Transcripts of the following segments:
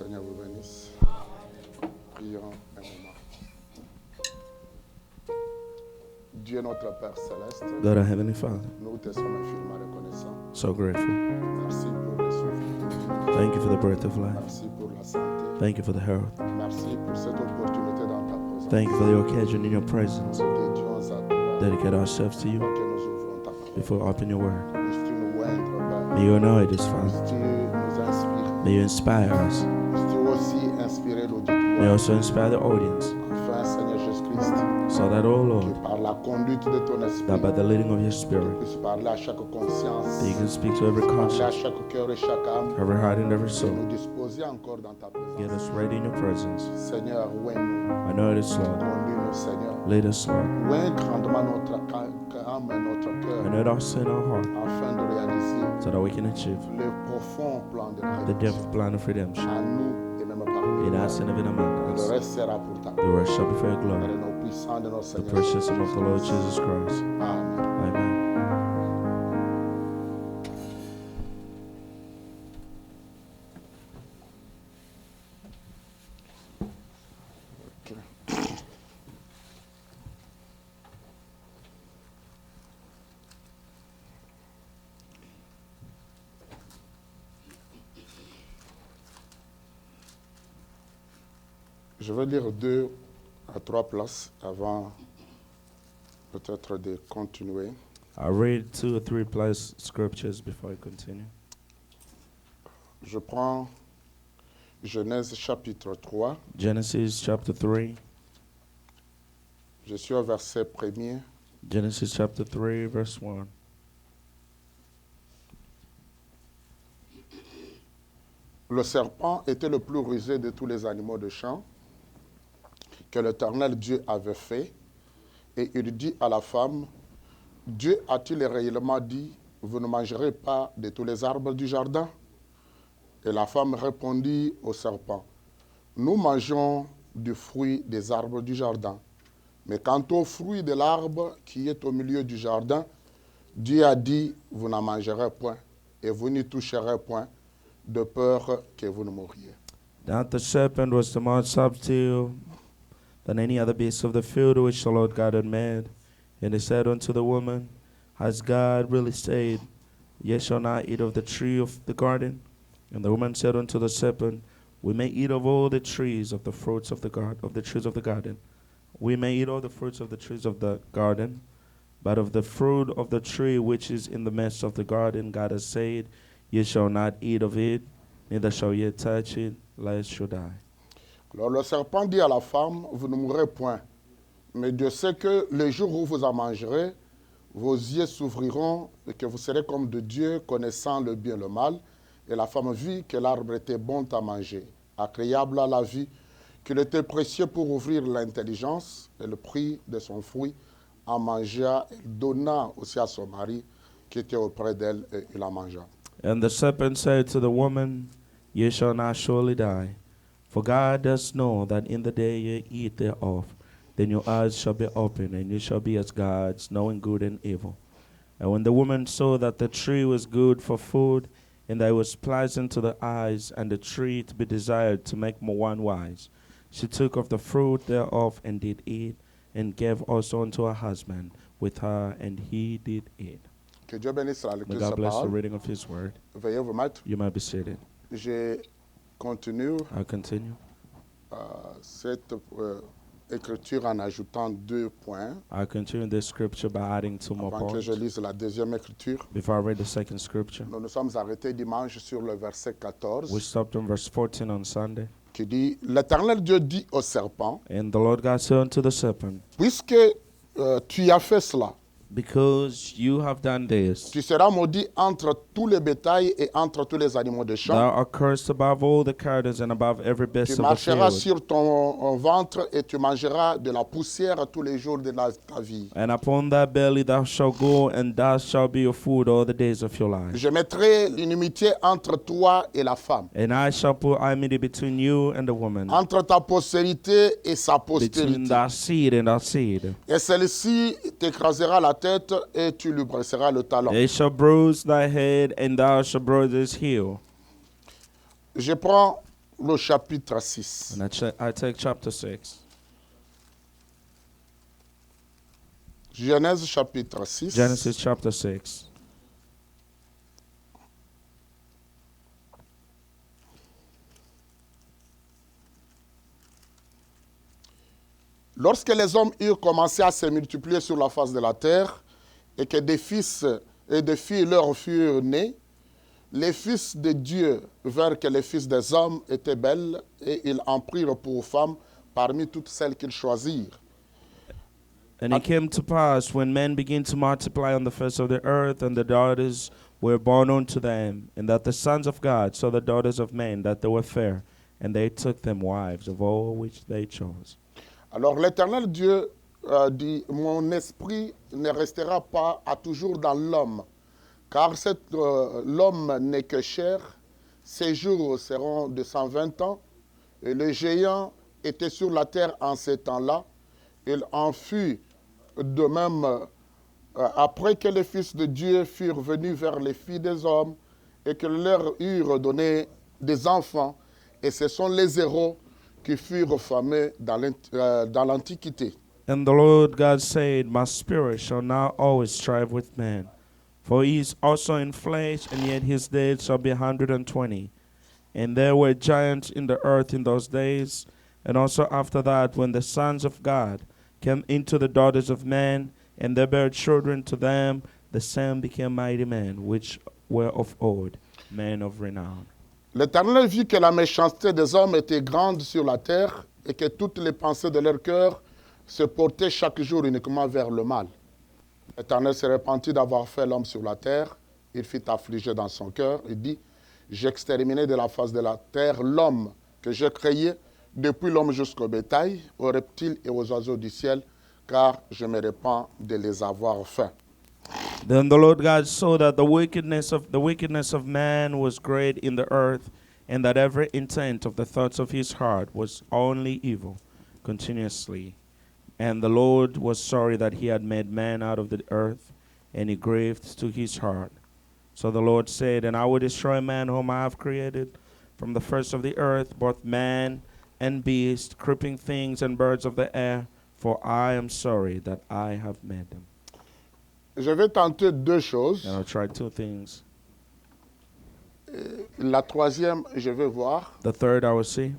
Seigneur vous bénisse. Prions un moment. Dieu notre Père Céleste, God our Heavenly Father, nous te sommes infiniment reconnaissants. so grateful. Merci pour le souffle. Thank you for the breath of life. Merci pour la santé. Thank you for the health. Merci pour cette opportunité dans ta présence. Thank you for the occasion in your presence. Dédions à toi. Dedicate ourselves to you Que nous ouvrons ta parole. before we open your word. Puisses-tu nous oindre, Père. May you anoint us, Father. Puisses-tu nous inspirer. May you inspire us. Puisses-tu aussi inspirer May you l'auditoire. also inspire the audience, Enfin, Seigneur Jésus-Christ, so that, oh que Lord, par la conduite de ton esprit, that by the leading of your tu Spirit, puisses parler à chaque conscience, that you can speak to every parler à conscience, chaque cœur et chaque âme, every heart and every et soul. nous disposer encore dans ta Get présence. us ready in your presence. Seigneur, oins-nous, Anoint us, Lord. conduis-nous, Seigneur. Lead us, Lord. Oins grandement notre âme et notre cœur, Anoint us in our heart, afin de réaliser so that we can achieve le profond plan de la the rédemption depth plan of redemption à nous et même parmi in nous. us and even among Et le us. reste sera pour ta The rest shall be for your gloire. glory. Et le nom puissant de notre The Seigneur. precious name of the Lord Jesus Christ. Amen. Amen. Je vais lire 2 à 3 places avant peut-être de continuer. I'll read 2 or 3 plus scriptures before I continue. Je prends Genèse chapitre 3. Genesis chapter 3. Je suis au verset 1er. Genesis chapter 3, verse 1. Le serpent était le plus rusé de tous les animaux de champ que l'Éternel Dieu avait fait. Et il dit à la femme, Dieu a-t-il réellement dit, vous ne mangerez pas de tous les arbres du jardin? Et la femme répondit au serpent, nous mangeons du fruit des arbres du jardin. Mais quant au fruit de l'arbre qui est au milieu du jardin, Dieu a dit, vous n'en mangerez point, et vous n'y toucherez point, de peur que vous ne mouriez. Now the serpent was the more subtle than any other beast of the field which the Lord God had made. And he said unto the woman, has God really said, ye shall not eat of the tree of the garden? And the woman said unto the serpent, we may eat of all the trees of the fruits of the trees of the garden. We may eat all the fruits of the trees of the garden, but of the fruit of the tree which is in the midst of the garden, God has said, ye shall not eat of it, neither shall ye touch it, lest you die. Alors le serpent dit à la femme, vous ne mourrez point. Mais Dieu sait que le jour où vous en mangerez, vos yeux s'ouvriront et que vous serez comme de Dieu, connaissant le bien et le mal. Et la femme vit que l'arbre était bon à manger, agréable à la vue, qu'il était précieux pour ouvrir l'intelligence. Et le prix de son fruit en mangea, et donna aussi à son mari qui était auprès d'elle, et il en mangea. And the serpent said to the woman, ye shall not surely die. For God does know that in the day ye eat thereof, then your eyes shall be opened, and you shall be as gods, knowing good and evil. And when the woman saw that the tree was good for food, and that it was pleasant to the eyes, and the tree to be desired to make one wise, she took of the fruit thereof and did eat, and gave also unto her husband with her, and he did eat. Que Dieu bénisse la May lecture de God sa bless the parole. reading of his word. Veuillez vous mettre. You might be seated. Je continue I'll continue. cette écriture en ajoutant 2 points I'll continue this scripture by adding 2 more avant que points. je lise la deuxième écriture. Before I read the second scripture, Nous nous sommes arrêtés dimanche sur le verset 14 we stopped on verse 14 on Sunday. qui dit « L'Éternel Dieu dit au serpent, And the Lord God said unto the serpent, puisque tu as fait cela, because you have done this, tu seras maudit entre tous les bétails et entre tous les animaux de champ. thou art cursed above all the cattle and above every beast Tu of the marcheras field. sur ton ventre et tu mangeras de la poussière tous les jours de ta vie. And upon thy belly thou shalt go, and thou shalt be your food all the days of your life. Je mettrai l'inimitié entre toi et la femme, And I shall put enmity between you and the woman, entre ta postérité et sa between postérité. thy seed and thy seed. Et celle-ci t'écrasera la tête et tu lui briseras le talon. It shall bruise thy head, and thou shalt bruise his heel. Je prends le chapitre 6. And I take chapter 6. Genèse chapitre 6. Genesis chapter 6. Lorsque les hommes eurent commencé à se multiplier sur la face de la terre, et que des fils et des filles leur furent nés, les fils de Dieu virent que les fils des hommes étaient belles, et ils en prirent pour femmes parmi toutes celles qu'ils choisirent. And it came to pass, when men began to multiply on the face of the earth, and the daughters were born unto them, and that the sons of God saw the daughters of men, that they were fair, and they took them wives of all which they chose. Alors l'Éternel Dieu dit, mon esprit ne restera pas à toujours dans l'homme, car l'homme n'est que chair, ses jours seront de 120 ans, et le géant était sur la terre en ces temps-là. Il en fut de même après que les fils de Dieu furent venus vers les filles des hommes et que leur eurent donné des enfants, et ce sont les héros qui furent famés dans l'Antiquité. And the Lord God said, my spirit shall not always strive with man, for he is also in flesh, and yet his days shall be 120. And there were giants in the earth in those days, and also after that, when the sons of God came into the daughters of men, and they bare children to them, the same became mighty men, which were of old, men of renown. L'Éternel vit que la méchanceté des hommes était grande sur la terre, et que toutes les pensées de leur cœur se portaient chaque jour uniquement vers le mal. L'Éternel se repentit d'avoir fait l'homme sur la terre. Il fut affligé dans son cœur. Il dit, j'ai exterminé de la face de la terre l'homme que j'ai créé, depuis l'homme jusqu'au bétail, aux reptiles et aux oiseaux du ciel, car je me repens de les avoir faits. Then the Lord God saw that the wickedness of man was great in the earth, and that every intent of the thoughts of his heart was only evil continuously. And the Lord was sorry that he had made man out of the earth, and he grieved to his heart. So the Lord said, and I will destroy man whom I have created from the first of the earth, both man and beast, creeping things and birds of the air, for I am sorry that I have made them. Je vais tenter deux choses. And I'll try two things. La troisième, je vais voir. The third I will see.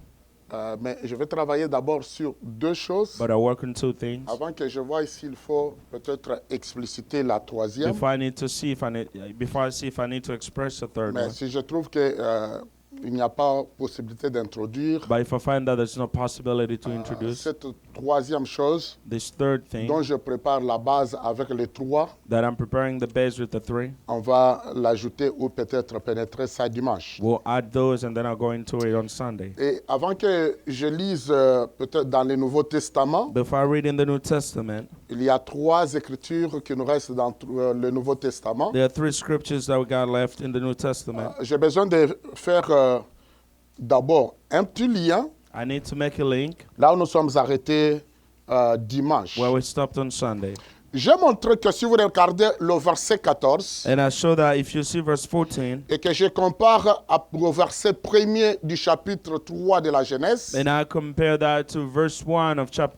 Mais je vais travailler d'abord sur deux choses. But I work on two things. Avant que je voie s'il faut peut-être expliciter la troisième. Before I see if I need to express the third Mais one. si je trouve que il n'y a pas possibilité d'introduire But if I find that there's no possibility to introduce cette troisième chose this third thing, dont je prépare la base avec les trois, that I'm preparing the base with the three, on va l'ajouter ou peut-être pénétrer ça dimanche. we'll add those and then I'll go into it on Sunday. Et avant que je lise peut-être dans le Nouveau Testament, Before I read in the New Testament, il y a trois écritures qui nous restent dans le Nouveau Testament. there are three scriptures that we got left in the New Testament. J'ai besoin de faire d'abord un petit lien, I need to make a link là où nous sommes arrêtés dimanche. where we stopped on Sunday. J'ai montré que si vous regardez le verset 14 And I show that if you see verse 14, et que je compare au verset 1er du chapitre 3 de la Genèse, and I compare that to verse 1 of chapter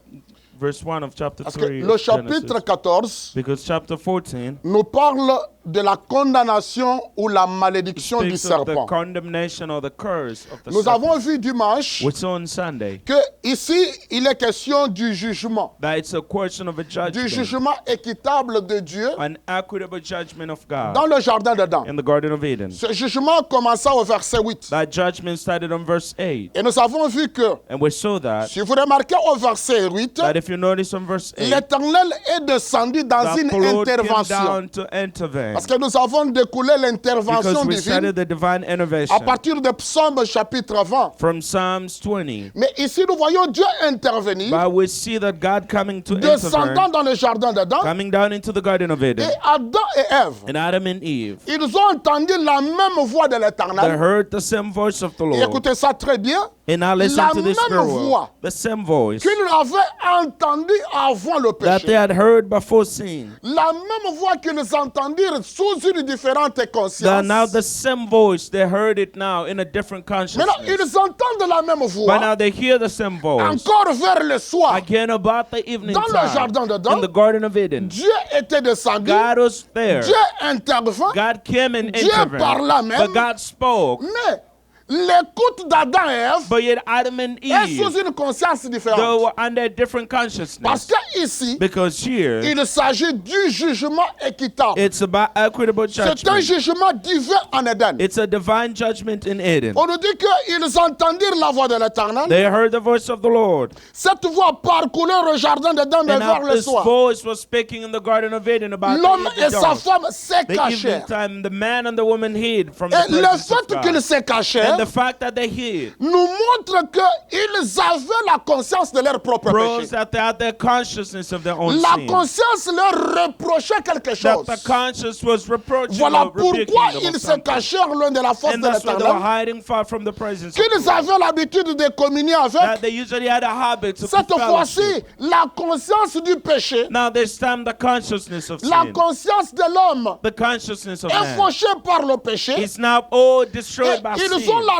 parce que 3 le of chapitre Genesis. 14 Because chapter 14 nous parle de la condamnation ou la malédiction du speaks of the serpent. condemnation or the curse of the Nous serpent. avons vu dimanche We saw on Sunday que ici il est question du jugement, that it's a question of a du judgment, jugement équitable de Dieu an equitable judgment of God dans le jardin d'Éden. in the Garden of Eden. Ce jugement commença au verset 8. That judgment started on verse 8. Et nous avons vu que, And we saw that, si vous remarquez au verset 8, that if you notice on verse 8, l'Éternel est descendu dans that une the Lord came intervention. down to intervene. Parce que nous avons découlé l'intervention Because we divine started the divine intervention à partir de Psaume chapitre 20. from Psalms 20. Mais ici, nous voyons Dieu intervenir, But we see that God coming to descendant intervene, dans le jardin d'Éden, coming down into the Garden of Eden. et Adam et Ève. And Adam and Eve, Ils ont entendu la même voix de they l'Éternel. heard the same voice of the Et Lord. écoutez ça très bien. And now listen La to this même spirit voix world. The same voice qu'ils avaient entendue avant le that they péché. had heard before sin. La même voix qu'ils entendirent sous une différente conscience. Now the same voice, they heard it now in a different Maintenant, consciousness. ils entendent la même But voix now they hear the same voice. encore vers le soir. Again about the evening Dans le jardin time. d'Éden, In the Garden of Eden. Dieu était descendu, God was there. Dieu intervint, God came and Dieu parla intervened. même. But God spoke. mais l'écoute d'Adam et Ève But yet Adam and est sous Eve, une conscience they différente. were under different Parce consciousness. que ici, Because here, il s'agit du jugement équitable. it's about equitable C'est un judgment. jugement divin en Éden. It's a divine judgment in Eden. On nous dit qu'ils entendirent la voix de l'Éternel. They heard the voice of the Lord. Cette voix parcourut le jardin d'Éden And vers now le this soir. voice was speaking in the Garden of Eden about L'homme the et sa dark. femme se The evening cachèrent. time, the man and the woman hid from the Et le presence of fait qu'ils God. se cachèrent And the fact that they hid nous montre qu'ils avaient la conscience de leur propre proves péché. that they had the consciousness of their own La sin. conscience leur reprochait quelque That chose. the conscience was reproaching Voilà or rebuking pourquoi them ils of se something. cachèrent loin de la force And de that's why they were l'Éternel. hiding far from the presence of Qu'ils God. avaient l'habitude de communier That avec. they usually had a habit of Cette fois-ci, fellowship. la conscience du péché, Now this time the consciousness of la sin, conscience de l'homme the consciousness of est man, fauchée par le péché. is now all Et destroyed by ils sin. ont la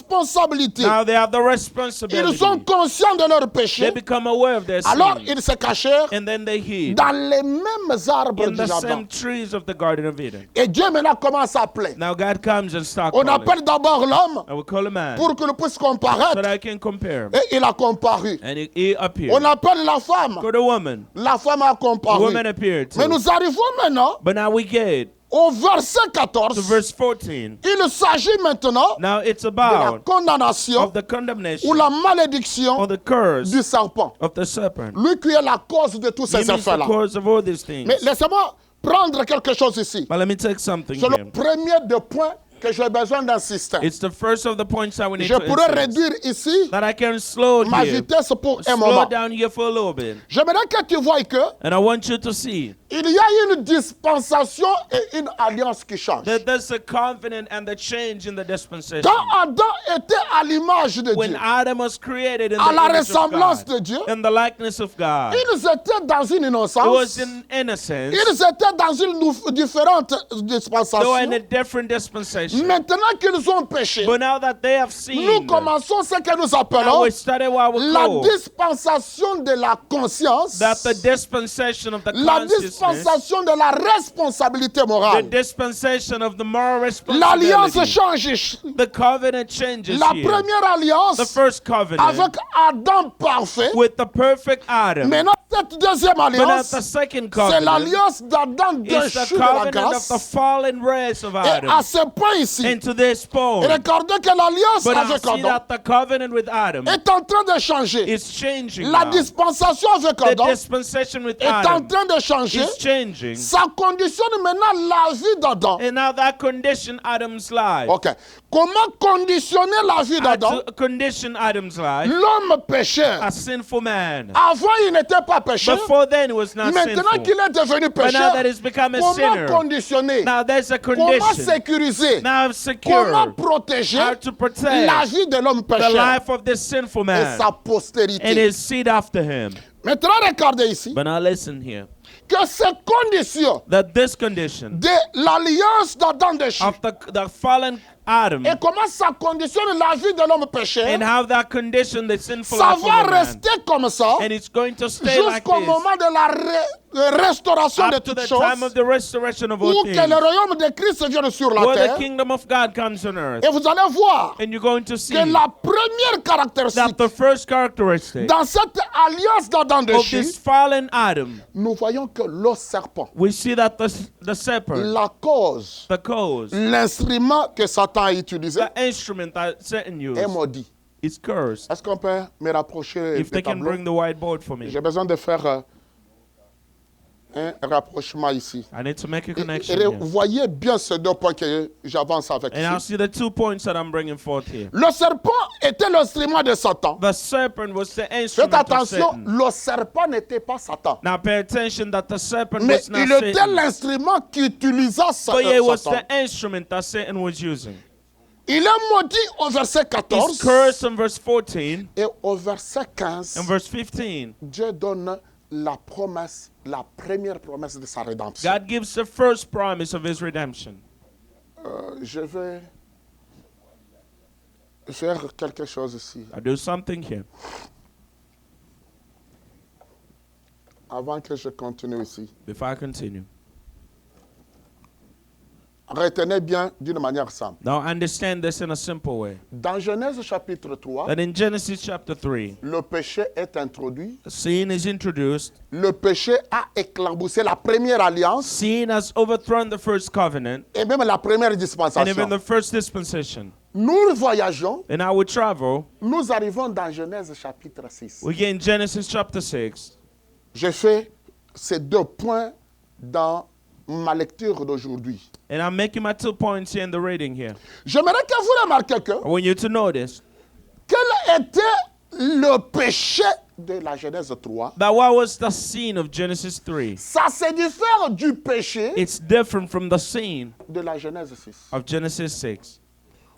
responsabilité. Now they have the Ils responsibility. sont conscients de leur They péché. become aware of their Alors sin. ils se cachèrent And then they hid dans les mêmes arbres in du the jardin. same trees of the Garden of Eden. Et Dieu maintenant commence à appeler. Now God comes and starts On calling. appelle d'abord l'homme I will call a man pour qu'il puisse so comparaître. that I can compare him. Et il a comparu. And he appeared. On appelle la femme. For the woman. La femme a The comparu. woman appeared Mais too. nous arrivons maintenant But now we get au verset to 14. verse 14. Il s'agit maintenant Now it's de la about condamnation of the condemnation ou la malédiction or the curse du serpent. of the serpent. Lui qui est la cause de tous He ces means the effets-là. cause of all these things. Mais laissez-moi prendre quelque chose ici. But let me take something C'est le here. premier des points que j'ai besoin d'insister. It's the first of the points that we need Je to pourrais insist. réduire ici That I can slow ma here, vitesse pour un slow moment. down here for a little bit. J'aimerais que tu vois que And I want you to see il y a une dispensation et une alliance qui changent. that there's a covenant and the change in the dispensation. Quand Adam était à l'image de When Dieu, Adam was created in à la the image of ressemblance God, de Dieu, in the likeness of God, ils étaient dans une it innocence. was in innocence. Ils étaient dans une différente They were in dispensation. a different dispensation. Maintenant qu'ils ont péché, But now that they have nous seen, commençons ce que nous now appelons we started what we la call dispensation de la conscience, that the dispensation of the la consciousness, dispensation de la responsabilité the morale. dispensation of the moral L'alliance responsibility. change. The covenant changes La here. première The alliance first covenant avec Adam parfait. with the perfect Adam. Maintenant, cette deuxième But now alliance, the second c'est covenant l'alliance d'Adam is the déchu de la covenant of grâce. the fallen race of Et à Adam. ce point ici, And to this point, regardez que l'alliance but I avec see Adam that the covenant with Adam est en train de changer. is changing La now. dispensation avec The Adam dispensation with est en Adam train de changer. is changing. Ça conditionne maintenant la vie d'Adam. And now that condition Adam's life. Ok. Comment conditionner la vie d'Adam? To condition Adam's life, L'homme pécheur. a sinful man. Avant, il n'était pas pécheur. Before then, it was not Maintenant sinful. qu'il est devenu But now pécheur, that he's become a comment sinner, conditionner? now there's a Comment condition. sécuriser? Now secure Comment protéger how to protect la vie de l'homme the pécheur life of this sinful et man sa and postérité? his seed after him. Maintenant, regardez ici But now listen here. que ces conditions That this condition de l'alliance d'Adam déchu of the fallen Adam et comment ça conditionne la vie de l'homme pécheur, and how that condition the sinful ça life of va the man, rester comme ça and it's going to stay like jusqu'au this moment de la restauration de up to toutes the time of choses, the restoration of all où que things, le royaume de Christ vienne sur la where the terre. kingdom of God comes on earth. Et vous allez voir And you're going to see que la première that caractéristique the first characteristic dans cette alliance d'Adam of déchu, this fallen Adam, nous voyons que le serpent, we see that the serpent, la cause, the cause, l'instrument que Satan a utilisé the instrument that Satan est used, maudit. is cursed. Est-ce qu'on peut me rapprocher If du they can tableau? bring the whiteboard for me, J'ai besoin de faire un rapprochement ici. I need to make a Et connection here. voyez bien ces deux points que j'avance avec And I'll ici. see the 2 points that I'm bringing forth here. Le serpent était l'instrument de Satan. The serpent was the Faites instrument of attention, Satan. le serpent n'était pas Satan. Now pay attention that the serpent Mais was not il était Satan, l'instrument qui utilisa but it was Satan. the instrument that Satan was using. Il est maudit au verset He's 14 cursed in verse 14 et au verset 15. and verse 15. Dieu donne la promesse, la première promesse de sa rédemption. God gives the first promise of his redemption. Je vais faire quelque chose ici I'll do something here avant que je continue ici. before I continue. Retenez bien d'une manière simple. Now understand this in a simple way. Dans Genèse chapitre 3, That in Genesis chapter 3, le péché est introduit. sin is introduced. Le péché a éclaboussé la première alliance Sin has overthrown the first covenant et même la première and even dispensation. the first dispensation. Nous voyageons, In our travel, nous arrivons dans Genèse chapitre 6. we get in Genesis chapter 6. J'ai fait ces 2 points dans ma lecture d'aujourd'hui. And I'm making my 2 points here in the reading here. J'aimerais que vous remarquiez que I want you to notice quel était le péché de la Genèse 3. that what was the sin of Genesis 3? Ça se diffère du péché It's different from the sin de la Genèse 6. of Genesis 6.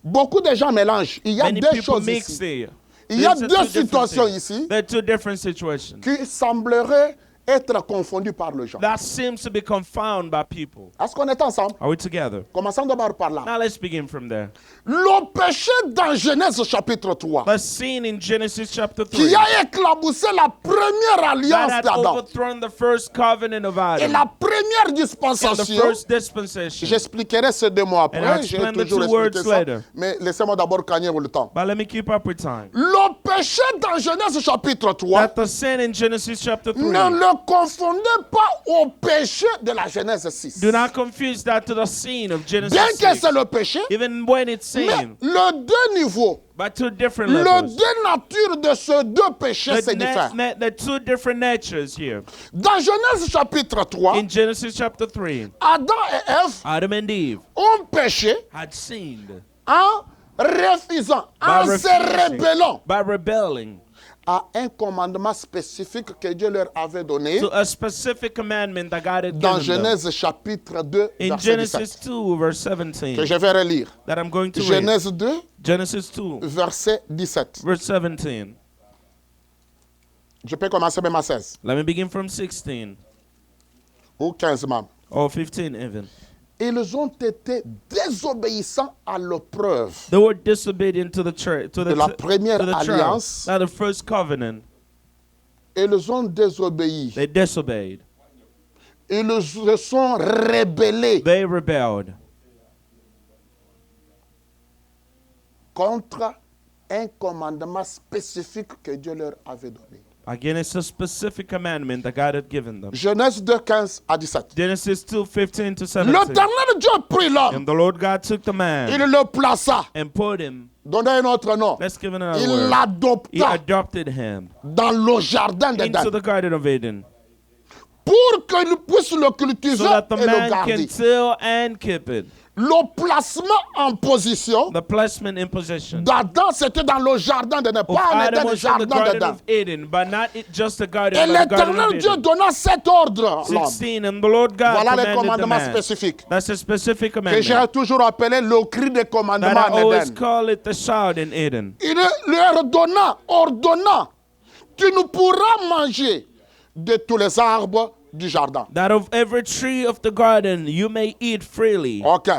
Beaucoup de gens mélangent. Il y a Many deux people choses mix ici. there. Il y a These are deux two different situations things. ici There are two different situations qui sembleraient être confondues par le gens. that seems to be confounded by people. Est-ce qu'on est ensemble? Are we together? Commençons d'abord par là. Now let's begin from there. Le péché dans Genèse chapitre 3 The sin in Genesis chapter 3 qui a éclaboussé la première that alliance had d'Adam overthrown the first covenant of et Adam la première and the dispensation. first dispensation. J'expliquerai ces 2 mots And après. I'll J'ai explain the toujours 2 words expliqué ça. later. Mais laissez-moi d'abord gagner le temps. But let me keep up with time. Le péché dans Genèse chapitre 3, That the sin in Genesis chapter 3, ne le confondez pas au péché de la Genèse 6. do not confuse that to the sin of Bien Genesis que 6. c'est le péché, Even when it's mais sin, le 2 niveaux, by two different le levels. 2 natures de ces 2 péchés, c'est différent. The two different natures here. Dans Genèse chapitre 3, In Genesis chapter 3, Adam et Ève Adam and Eve ont péché had sinned en refusant, by en se refusing, rébellant by rebelling à un commandement spécifique que Dieu leur avait donné to a specific commandment that God had dans given them. Genèse chapitre 2, In verset Genesis 17, 2, verse que 17, je vais relire. that I'm going to read. Genèse 2, Genesis 2, verset 17. verse 17. Je peux commencer même à 16 Let me begin from 16 ou 15 même. or 15 even. Ils ont été désobéissants à l'épreuve They were disobedient to the church, to de la the première church, alliance. not the first covenant. Ils ont désobéi. They disobeyed. Ils se sont rebellés They rebelled contre un commandement spécifique que Dieu leur avait donné. against a specific commandment that God had given them. Genèse 2, 15 à 17. Genesis 2, 15 to 17. L'éternel Dieu prit l'homme, And the Lord God took the il man le plaça, and put him, donnez un autre nom, let's give it another il word. He l'adopta adopted him dans le jardin into d'Éden the Garden of Eden pour qu'il puisse le cultiver so that the et le man can garder. till and keep it. Le placement en position The placement in possession d'Adam, c'était dans le jardin d'Éden, of pas en Adam Éden, le was in the jardin Garden d'Éden. of Eden, but not just the garden, Et but the Garden of l'éternel Dieu Eden. donna cet ordre à l'homme. 16, and the Lord God Voilà les commanded the commandements man. spécifiques That's a specific que commandment j'ai toujours appelé le cri des that commandements I en always Éden. call it the shout in Eden. Il leur ordonna, tu ne pourras manger de tous les arbres du jardin. That of every tree of the garden you may eat freely, Ok.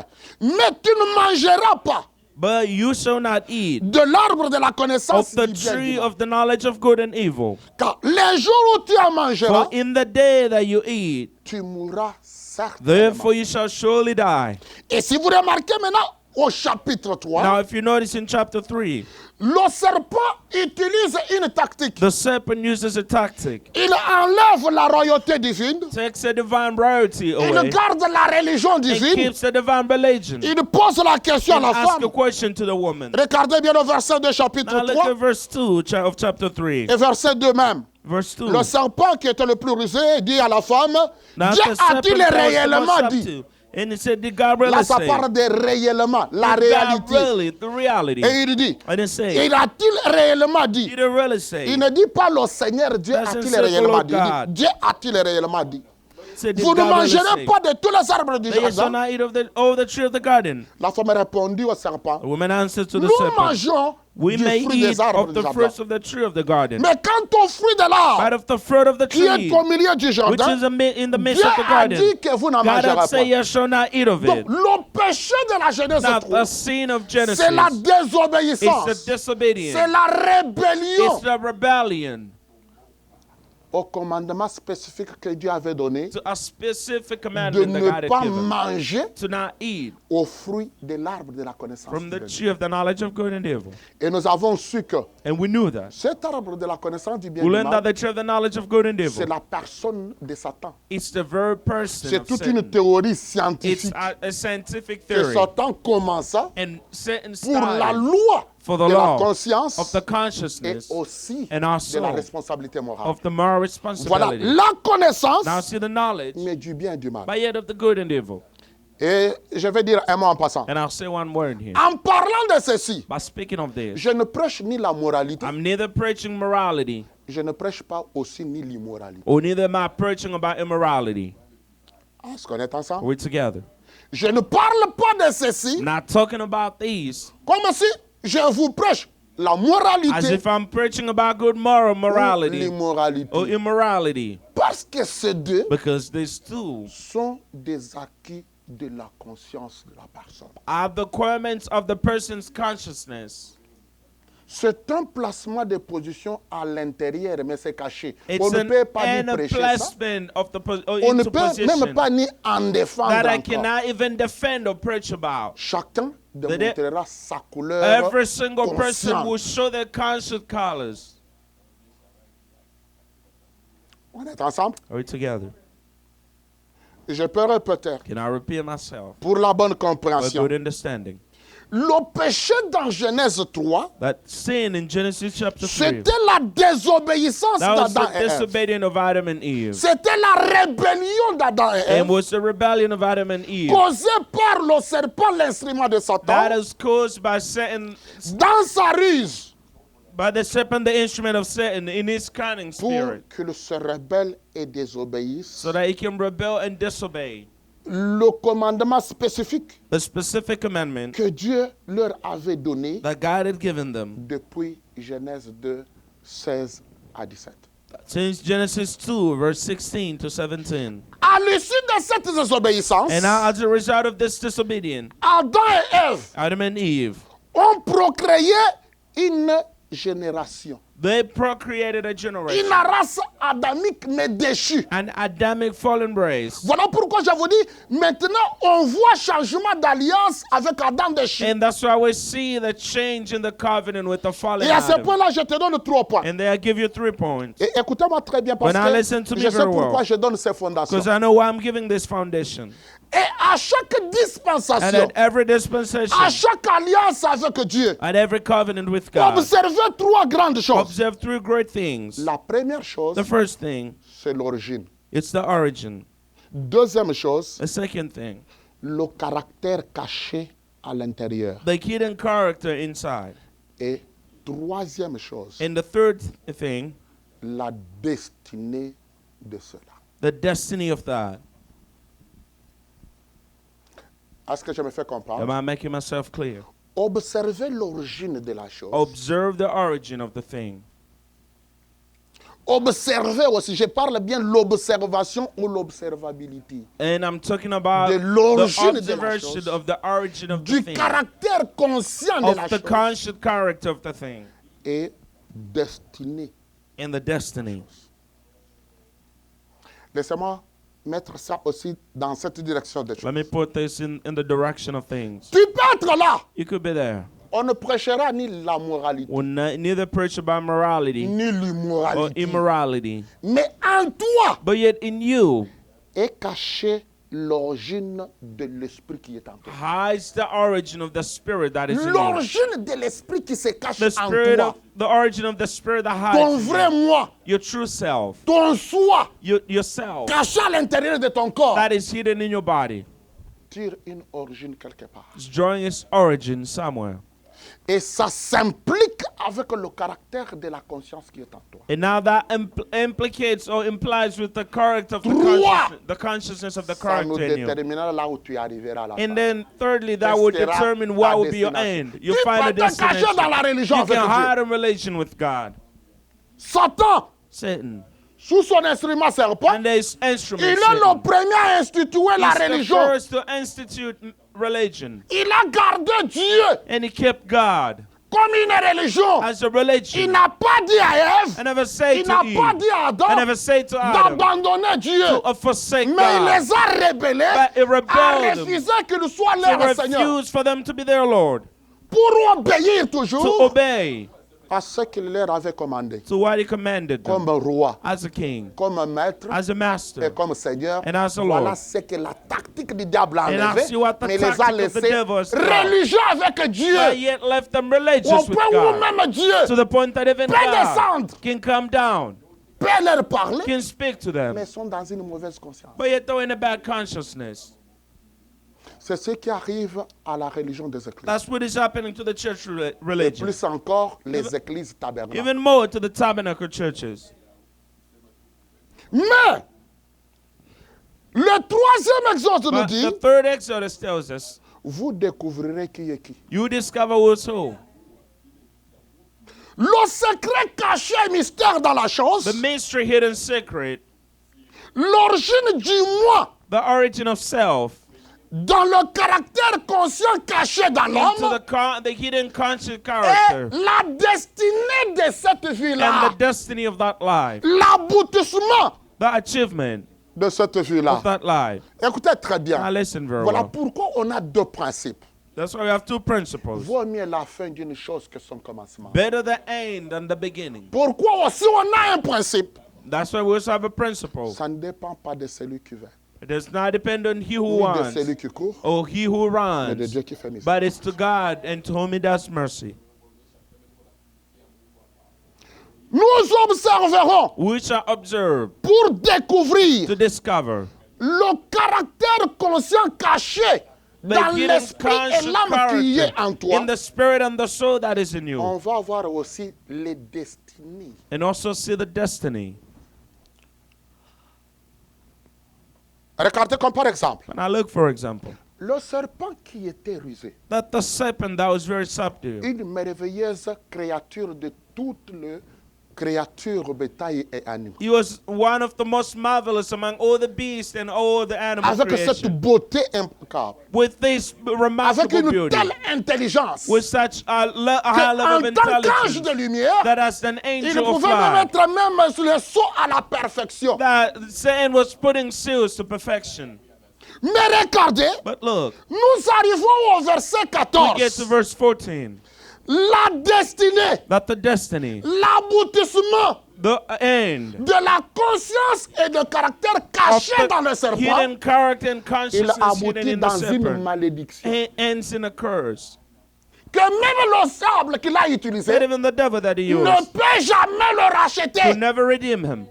Mais tu ne mangeras pas but you shall not eat de l'arbre de la connaissance of the du bien et du tree mal. of the knowledge of good and evil. Car les jours où tu en mangeras, For in the day that you eat, tu mourras certainement. therefore you shall surely die. Et si vous remarquez maintenant au chapitre 3, Now, if you notice in chapter 3, le serpent utilise une tactique. the serpent uses a tactic, Il enlève la royauté divine, takes the divine royalty il away, garde la religion and divine, keeps the divine religion. il pose la question à And la ask a femme. question to the woman. Regardez bien le verset de chapitre Now look 3 at verse 2 of chapter 3. et verset 2 même. Verse 2. Le serpent qui était le plus rusé dit à la femme, Now Dieu the serpent a-t-il posed the réellement most dit? up to, and it said, did God really Là, ça say? parle de réellement, la Did God réalité. really, the reality? Et il dit, I didn't say. il a-t-il réellement dit? Did it really say? Il ne dit pas le Seigneur Dieu Doesn't a-t-il say the réellement Lord dit. Il dit, God. Dieu a-t-il réellement dit? said, did vous ne God really mangerez say pas de tous les arbres du that you shall jardin? not eat of the tree of the garden? La femme répondit au serpent, The woman answered to the nous serpent, mangeons we du may fruit des eat arbres of du the jardin. fruits of the tree of the garden, Mais quant au fruit de but l'arbre of the fruit of the qui est tree, au milieu du which jardin, is in the midst Dieu of the a garden, dit que vous n'en God mangerez had said, pas. you shall not eat of Donc, it. le péché de la Genèse Now, 3, the sin of Genesis, c'est la it's désobéissance. the C'est disobedience, la rébellion it's the rebellion au commandement spécifique que Dieu avait donné to a specific de commandment that ne God had pas given, manger to not eat au fruit de l'arbre de la connaissance from de the Dieu. tree of the knowledge of good and evil. Et nous avons su que And we knew that. cet arbre de la connaissance du bien We et du learned that mal, the tree of the knowledge of good and c'est evil, la personne de Satan. it's the very person C'est of toute une Satan. théorie It's scientifique a scientific que theory. Satan commença And Satan pour la started loi for the de la law conscience of the et consciousness aussi and de la also responsabilité morale. of the moral Voilà responsibility. la connaissance, Now see the knowledge, mais du bien et du mal. but yet of the good and evil. Et je vais dire un mot en passant. And I'll say one word here. En parlant de ceci, By speaking of this, je ne prêche ni la moralité, I'm neither preaching morality, je ne prêche pas aussi ni l'immoralité. or neither am I preaching about immorality. On se connaît ensemble? We're together. Je ne parle pas de ceci I'm not talking about these comme si je vous prêche la as moralité if I'm preaching about good moral ou morality l'immoralité. or immorality, Parce que ces deux because these two sont des acquis de la conscience de la personne. are the requirements of the person's consciousness. C'est un placement de position à l'intérieur, mais c'est caché. It's On ne an peut pas ni inner prêcher ça. placement of the On ne into peut même position pas ni en défendre that I encore. cannot even defend or preach about. Chacun démontrera sa couleur Every single person consciente. will show their conscious colors. On est ensemble? Are we together? Je peux répéter Can I repeat myself? pour la bonne For compréhension. good understanding. Le péché dans Genèse 3, That sin in Genesis chapter 3, c'était la désobéissance that was d'Adam the et Ève. disobedience of Adam and Eve. C'était la rébellion d'Adam et And Ève, was the rebellion of Adam and Eve. causée par le serpent, l'instrument de That Satan, is caused by Satan, dans sa ruse, by the serpent, the instrument of Satan, in his cunning pour spirit, qu'il se rebelle et désobéisse. so that he can rebel and disobey Le commandement spécifique the specific commandment que Dieu leur avait donné that God had given them depuis Genèse 2, 16 à 17. since Genesis 2, verse 16 to 17. À l'issue de cette désobéissance, And now, as a result of this disobedience, Adam et Ève Adam and Eve, ont procréé une génération. they procreated a Une generation, race adamique mais déchue. an Adamic fallen race. Voilà pourquoi je vous dis, maintenant on voit changement d'alliance avec Adam déchu. And that's why we see the change in the covenant with the fallen Et à ce Adam. point-là, je te donne 3 points. And there I give you 3 points. Et écoutez-moi très bien parce But now listen to que me je sais very pourquoi well. je donne ces fondations. Because I know why I'm giving this foundation. Et à chaque And dispensation, at every dispensation, à chaque alliance avec Dieu, at every covenant with God, observez 3 grandes choses. observe 3 great things. La première chose, The first thing, c'est l'origine. it's the origin. Deuxième chose, The second thing, le caractère caché à l'intérieur. the hidden character inside. Et troisième chose, And the third thing, la destinée de cela. the destiny of that. Est-ce que je me fais comprendre? Am I making myself clear? Observez l'origine de la chose. Observe the origin of the thing. Observez aussi, je parle bien l'observation ou l'observabilité. And I'm talking about De the l'origine de la observation chose. of the origin of the Du thing, caractère conscient de la of the chose. conscious character of the thing, Et destinée. and the destiny. Laissez-moi mettre ça aussi dans cette direction des choses. Let me put this in the direction of things. Tu peux être là. You could be there. On ne prêchera ni la moralité, We'll neither preach about morality ni or l'immoralité. immorality, Mais en toi but yet in you est cachée l'origine de l'esprit qui est en toi. hides the origin of the spirit that is in you. L'origine de l'esprit qui se cache The en spirit toi. of the origin of the spirit that Ton hides in vrai you. moi, Your true self, ton soi, yourself caché à l'intérieur de ton corps, that is hidden in your body. tire une origine quelque part. It's drawing its origin somewhere. Et ça s'implique avec le caractère de la conscience qui est en toi. And now that implicates or implies with the character of the consciousness of the Ça nous character in you. déterminera là où tu arriveras à la fin. And then thirdly, that would Quelle sera determine ta what will be your destination. end. You'll Tu find a peux te cacher destination. dans la religion You avec can Dieu. hide in relation with God. Satan, Satan. sous son instrument serpent, And there's instruments. il est le premier à instituer la He's the religion. first to institute religion. Il a gardé Dieu And he kept God comme une religion. as a Il religion. n'a pas dit à Ève, I never say il to n'a Eve. pas dit à I Adam never say to Adam d'abandonner Dieu. to forsake Mais il God. les a rebellés But he à rebelled them. refuser qu'il soit To leur Seigneur. refuse for them to be their Lord. Pour obéir To toujours obey à ce qu'il leur avait commandé. to what he commanded them. Comme roi, As a king, comme maître as a et master. comme Seigneur. And as a Voilà Lord. ce que la tactique du diable a And I enlevé. see what the Mais il les a tactic of the laissés devil has done. religieux avec Dieu. But yet left them religious Au with point où God. même Dieu To the point that even peut God descendre, can come down, peut leur parler, can speak to them. mais sont dans une mauvaise conscience. But yet they're in a bad consciousness. C'est ce qui arrive à la religion des églises. That's what is happening to the church Et religion. plus encore, les églises tabernacles. Even more to the tabernacle churches. Mais, le troisième exode nous But dit, the third Exodus tells us, vous découvrirez qui est qui. you discover who's who. Le secret caché et mystère dans la chose, The mystery, hidden secret, l'origine du moi, the origin of self, dans le caractère conscient caché dans into l'homme, the hidden conscious et character, la destinée de cette and vie-là, the destiny of that life, l'aboutissement the achievement de cette vie-là. of that life. Écoutez très bien. Now listen very Voilà well. pourquoi on a deux principes. That's why we have two principles. Vaut mieux la fin d'une chose que son commencement. Better the end than the beginning. Pourquoi aussi on a un principe? That's why we also have a principle. Ça ne dépend pas de celui qui veut, It does not depend on he who ni de wants celui qui court, or he who mais de runs, Dieu qui fait miséricorde. but it's to God and to whom he does mercy. Nous observerons We shall observe pour découvrir to discover le caractère conscient caché the dans hidden l'esprit et conscious l'âme qui est character en toi. in the spirit and the soul that is in you, On va voir aussi les destinées. and also see the destiny. Regardez comme par exemple, And I look, for example, le serpent qui était rusé, that the serpent that was very subtle, une merveilleuse créature de toutes les créatures, bétail et animaux. he was one of the most marvelous among all the beasts and all the animal Avec cette creation. beauté impeccable, With this avec remarkable une beauty, telle intelligence, with such a high level of qu'en tant qu'ange intelligence, de lumière, that as an il angel of pouvait même light, être même sur le saut à la perfection. that Satan was putting seals to perfection. Mais regardez, But look, nous arrivons au verset we get to 14. verse 14, La destinée, that the destiny, l'aboutissement the end de la conscience et de caractère of caché dans le the serpent, hidden character and il consciousness hidden aboutit in the dans une serpent malédiction. ends in a curse. Que même le sable qu'il a That utilisé even the devil that he ne used peut jamais le racheter. could never redeem him.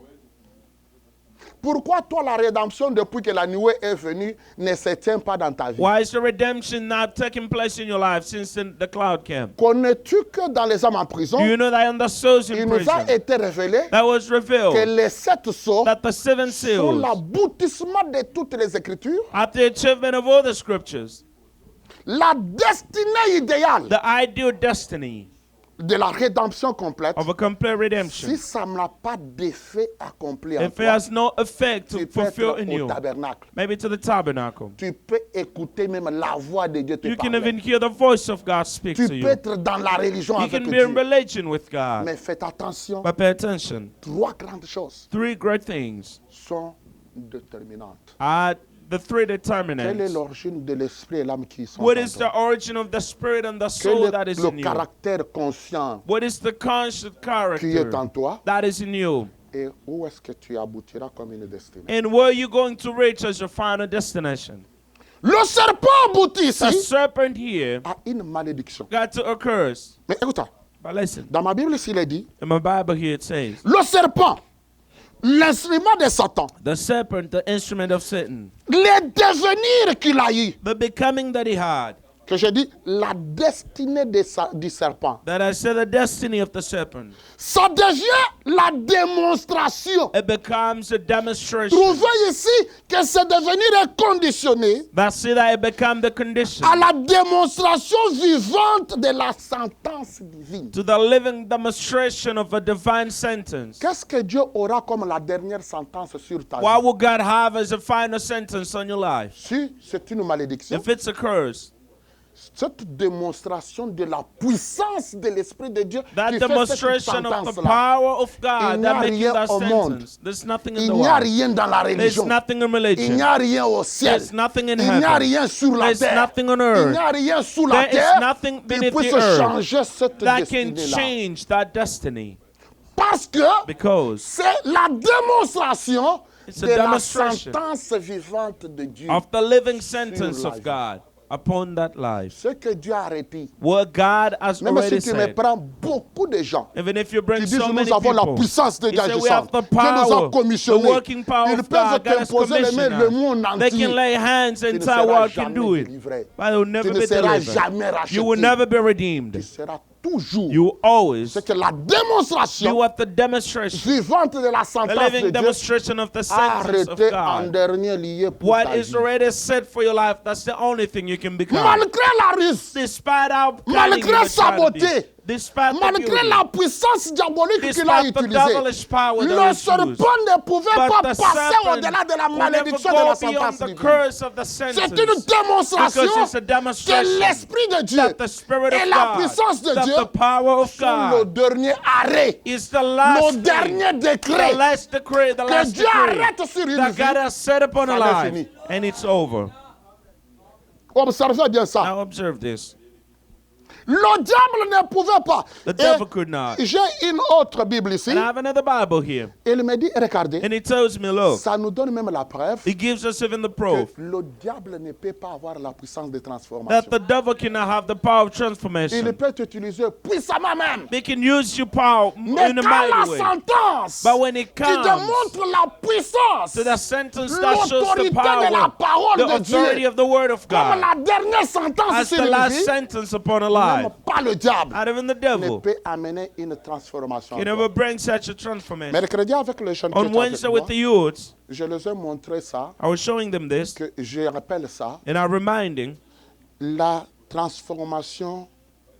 Pourquoi toi, la rédemption, depuis que la nuée est venue, ne se tient pas dans ta vie? Why is the redemption not taking place in your life since the cloud came? Connais-tu que dans les hommes en prison, Do you know that in the souls il in nous a prison, été révélé that was que revealed les 7 sceaux that the seven sont seals l'aboutissement de toutes les Écritures, are the achievement of all the scriptures, la destinée idéale the ideal destiny de la rédemption complète. of a complete Si redemption. ça n'a pas d'effet accompli en If it toi, has no effect tu to peux fulfill être in au you, tabernacle. maybe to the tabernacle, Tu peux écouter même la voix de Dieu te you can parler. even hear the voice of God speak Tu to peux you. être dans la religion You avec can be in Dieu. relation with God. Mais faites attention, But pay attention. 3 grandes choses Three great things sont déterminantes. are the three Quelle est determinants. l'origine de l'esprit et l'âme qui sont What en is toi? the origin of the spirit and the Quel soul est that is le in you? caractère conscient What is the conscious qui est en character toi? that is in you? Et où est-ce que tu aboutiras comme une destinée? And where are you going to reach as your final destination? Le serpent aboutit The ici serpent here à une malédiction. got to a curse. Mais écoute, But listen, dans ma Bible, ici, il est dit, in my Bible here it says, le serpent, l'instrument de Satan, the serpent, the instrument of Satan, le devenir qu'il a eu, the becoming that he had, que j'ai dit la destinée du serpent. That I said the destiny of the serpent. Ça devient la démonstration. It becomes a demonstration. Trouvez ici que c'est devenir conditionné That's it, that it becomes the condition à la démonstration vivante de la sentence divine. to the living demonstration of a divine sentence. Qu'est-ce que Dieu aura comme la dernière sentence sur ta What vie? will God have as a final sentence on your life? Si c'est une malédiction, If it's a curse, cette démonstration de la puissance de l'Esprit de Dieu that qui fait cette demonstration of the sentence-là, power of Il God n'y a that making rien that au monde. sentence, there's nothing in il the n'y a world. rien dans la There's religion. nothing in Il religion. n'y a rien au ciel. There's nothing in Il n'y a heaven. rien sur la There's terre. nothing on Il earth. n'y a rien sous la There is terre nothing qui beneath puisse the earth changer cette that can destinée-là. change that destiny. Parce que Because c'est la démonstration It's a de la demonstration sentence vivante de Dieu. of the living sentence la of vie. God upon that life. Ce que Dieu a arrêté. What God has Même already si tu me said. prends beaucoup de gens Even if you bring qui disent so many nous avons la people, puissance de he Dieu said we have agissante. the Dieu nous a power, the commissionnés. working power Ils of peuvent God. God has t'imposer les mains, le monde commissioned. They entier. can lay hands, Tu ne entire seras world can jamais do it. délivré. But it will Tu never ne be seras delivered. jamais racheté. You will never be redeemed. Tu seras toujours. You always C'est que la démonstration do what the demonstration, vivante de la the sentence de living Dieu demonstration of the sentence of arrêté en God. dernier lieu pour What ta is vie. already set for your life, that's the only thing you can become. Malgré la ruse, Despite our malgré sa beauté, despite the malgré beauty, la puissance diabolique qu'il a despite the utilisée, devilish power le that is used, serpent ne pouvait but pas the passer serpent au-delà de la will never malédiction de la go sentence beyond the divine. curse of the C'est sentence. une démonstration Because it's a que demonstration l'Esprit de Dieu that the Spirit et of la God, puissance de that Dieu the power of sont le God dernier arrêt, is the last le thing, dernier the décret last decree, the que last Dieu decree arrête sur une that vie. God has set upon a Ça life, fini. and it's over. Observez bien ça. Now observe this. Le diable ne pouvait pas. The Et devil could not. j'ai une autre Bible ici. And I have another Bible here. Il me dit, regardez, And it tells me, look, ça nous donne même la preuve it gives us even the que proof le diable ne peut pas avoir la puissance de that transformation. the devil cannot have the power of Il transformation. peut t'utiliser puissamment même. They can use your power Mais in a quand la mighty way. sentence But when it qui comes démontre la puissance, to the sentence that shows the l'autorité de la power, parole the de authority Dieu, of the word of comme God, la dernière sentence as sur the une last vie, sentence upon a même life, pas le diable not even the ne devil peut amener une transformation. can ever bring such a transformation. Mercredi avec les jeunes qui On étaient avec Wednesday moi, with the youths, je les ai montré ça, I was showing them this, que je rappelle ça, and I'm reminding la transformation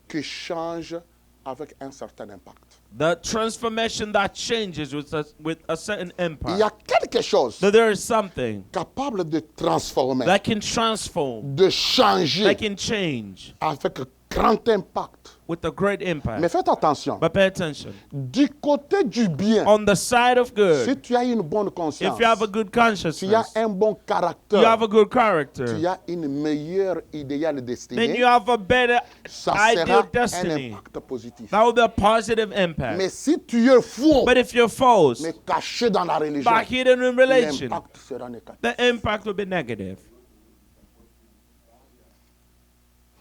qui change avec un certain impact. the transformation that changes with a certain Il y impact. a quelque chose That there is something capable de transformer, that can transform, de changer that can change avec grand impact. with a great Mais impact. faites attention, But pay attention. du côté du bien, On the side of si good, tu as une bonne conscience, if you have a good tu as consciousness, un bon you have caractère, a good tu character, as une meilleure idéale then destinée, you have a better ça ideal sera un destiny. impact positif. That will be a positive impact. Mais si tu es faux, But if you're false, mais caché dans la religion, but hidden in religion, l'impact sera négatif. the impact will be negative.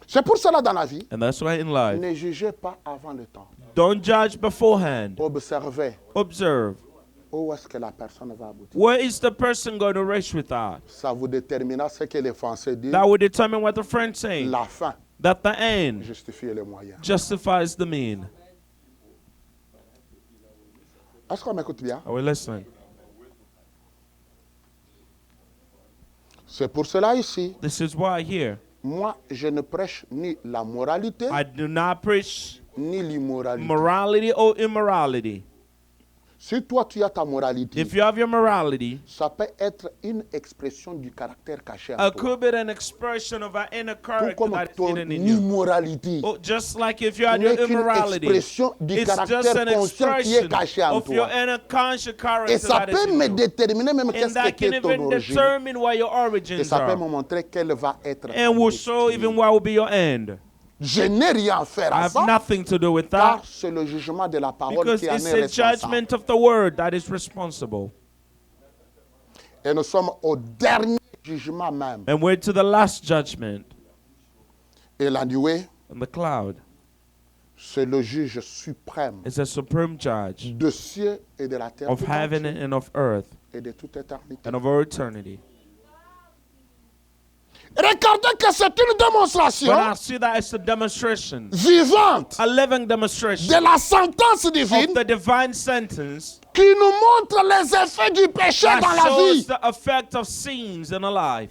C'est pour cela dans la vie, And that's why in life, ne jugez pas avant le temps. don't judge beforehand. Observez Observe. où est-ce que la personne va aboutir. Where is the person going to reach with that? Ça vous déterminera ce que les Français disent. That will determine what the French say. La fin That the end justifie les moyens. justifies the mean. Est-ce qu'on m'écoute bien? Are we listening? C'est pour cela ici, This is why here, moi, je ne prêche ni la moralité, I do not preach ni l'immoralité. morality or immorality. Si toi, tu as ta moralité, If you have your morality, ça peut être une expression du caractère caché en it toi. could be an expression of an inner Tout character comme that is ton hidden in you. immoralité Oh, just like if you had n'est your qu'une immorality, expression du it's just caractère an conscient qui est expression caché en of your toi. inner conscious Et character ça that is peut in me you. déterminer même And qu'est-ce that can qu'est ton even origine. determine what your Et origins ça peut are. me montrer quelle va être ta And will show destinée. even what will be your end. Je n'ai rien à faire I à have ça, nothing to do with car that c'est le jugement de la parole because qui en it's est the responsable. judgment of the word that is responsible. Et nous sommes au dernier jugement même. And we're to the last judgment. Et la nuée, And the cloud c'est le juge suprême is a supreme judge de cieux et de la terre of tout heaven entier and of earth et de toute éternité. and of all eternity. Regardez que c'est une démonstration But I see that it's a demonstration, vivante a living demonstration de la sentence of divine the divine sentence qui nous montre les effets du péché that dans la shows vie. the effect of sins in a life.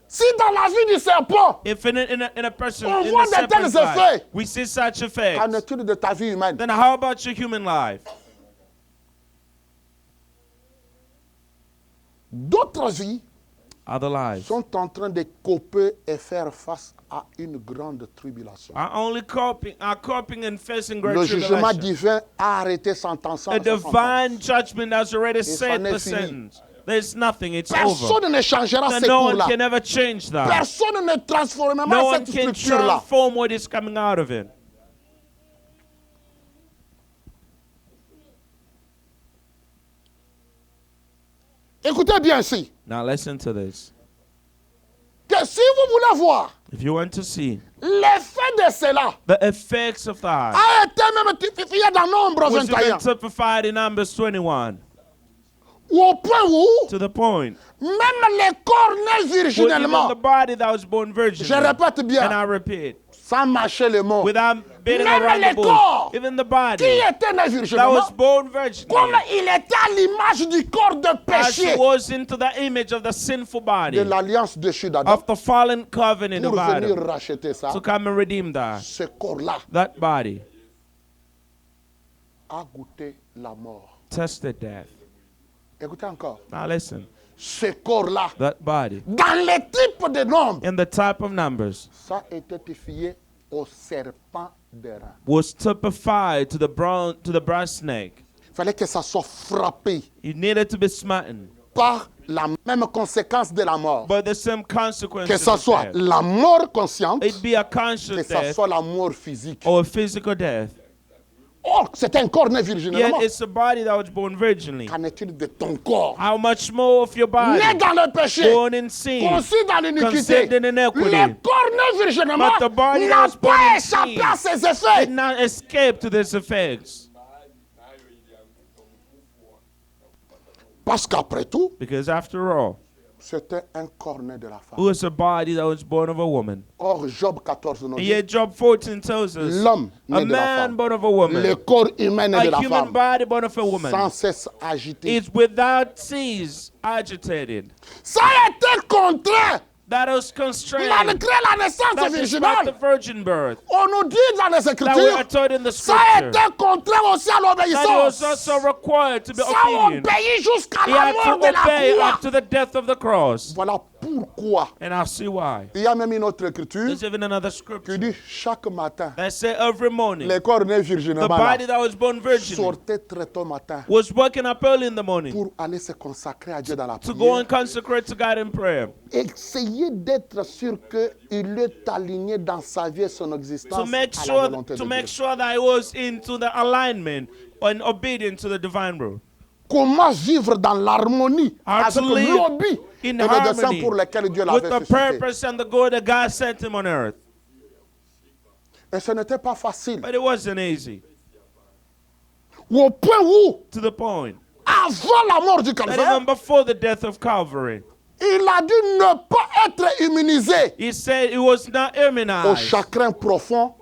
Si dans la vie du serpent, If in a person, on in voit the de tels serpent's life, effets, we see such qu'en effects, est-il de ta vie humaine? then how about your human life? D'autres vies Other lives sont en train de coper et faire face à une grande tribulation. are coping and facing great Le jugement tribulation. divin a arrêté sentençant. A divine judgment has already set c'en est the fini. sentence. There's nothing, it's over. Personne ne changera Then ces no one cours-là. can ever change that. Personne ne transformera No one cette can structure-là. transform what is coming out of it. Écoutez bien ici. Now listen to this. Que si vous voulez voir If you want to see l'effet de cela, the effects of that, a été même typifié dans Nombre which have 21. been typified in Numbers 21, Au point où to the point, même les corps nés where even virginellement, the body that was born virgin, je répète and bien, I repeat, sans mâcher les mots, without beating Même around les the bush, corps even the qui body était né that virginellement, was born virgin, comme il était à l'image du corps de as péché was into the image of the sinful body de l'alliance déchue d'Adam, of the fallen covenant pour of venir Adam, racheter ça, to come and redeem that. ce corps-là That body a goûté la mort. tested death. Écoutez encore. Now listen, Ce corps-là, that body, dans les types de nombres, in the type of Numbers, ça a été typifié au serpent d'airain. was typified to the brass snake. Il fallait que ça soit frappé It needed to be smitten, par la même conséquence de la mort. but the same consequences Que ça of soit death. la mort consciente, It be a que conscious ça death soit la mort physique. or a physical death. Or, c'est un corps né Yet virginellement. it's a body that was born virginally. Qu'en est-il de ton corps? How much more of your body, Né dans le péché, born in sin, conçu dans l'iniquité. conceived in iniquity, Le corps né virginellement but the body that n'a was born pas in échappé sin à ses effets. did not escape to these effects. Parce qu'après tout, Because after all, c'était un corps né de la it femme. was a body that was born of a woman. Or, Job 14 nous And dit, yet Job 14 tells us, l'homme a né de la man femme, born of a woman, le corps humain né de a la human femme, body born of a woman, sans cesse agité. is without cease agitated. Ça a été contraint That was constrained. malgré la naissance That is not the virginale. virgin birth. On nous dit dans les That we are Écritures, taught in the ça a scripture. été contraint aussi à That he was l'obéissance. also required to be Ça obedient. obéit jusqu'à He la had mort to de la obey croix. up to the death of the cross. Voilà pourquoi. And I'll see why. Il y a même une autre écriture There's even another qui scripture dit chaque matin, that says every morning, les corps nés the virginellement body là, that was born virgin sortaient très tôt matin was waking up early in the morning pour aller se consacrer à Dieu dans la to go and prière. consecrate to God in prayer. Essayez d'être sûr qu'il est aligné dans sa vie et son existence To make à la sure volonté to de make Dieu. sure that I was into the alignment and obedient to the divine rule. Comment vivre dans l'harmonie How avec to live l'obéi et in le dessein harmony pour lequel Dieu with l'avait the suscité. purpose and the goal that God sent him on earth. Et ce n'était pas facile. But it wasn't easy. Au point où, To the point avant la mort du that calvaire, even before the death of Calvary, il a dû ne pas être immunisé he said he was not au immunized chagrin profond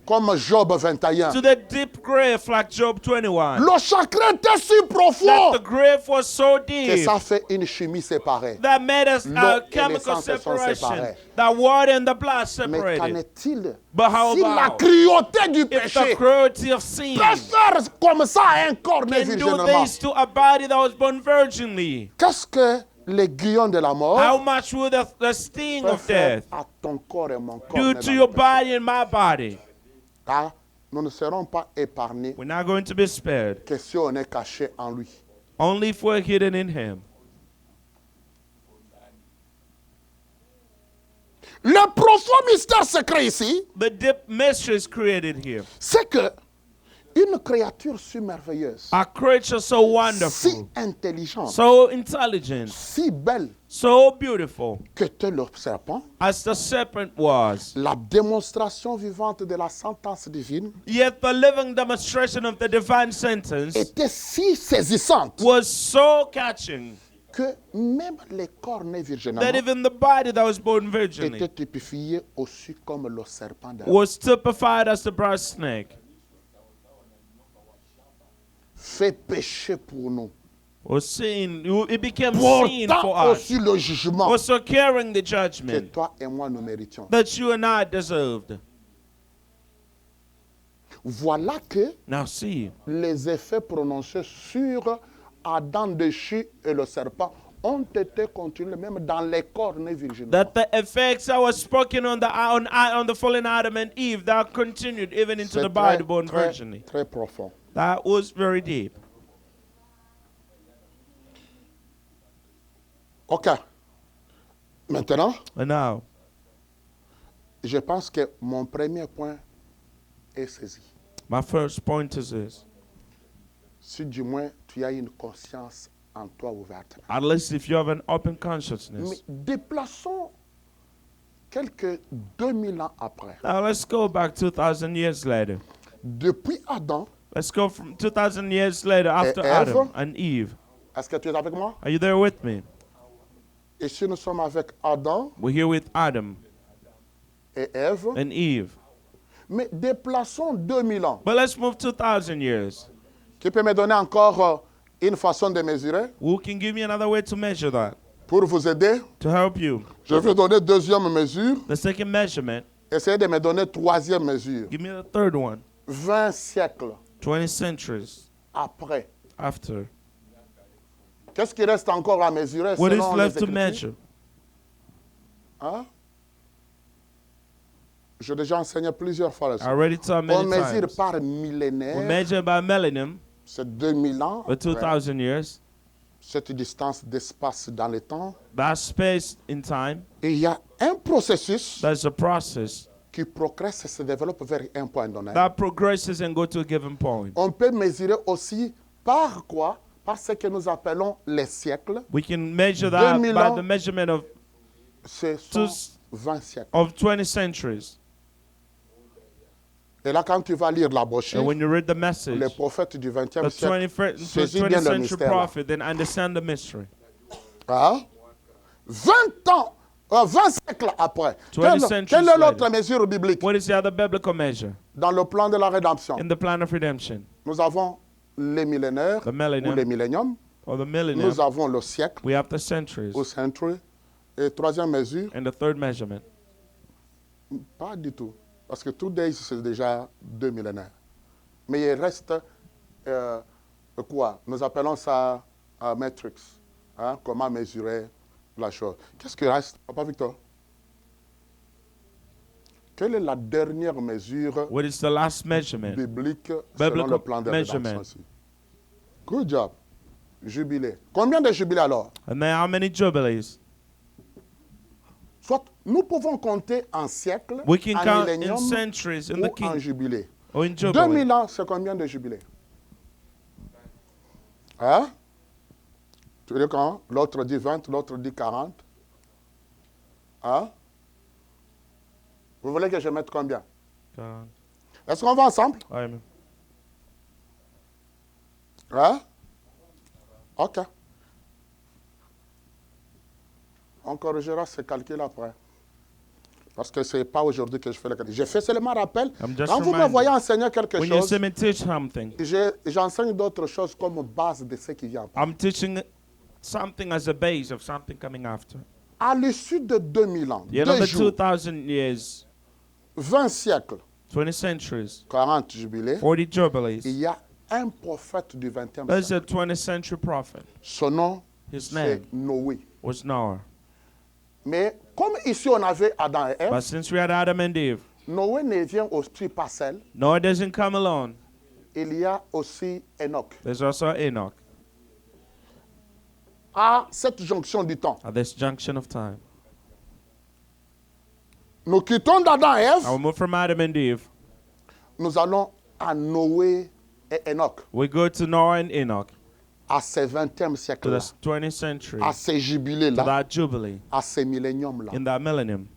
comme Job 21. to the deep grave like Job 21. Le chagrin était si That profond the grave was so que deep ça fait une chimie séparée. that made us L'eau a et chemical l'essence sont separation. séparés. The water and the blood Mais qu'en separated. est-il But how si la about cruauté du if the péché cruelty of sin peut faire comme ça à un corps né can do virginellement? this to a body that was born virginally? Qu'est-ce que l'aiguillon de la mort How much will the sting peut of faire death à ton corps et mon corps do né to dans your le péché? body and my body? Car nous ne serons pas épargnés We're not going to be spared, que si on est caché en lui. only if we're hidden in Him. Le profond mystère secret ici, The deep mysteries created here. c'est que une créature si merveilleuse, A creature so si wonderful, intelligente, so intelligent, si belle so beautiful qu'était le serpent, as the serpent was, la démonstration vivante de la sentence divine yet the living demonstration of the divine sentence était si saisissante was so catching que même les corps nés virginalement that even the body that was born étaient virginally typifiés aussi comme le serpent d'Adam. was typified as the brass snake, Fait péché pour nous. was seen. It became seen for Portant us, aussi le jugement also carrying the que judgment toi et moi nous méritions. that you and I deserved. Voilà que Now see, les effets prononcés sur Adam déchu et le serpent ont été continués même dans les corps nés virginaux. that the effects that was spoken on the fallen Adam and Eve that continued even into the body born virginally. très profond. That was very deep. OK. Maintenant, And now, je pense que mon premier point est saisi. my first point is this. Si du moins tu as une conscience en toi ouverte. At least if you have an open Mais consciousness. déplaçons quelques 2000 ans après. Now let's go back 2,000 years later. Depuis Adam, Let's go from 2,000 years later after Eve. Adam and Eve. est-ce que tu es avec moi? Are you there with me? Et si nous sommes avec Adam We're here with Adam et Ève, and Eve. mais déplaçons 2000 ans. But let's move 2,000 years. Qui peut me donner encore une façon de mesurer Who can give me another way to measure that? pour vous aider? To help you. Je vais donner deuxième mesure. The second measurement, Essayez de me donner troisième mesure. give me the third one. 20 siècles 20 centuries après. after. Qu'est-ce qui reste encore à mesurer What is selon left les to Écritures? measure? Hein? J'ai déjà enseigné plusieurs fois I là-dessus. already taught On many mesure times. par We millénaire, measure by millennium, c'est 2000 ans. or 2,000 years. Cette distance d'espace dans le temps. That space in time, Et il y a un processus there's a process qui progresse et se développe vers un point donné. that progresses and go to a given point. On peut mesurer aussi par quoi? Par ce que nous appelons les siècles. We can measure that 2000 by ans. the measurement Ce sont Tous- 20 siècles. of 20 centuries. Et là, quand tu vas lire la brochure, And when you read the les message, prophètes du 20e the siècle 20th saisis bien le century mystère. prophet, then understand the mystery. Hein? 20 ans, 20 siècles après. 20 Quelle centuries est l'autre later. mesure biblique? What is the other biblical measure Dans le plan de la rédemption, in the plan of redemption? nous avons les millénaires The millennium. ou les milléniums. Or the millennium? Nous avons le siècle We have the centuries. au century. Et troisième mesure, And the third measurement. pas du tout. Parce que tout days, c'est déjà 2 millénaires. Mais il reste quoi? Nous appelons ça matrix. Hein? Comment mesurer la chose. Qu'est-ce qui reste, Papa Victor? Quelle est la dernière mesure What is the last measurement? biblique selon Biblical le plan de measurement. rédemption ici? Good job. Jubilé. Combien de jubilés alors? And then how many jubilees? Soit nous pouvons compter en siècles, We can en count in milléniums centuries in ou the en king jubilé. or in 2000 jubilee. ans, c'est combien de jubilés? Hein? Tu dis quand? L'autre dit 20, l'autre dit 40. Hein? Vous voulez que je mette combien? Est-ce qu'on va ensemble? I'm Hein? OK. On corrigera ce calcul après. Parce que ce n'est pas aujourd'hui que je fais le calcul. Je fais seulement rappel. I'm just Quand vous me reminded. voyez enseigner quelque When you chose, see me teach something, j'enseigne d'autres choses comme base de ce qui vient après. I'm teaching something as a base of something coming after. À l'issue de 2000 ans, The end of 2 the jours, 2,000 years, 20 siècles, 20 centuries, 40 jubilés, 40 il jubilees. y a un prophète du 20e There's siècle. a 20th century prophet. Son nom, His c'est name Noé. was Noah. Mais comme ici on avait Adam et But Ève, since we had Adam and Eve, Noé ne vient aussi pas seul. Noah doesn't come alone. Il y a aussi Enoch. There's also Enoch À cette jonction du temps, at this junction of time. nous quittons d'Adam et I Ève, will move from Adam and Eve. nous allons à Noé et Enoch, We go to Noah and Enoch, à ces 20e to siècles-là, the 20th century, à ces to jubilés-là, that jubilee, à ces milléniums-là. in that millennium.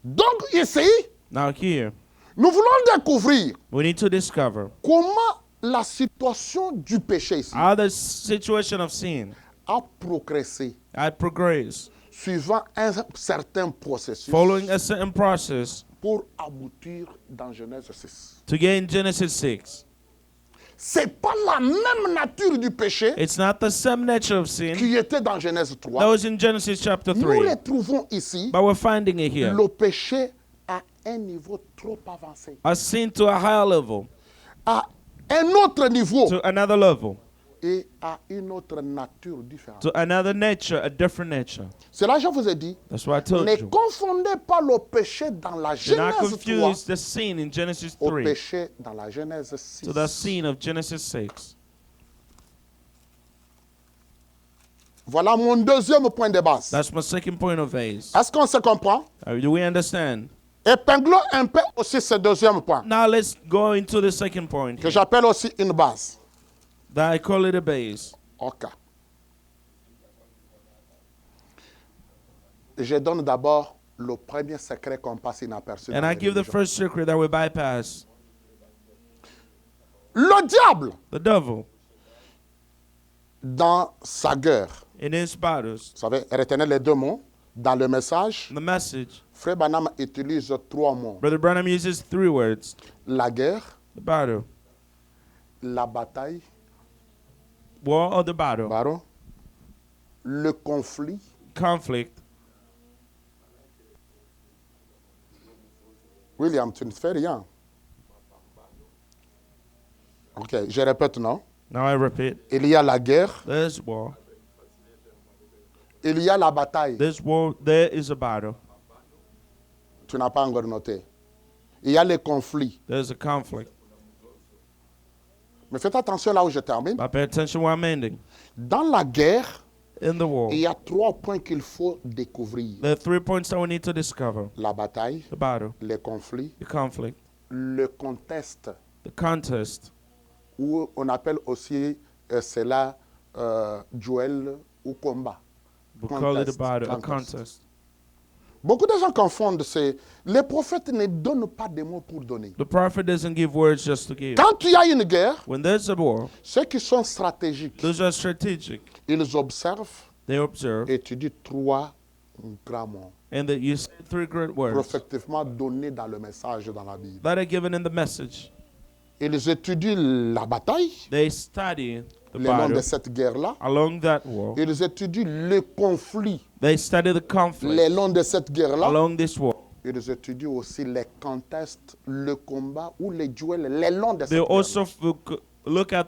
Donc ici, Now here, nous voulons découvrir we need to discover comment la situation du péché ici how the situation of sin a progressé had progressed, suivant un certain processus following a certain process pour aboutir dans Genèse 6. to get in Genesis 6. C'est pas la même nature du péché It's not the same nature of sin qui était dans Genèse that 3. was in Genesis chapter Nous 3, les trouvons ici. but we're finding it here. Le péché à un niveau trop avancé. A sin to a higher level, À un autre niveau to another level, et à une autre nature différente. to another nature, a different nature. C'est là que je vous ai dit. That's why I told Ne you. confondez pas le péché dans la Do not Genèse 3 confuse the sin in Genesis au 3 péché dans la Genèse 6. to the sin of Genesis 6. Voilà mon deuxième point de base. That's my second point of base. Est-ce qu'on se comprend? Do we understand? Épinglons un peu aussi ce deuxième point, Now let's go into the second point que here, j'appelle aussi une base. that I call it a base. OK. Je donne d'abord le premier secret qu'on passe inaperçu. And dans I les give the religions. first secret that we bypass. Le diable, The devil, dans sa guerre, in his battles, vous savez, retenez les deux mots. Dans le message, the message, Frère Branham utilise trois mots. Brother Branham uses 3 words. La guerre, The battle, la bataille, war or the battle, baron, le conflit, conflict. William, tu ne fais rien. OK, je répète, non? Now I repeat, Il y a la guerre, there's war. il y a la bataille. There's war, there is a battle. Tu n'as pas encore noté. Il y a les conflits. There's a conflict. Mais faites attention là où je termine. But pay attention where I'm ending. Dans la guerre, In the war, il y a 3 points qu'il faut découvrir. there are 3 points that we need to discover. La bataille, The battle, les conflits, the conflict, le contest, the contest, ou on appelle aussi cela duel ou combat. we call it a Contest, battle, a contest. contest. Beaucoup de gens confondent. Les prophètes ne donnent pas des mots pour donner. The prophet doesn't give words just to give. Quand il y a une guerre, When there's a war, ceux qui sont stratégiques, those are strategic. ils observent They observe, et étudient 3 grands mots, and that you say 3 great words prophétiquement donnés dans le message dans la Bible. that are given in the message. Ils étudient la bataille, They study the le nom battle de cette guerre-là. along that war. Ils étudient le conflit, They study the le conflict nom de cette guerre-là. along this war. Ils étudient aussi les contests, le combat ou les duels, les noms de cette They guerre. also look at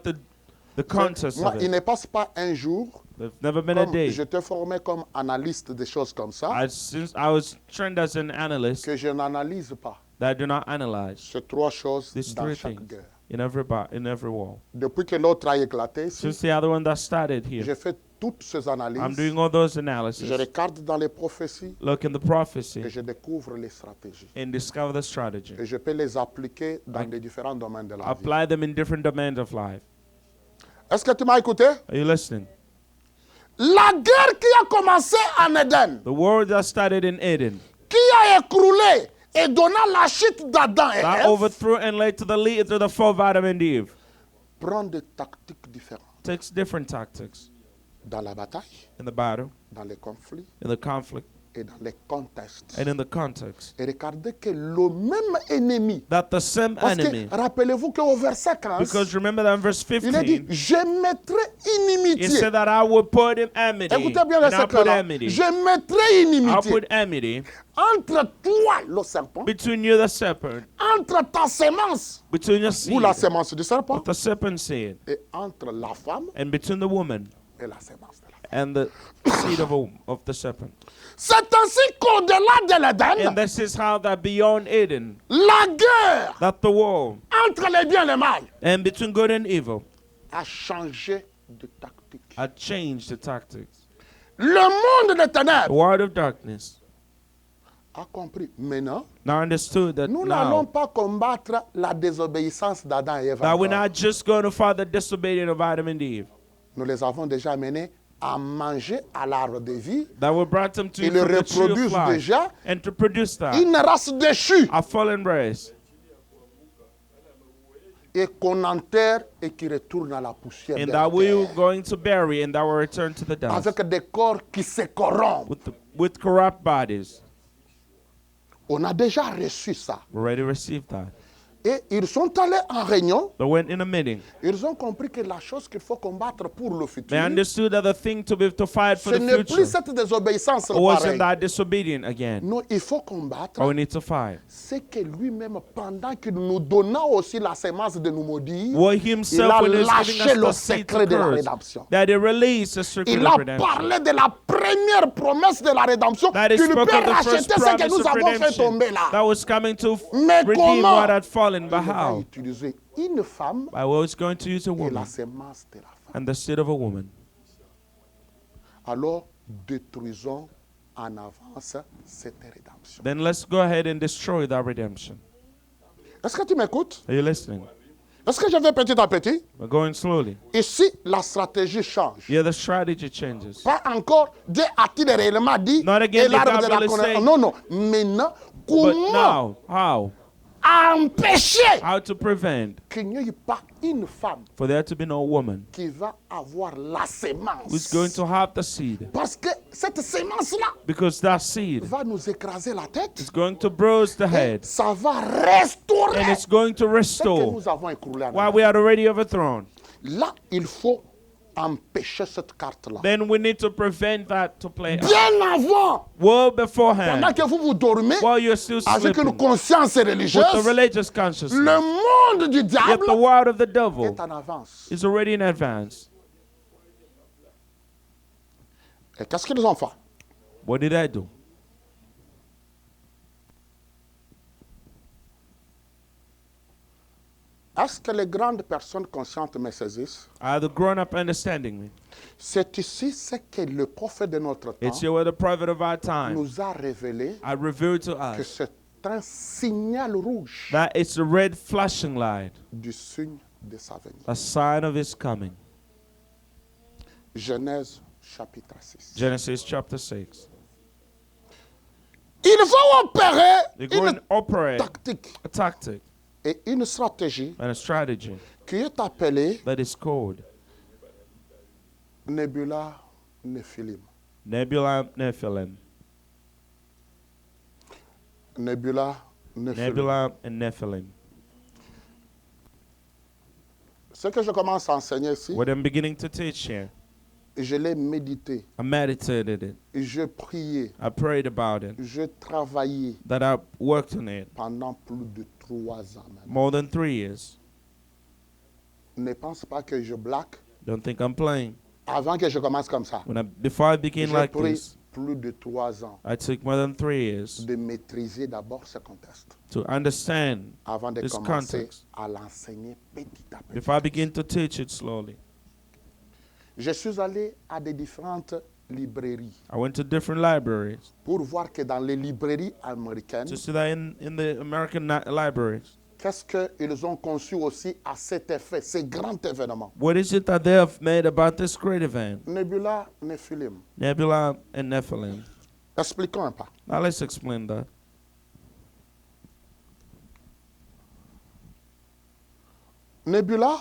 the contest Moi, of il it. ne passe pas un jour, There's never been a comme day. je te formais comme analyste des choses comme ça, Since I was trained as an analyst, que je n'analyse pas that I do not analyze ces 3 choses these dans 3 chaque things guerre. in every war. Depuis que l'autre a éclaté, ici, Since the other one that started j'ai here, fait toutes ces I'm analyses. doing all those Je analyses. regarde dans les prophéties Look in the et prophecy je découvre les stratégies. and discover the strategy. Et je peux les appliquer dans les différents domaines de la vie. Apply them in different domains of life. Est-ce que tu m'as écouté? Are you listening? La guerre qui a commencé en Éden, The war that started in Eden, qui a écroulé et donna la chute d'Adam et that Ève, overthrew and led to the fall of Adam and Eve, prend des tactiques différentes. takes different tactics Dans la bataille, in the battle, dans les conflits in the conflict, et dans les contests. and in the context. Et regardez que le même ennemi, That the same parce enemy, que rappelez-vous qu'au verset 15, because remember that in verse il a dit, 15, je mettrai it inimitié. said that I would put him enmity, Écoutez bien and le I'll put secret-là. enmity. Je mettrai I'll inimitié put enmity entre toi, le serpent, between you, the serpent, entre ta sémence, between your ou la seed, sémence du serpent, the serpent seed, et entre la femme and between the woman et la sémence de la femme. and the seed of the serpent. C'est ainsi qu'au-delà de And l'Éden, this is how that beyond Eden, la guerre that the war, entre les biens et les mal and between good and evil, a changé de tactique. had changed the tactics. Le monde des The ténèbres world of darkness a compris. Maintenant, now understood that nous n'allons now pas combattre la désobéissance d'Adam et Ève. that we're encore. not just going to fight the disobedience of Adam and Eve, Nous les avons déjà amenés à manger à l'arbre de vie. that we brought them to Ils from the tree of reproduisent life déjà and to produce that une race déchue a fallen race et qu'on enterre et qui retourne à la poussière and de that la we're terre. going to bury and that will return to the dust Avec des corps qui se corrompent. with corrupt bodies. On a déjà reçu ça. We already received that. Et ils sont allés en réunion. They went in a meeting. Ils ont compris que la chose qu'il faut combattre pour le futur, They understood that the thing to fight for ce the n'est future plus cette désobéissance wasn't pareille. that disobedient again. Non, il faut combattre But we need to fight. ce que lui-même, pendant qu'il nous donna aussi la sémence de nous maudire, What il himself a when he's lâché giving le us the seed secret to de la curse, rédemption. that he released the secret Il of a redemption. parlé de la première promesse de la rédemption That he qu'il spoke peut of the first racheter ce que promise nous of avons fait redemption tomber là. that was coming to Mais redeem comment what had fallen. But il va how? utiliser une femme By what he's going to use a et la woman sémence de la femme. and the seed of a woman. Alors, détruisons en avance cette rédemption. Then let's go ahead and destroy that redemption. Est-ce que tu m'écoutes? Are you listening? Est-ce que je vais petit à petit? We're going slowly. Ici, la stratégie change. Yeah, the strategy changes. Pas encore, Dieu a-t-il réellement dit, Not again et l'arbre did de la God really connaissance. say. Non, non. Maintenant, But comment now, how? empêcher How to prevent qu'il n'y ait pas une femme for there to be no woman qui va avoir la sémence? who's going to have the seed? Parce que cette sémence-là Because that seed va nous écraser la tête. is going to bruise the Et head ça va restaurer and it's going to ce que restore nous avons écroulé en what avant. we had already overthrown. Là, il faut empêcher cette carte-là. Then we need to prevent that to play out. Bien avant, Well pendant beforehand, que vous dormez, while you're still avec une sleeping, conscience with the religieuse, religious consciousness, le monde du yet diable the word of the devil est en avance. is already in advance. Et qu'est-ce qu'ils ont fait? What did I do? Est-ce que les grandes personnes conscientes me saisissent? Are the grown-up understanding me? C'est ici ce que le prophète de notre It's temps here where the prophet of our time nous a révélé I revealed to que us c'est un signal rouge that it's a red flashing light, du signe de sa venue. a sign of his coming. Genèse chapitre 6. Genesis chapter 6. Il va opérer They're going une to operate tactique a tactic et une stratégie and a strategy qui est appelée that is called Nebula Nephilim. Nebula Nephilim. Nebula Nephilim. Nebula and Nephilim. Ce que je commence à enseigner ici, What I'm beginning to teach here, je l'ai médité, I meditated it. je priais, I prayed about it. je travaillais That I worked on it pendant plus de 3 ans maintenant. more than 3 years. Ne pense pas que je blague. Don't think I'm playing. Avant que je commence comme ça, Before I begin j'ai like pris this, plus de 3 ans I took more than 3 years de maîtriser d'abord ce contexte to understand avant de this commencer context à l'enseigner petit à petit. before I begin to teach it slowly. Je suis allé à des différentes librairies I went to different libraries pour voir que dans les librairies américaines, to see that in the American libraries, qu'est-ce qu'ils ont conçu aussi à cet effet, ce grand événement. what is it that they have made about this great event? Nebula Nephilim. Nebula and Nephilim. Expliquons un peu. Now let's explain that. Nebula,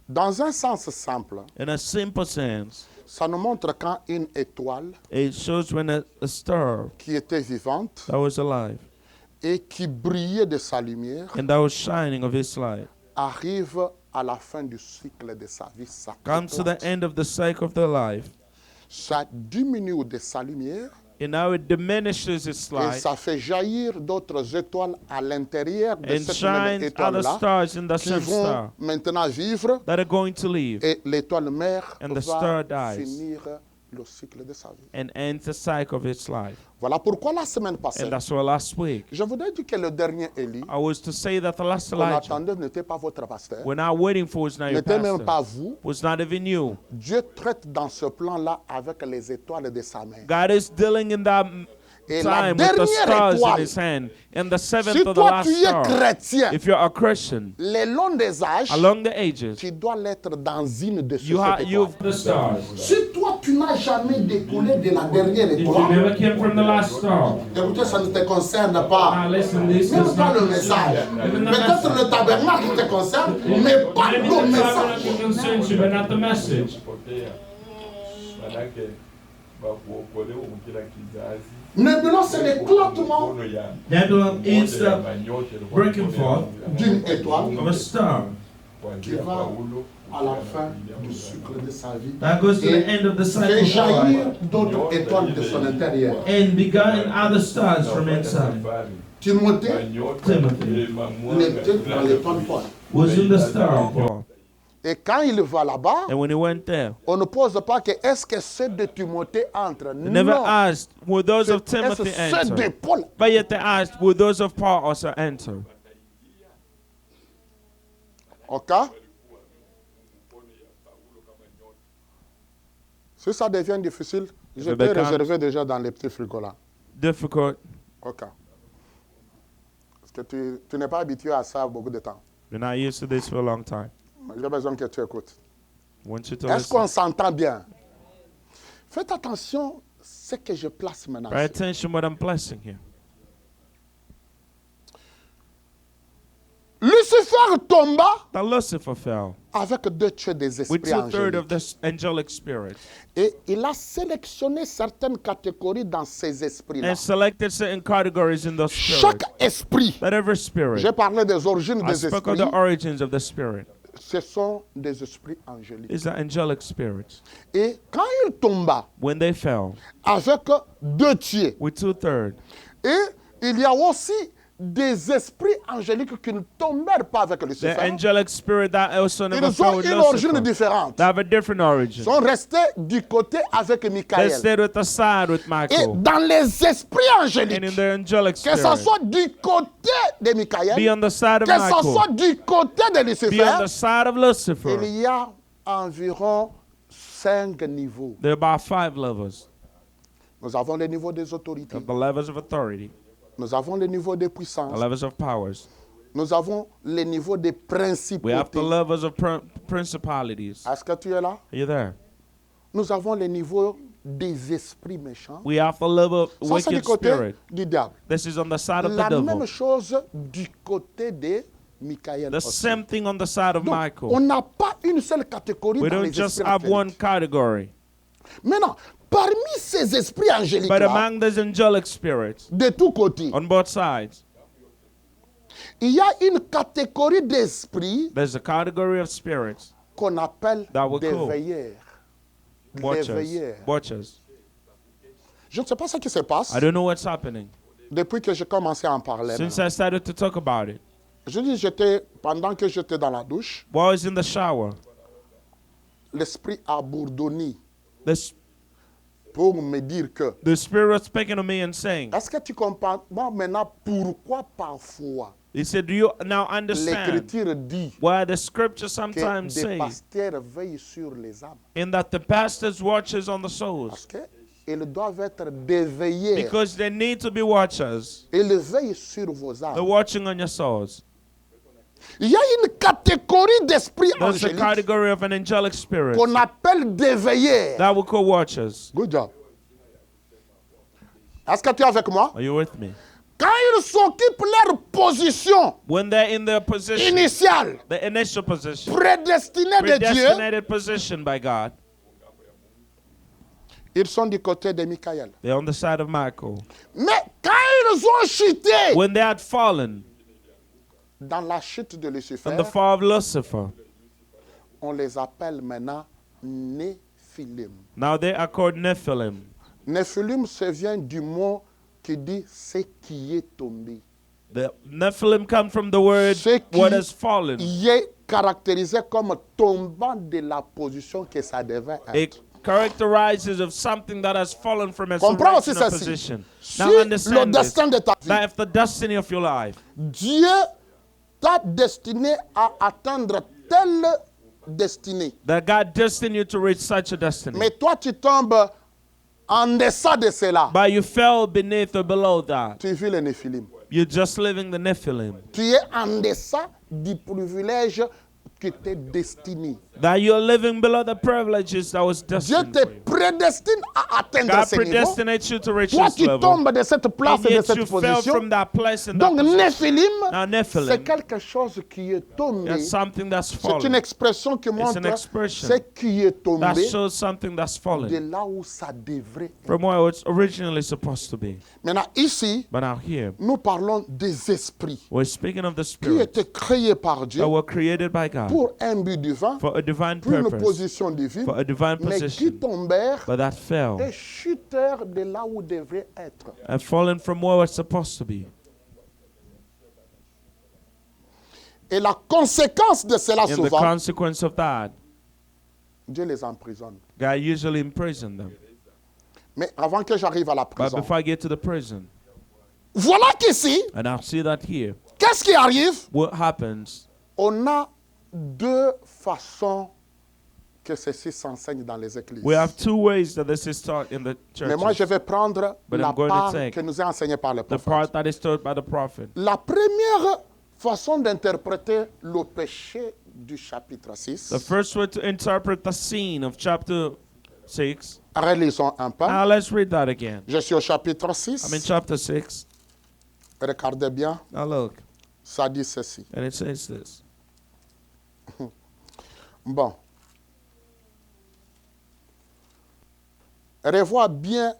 dans un sens simple, In a simple sense, ça nous montre quand une étoile it shows when a star qui était vivante that was alive et qui brillait de sa lumière and that was shining of his light arrive à la fin du cycle de sa vie. Ça comes to the éclate. end of the cycle of their life, Ça diminue de sa lumière and now it diminishes its et light ça fait jaillir d'autres étoiles à l'intérieur de and cette même shines other étoile-là stars in the qui same vont star maintenant vivre that are going to leave et l'étoile mère And the va star dies. finir le cycle de sa vie. and ends the cycle of its life. Voilà pourquoi la semaine passée, And that's why last week je voudrais dire que le dernier Élie I was to say that the last qu'on Elijah attendait n'était pas votre pasteur, we're now waiting for is not your n'était même pas pastor, vous. was not even you. Dieu traite dans ce plan-là avec les étoiles de sa main. God is dealing in that Et la time with the dernière stars in étoile, his hand. And the seventh si of the toi last tu es star. chrétien, If you're a Christian, le long des âges, along the ages, tu dois l'être dans une de ces you've étoiles. the stars. Si toi tu n'as jamais décollé de la dernière If you étoile, never came from the last star, écoutez, ça ne te concerne pas. listen, this Même is pas not le message. Even the Peut-être message. le tabernacle te concerne, mais pas Maybe le the message. tabernacle concerns you, but not the message. Nebulon, c'est l'éclatement Nebula is the breaking forth d'une étoile of a star qui va à la fin du cycle de sa vie that goes to the end of the et cycle of jaillir life d'autres étoiles de son intérieur. and begotten other stars from inside. Timothée Timothy n'était dans l'étoile Paul. was in the star of Paul. Et quand il va là-bas, And when he went there, on ne pose pas que est-ce que ceux de Timothée entrent. they never Non. asked, will those of Est-ce Timothy ceux de enter? Paul. But yet they asked, will those of Paul also enter? OK? Si ça devient difficile, je t'ai Rebecca. réservé déjà dans les petits frigos là. Difficult. OK. Parce que tu n'es pas habitué à ça beaucoup de temps. You're not used to this for a long time. J'ai besoin que tu écoutes. I want you to Est-ce qu'on listen. s'entend bien? Faites attention à ce que je place maintenant. Pay attention what I'm blessing here. Lucifer tomba That Lucifer fell avec 2 tiers des with esprits 2/3 of angéliques. the angelic spirit Et il a sélectionné certaines catégories dans ces esprits-là. and selected certain categories in the spirit. Chaque esprit, That every spirit, j'ai parlé des origines I des spoke of esprits, the origins of the spirit, ce sont des esprits angéliques. is the angelic spirits. Et quand il tomba When they fell avec 2 tiers, with 2/3, et il y a aussi des esprits angéliques qui ne tombèrent pas avec the Lucifer. angelic spirit that also never Ils fell ont with une origine Lucifer, différente. they have a different origin. Ils sont restés du côté avec They Michael. stayed with the side with Et Michael. dans les esprits And in angéliques, the angelic que ce spirit, soit du côté de be Michael, on the side of que ce soit Michael, du côté de be on Lucifer, the side of il Lucifer. y a environ 5 niveaux. There are about 5 levels. Nous avons le niveau des autorités. The levels of authority, Nous avons le niveau des the puissances. levels of powers. Nous avons le niveau des We have the principautés. levels of principalities. Est-ce que tu es là? Are you there? Nous avons le niveau des esprits méchants. We have the level of Ça, c'est du wicked côté spirit. du diable. This is on the side of the La même devil. chose du côté de Michael. The aussi. same thing on the side of Donc, on Michael. n'a pas une seule catégorie We dans don't les just esprits have one angéliques. category. Maintenant, parmi ces esprits angéliques But among those angelic spirits, de tous côtés, on both sides, il y a une catégorie d'esprits there's a category of spirits, qu'on appelle That we des call veilleurs. Des watchers. veilleurs. Watchers. Je ne sais pas ce qui se passe I don't know what's happening. depuis que j'ai commencé à en parler. Since I started to talk about it, Je dis, pendant que j'étais dans la douche, while I was in the shower, l'esprit a bourdonné the pour me dire que, spirit was speaking to me and saying, est-ce que tu comprends maintenant pourquoi parfois he said, do you now understand l'écriture dit why the scripture que sometimes des say pasteurs veillent sur les âmes? in that the pastors watches on the souls? Parce qu'ils doivent être des veilleurs. Because they need to be watchers. Ils veillent sur vos They're âmes. watching on your souls. Il y a une catégorie d'esprits There's a angéliques category of an angelic spirit qu'on appelle des veilleurs. that we call watchers. Good job. Est-ce que tu es avec moi? Are you with me? Quand ils s'occupent leur position When they're in their position, initiale, the initial position, prédestinée de Dieu, predestinated position by God, ils sont du côté de Michael. they're on the side of Michael. Mais quand ils ont chuté When they had fallen dans la chute de Lucifer, in the fall of Lucifer, on les appelle maintenant Néphilim. now they are called Nephilim. Néphilim, ça vient du mot qui dit ce qui est tombé. The Nephilim come from the word Ce what has fallen. qui est caractérisé comme tombant de la position que ça devait être. It characterizes of something that has fallen from its Comprends aussi original ceci. position. Si Now le understand this, destin de ta vie, that if the destiny of your life, Dieu t'a destiné à atteindre telle destinée. that God destined you to reach such a destiny, Mais toi, tu tombes en deçà de cela, but you fell beneath or below that. tu vis les Néphilim. You're just living the Nephilim. Tu es en deçà du privilège qui t'est destiné. That you're living below the privileges that was Dieu destined te for you. prédestine à atteindre God ce niveau. predestinates you to reach Toi, this tu level. tombes de cette place And et de yet you cette fell position. from that place and that Donc, position. Néphilim, Now, c'est Nephilim, quelque chose qui est tombé. that's something that's C'est une fallen. expression qui montre expression ce qui est That tombé shows something that's de fallen là où ça devrait être. from where it's originally supposed to be. Maintenant, ici, But now here, nous parlons des esprits we're speaking of the qui spirits étaient créés par Dieu that were created by God pour un but divin, for a divine pour une purpose, position divine, for a divine mais qui position, tombèrent but that fell et chutèrent de là où devraient être. and fallen from where it's supposed to be. Et la conséquence de cela, And the souvent, consequence of that, Dieu les emprisonne. God usually imprisoned them. Mais avant que j'arrive à la But prison, before I get to the prison, voilà qu'ici, and I see that here, qu'est-ce qui arrive? what happens? On a deux façons que ceci s'enseigne dans les églises. We have two ways that this is taught in the Mais moi, je church. vais prendre But la I'm going to part take que nous est enseignée par le The prophète. part that is taught by the prophet. La première façon d'interpréter le péché du chapitre 6, The first way to interpret the scene of chapter 6. relisons un peu. Now let's read that again. Je suis au chapitre I'm in 6. chapter 6. Regardez bien, Now look, ça dit ceci. and it says this. Bon. Revois bien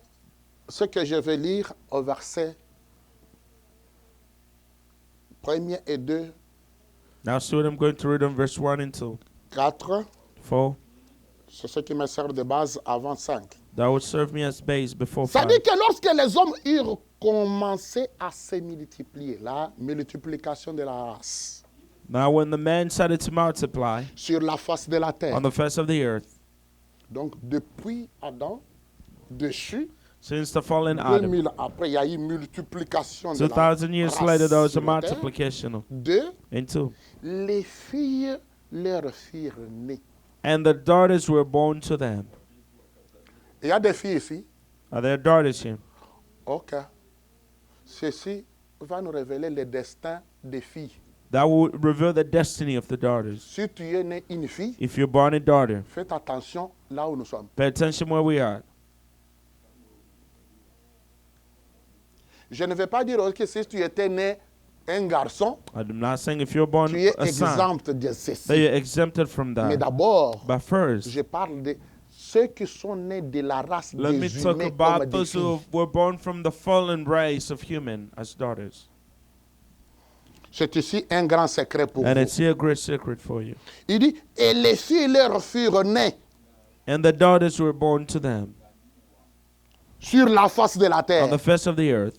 ce que je vais lire au verset 1er et 2, Now see what I'm going to read in verse 1 and 2. 4. 4. C'est ce qui me sert de base avant 5. That would serve me as base before Ça 5. dit que lorsque les hommes eurent commencé à se multiplier, la multiplication de la race, Now when the man started to multiply sur la face de la terre, on the face of the earth, donc depuis Adam, dessus, since the fallen Adam, 2000 après, il y a eu multiplication de la 2,000 years race later there was a sur la terre. multiplication. 2. And 2. Les filles leur firent nés. And the daughters were born to them. Il y a des filles ici. Are there daughters here? OK. Ceci va nous révéler le destin des filles. That will reveal the destiny of the daughters. Si tu es né une fille, If you're born a daughter, faites attention là où nous sommes. pay attention where we are. Je ne vais pas dire que si tu étais né un garçon, I'm not saying if you're born tu es a son, exempt de that ceci. you're exempted from Mais that. d'abord, But first, je parle de ceux qui sont nés de la race let me des talk humains comme about des those who filles. were born from the fallen race of human as daughters. C'est ici un grand secret pour And vous. it's here a great secret for you. Il dit, et les filles leur furent nées And the daughters were born to them sur la face de la on terre. the face of the earth.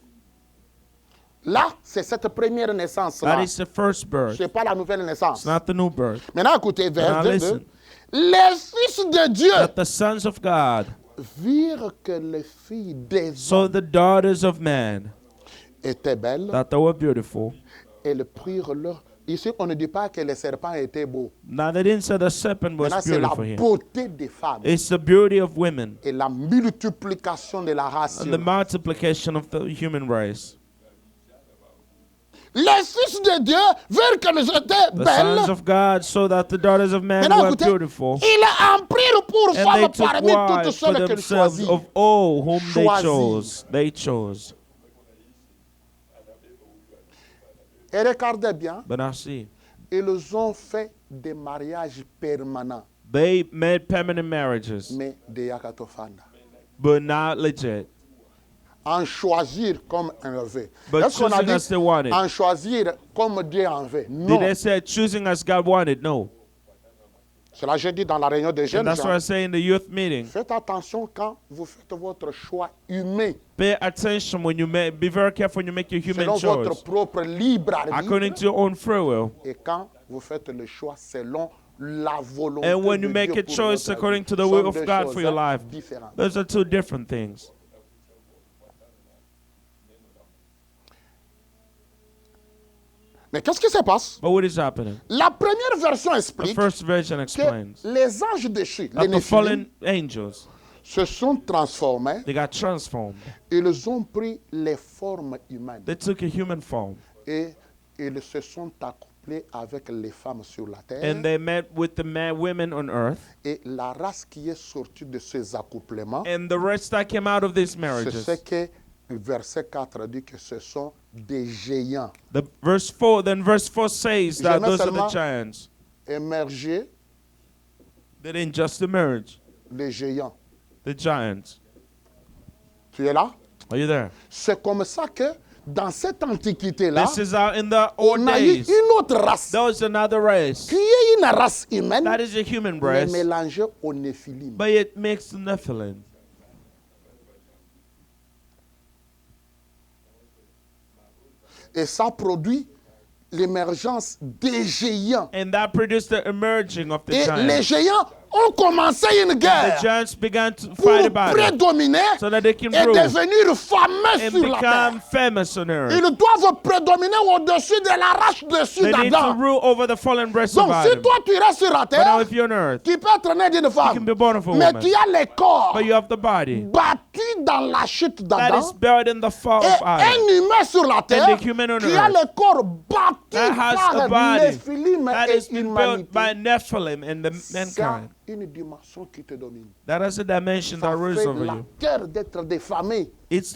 Là, c'est cette première naissance-là. That is the first birth. Ce n'est pas la nouvelle naissance. It's not the new birth. Maintenant, écoutez, vers Now 2. listen. Les fils de Dieu That the sons of God virent que les filles des saw hommes the daughters of man, étaient belles. that they were beautiful. Elles prirent leur... Ici, on ne dit pas que les serpents étaient beaux. Now they didn't say the serpent was Maintenant, c'est la beautiful here. beauté des femmes It's the beauty of women et la multiplication de la race. and the multiplication of the human race. Les fils de Dieu virent qu'elles étaient The belles. sons of God saw that the daughters of man Maintenant, were écoutez, beautiful, ils en prirent pour and they femmes took parmi toutes wives for celles qu'elles themselves choisirent. of all whom they Choisir. chose. They chose. Et regardez bien, But now see, ils ont fait des mariages permanents, they made permanent marriages, mais de Yakatofanda. but not legit. En choisir comme un veut. But Est-ce qu'on a choosing dit as they wanted. en choisir comme Dieu en veut? Did Non. they say choosing as God wanted? No. Cela, j'ai dit dans la réunion des And jeunes that's what I gens. say in the youth meeting. Faites attention quand vous faites votre choix humain, Pay attention when you make, be very careful when you make your human selon votre choice. propre libre According arbitre, to your own free will. et quand vous faites le choix selon la volonté And when de you make Dieu a pour choice votre according vie. to the Ce will sont of deux God choses for your life. différentes. Those are two different things. Mais qu'est-ce qui se passe? But what is happening? La première version The explique first version que explains les anges déchus, les that the Néphilim, fallen angels se sont transformés. They got transformed. Ils ont pris les formes humaines. They took a human form. Et ils se sont accouplés avec les femmes sur la terre. And they met with the women on earth. Et la race qui est sortie de ces accouplements, And the rest that came out of these c'est marriages. ce que verset 4 dit que ce sont des géants Then verse 4 says that J'aimerais those are the seulement- giants. émergés, They didn't just emerge. les géants. The giants. Tu es là? Are you there? C'est comme ça que dans cette antiquité-là, This is how in the old on a eu days. une autre race There was another race. qui est une race humaine, That is a human mais race. mélangée au Néphilim. But it makes the Nephilim. Et ça produit l'émergence des géants. And that produced the emerging of the Et les giants. géants ont commencé une The guerre giants began to pour fight about it prédominer so that they can et rule devenir fameux and sur la terre. become famous on earth. Ils doivent prédominer au-dessus de la race dessus They need to d'Adam. rule over the fallen race of Donc si Adam. toi tu restes sur la But now terre, if you're on earth, tu peux être né d'une you can femme, be born of a mais woman. tu as le corps But you have the body battu dans la chute that d'Adam is buried in the fall et of Adam. un humain sur la terre the human on qui a earth le corps battu That has a par body Néphilim that et has been built by humanité. Nephilim and the C'est mankind. une dimension qui te domine. That is a dimension Ça that rules fait over la you. terre d'être défamée. It's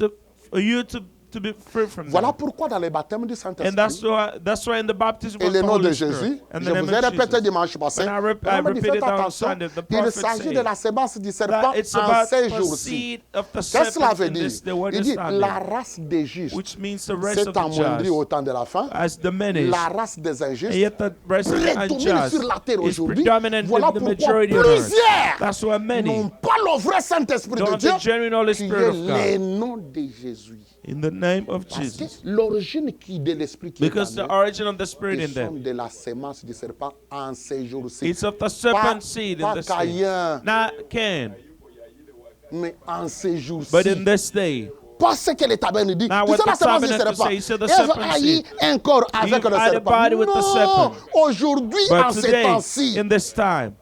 for you to be free from Voilà that. pourquoi dans le baptême du And that's Saint-Esprit why in the baptism et of le the nom de Holy Jésus, Spirit and je the name vous ai of répété Jesus, dimanche passé, when I vraiment, repeated faites that on attention, Sunday, the il prophet s'agit de said la sémence du serpent that it's en about ces the jours-ci. seed of the Qu'est-ce que cela serpent veut in dire? this day. What Il is dit that? la race des justes Which means the race s'est of the amoindrie au just temps de la fin. as diminished. La race des And injustes yet the race of the prédomine unjust sur la terre is aujourd'hui. predominant Voilà in the pourquoi majority of earth. plusieurs That's why many n'ont pas le vrai Saint-Esprit de don't Dieu have the genuine Holy qui Spirit est of le God. nom de Jésus. In the name of Parce que Jesus. l'origine de l'Esprit qui est Because en the eux, origin of the Spirit in ils sont them. de la sémence du serpent en ces jours-ci. It's of the Pas, serpent seed in pas this day. Caïn, Not Cain, mais en ces jours-ci. but in this day. Pas ce que le tabernacle dit. Now Tu what sais, la the sémence du tabernacle serpent. say, so the Ève serpent a eu seed. un corps avec You le had a serpent. body with the Non, serpent. aujourd'hui, en But ces today, temps-ci, in this time,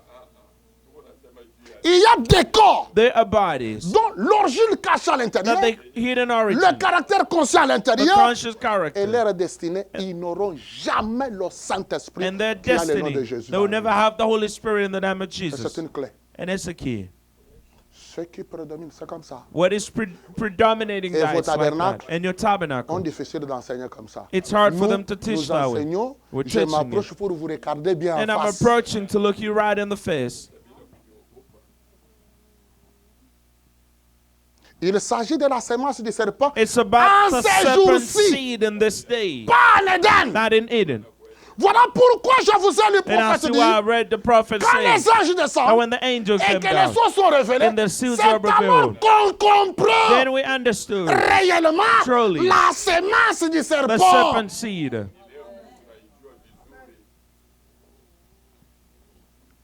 il y a des corps there are bodies dont l'origine cachée à l'intérieur, that they hidden origin, le caractère conscient à the l'intérieur conscious et character, leur destinée, ils n'auront jamais le Saint-Esprit and their qui a le nom destiny. de Jésus. They will never have the Holy Spirit in the name of Et Jesus. c'est une clé. And it's a key. Ce qui prédomine, c'est comme ça. What is predominating Et that? vos It's like that. tabernacles And your On tabernacle. difficile d'enseigner comme ça. It's hard for Nous, them to teach nous that way. enseignons, We're je teaching m'approche it. pour vous regarder bien And en I'm face. approaching to look you right in the face. Il s'agit de la sémence du serpent. It's about En the ces serpent jours-ci. seed in this day, Pas en Éden. not in Eden. Voilà pourquoi je vous ai le And I prophète see dit, why I read the prophet quand les say anges that descendent when the angels et came que les down, sceaux sont révélés, and the seals c'est were alors revealed, qu'on comprend then we understood réellement truly la sémence du the serpent. serpent seed.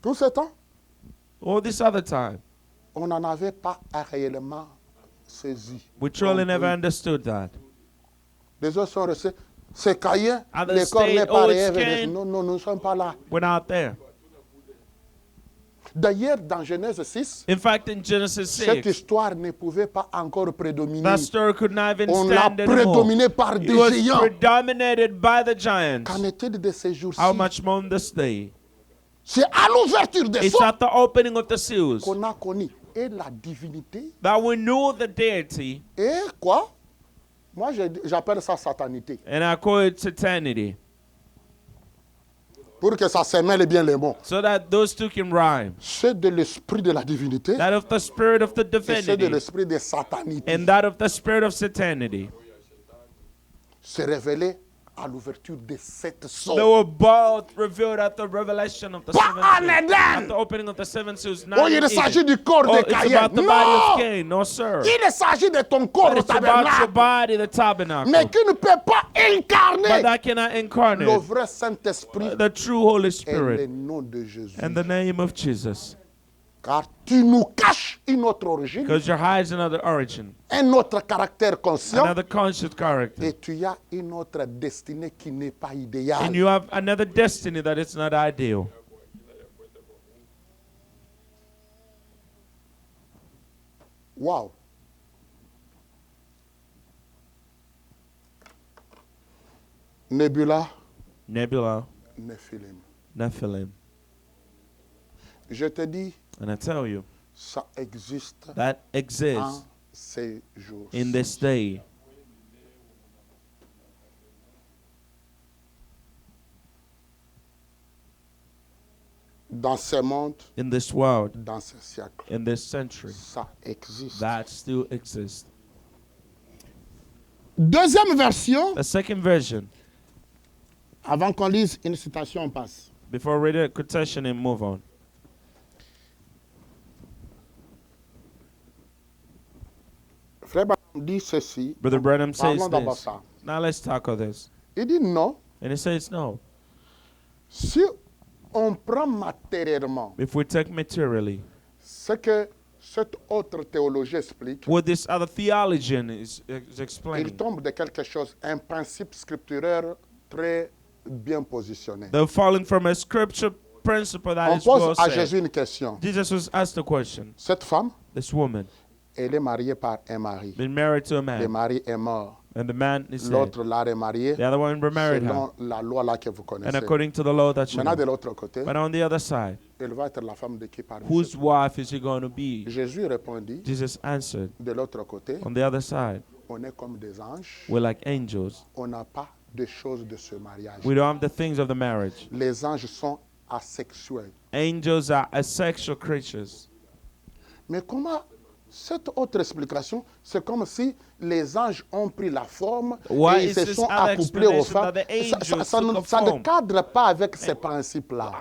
Tout ce temps, All this other time, on n'en avait pas réellement saisi. we truly compris. never understood that. Les autres sont restés. C'est Caïn, Others le corps say, n'est pas oh, it's réel. Cain. Non, non, nous ne sommes pas là. We're not there. D'ailleurs, dans Genèse 6, In fact, in Genesis cette 6, histoire ne pouvait pas encore prédominer. that story could not even On l'a stand anymore. prédominé par It des was géants. predominated by the giants. Qu'en est-il de ces jours-ci? How much more on this day? C'est à l'ouverture des It's sceaux at the opening of the seals qu'on a connu et la divinité that we knew the deity, et quoi? Moi, j'appelle ça satanité. and I call it satanity, Pour que ça se mêle bien les mots. so that those two can rhyme. C'est de l'esprit de la divinité That of the spirit of the et c'est de divinity l'esprit de satanité. and that of the spirit of satanity. C'est révélé à l'ouverture de cette They sceaux. were both revealed at the revelation of the Pas seven en seals. Éden. At the opening of the seven seals. Not Oh, in il Eden. s'agit du corps Oh, de it's Caïn. about the body Non! of Cain. No, sir. Il s'agit de ton corps But au it's about your tabernacle. body, the tabernacle. Mais qui ne peut pas But incarner that cannot le incarnate vrai Saint-Esprit the true Holy et le Spirit nom de Jésus. and the name of Jesus. Car tu nous caches une autre origine, Because your hides another origin, un autre caractère conscient, another conscious character. et tu as une autre destinée qui n'est pas idéale. And you have another destiny that is not ideal. Waouh. Nebula, Nebula, Nephilim. Nephilim. Je te dis, And I tell you, ça existe that en exists ces jours. in this day. Dans ce monde, In this world, dans ce siècle. in this century, Ça existe. that still exists. Deuxième version, The second version, avant qu'on lise une citation, on passe. before reading a quotation and move on. Frère Branham dit ceci. Brother Branham says Parlons d'abord this. ça. Now let's tackle this. Il dit non. And he says no. Si on prend matériellement If we take materially, ce que cette autre théologie explique, what this other theologian is il explaining, tombe de quelque chose, un principe scripturaire très bien positionné. they're falling from a scripture principle that On is well pose à said. Jésus une question. Jesus was asked a question. Cette femme, This woman elle est mariée par un mari. been married to a Le man, mari est mort. and the man is dead. L'autre l'a remarié The other one remarried her, selon la loi là que vous and connaissez. according to the law that you Maintenant, de know. l'autre côté, But on the other side, elle va être la femme de qui parle. whose wife is she going to be? Jésus répondit, Jesus answered, de l'autre côté, on the other side, on est comme des anges, we're like angels. on n'a pas de choses de ce mariage. We don't have the things of the marriage. Les anges sont asexuels. Angels are asexual creatures. Mais comment cette autre explication, c'est comme si les anges ont pris la forme Why et ils is se this sont other accouplés aux explanation femmes. that the angels Ça took ne, a ça ne form? cadre pas avec ces principes-là.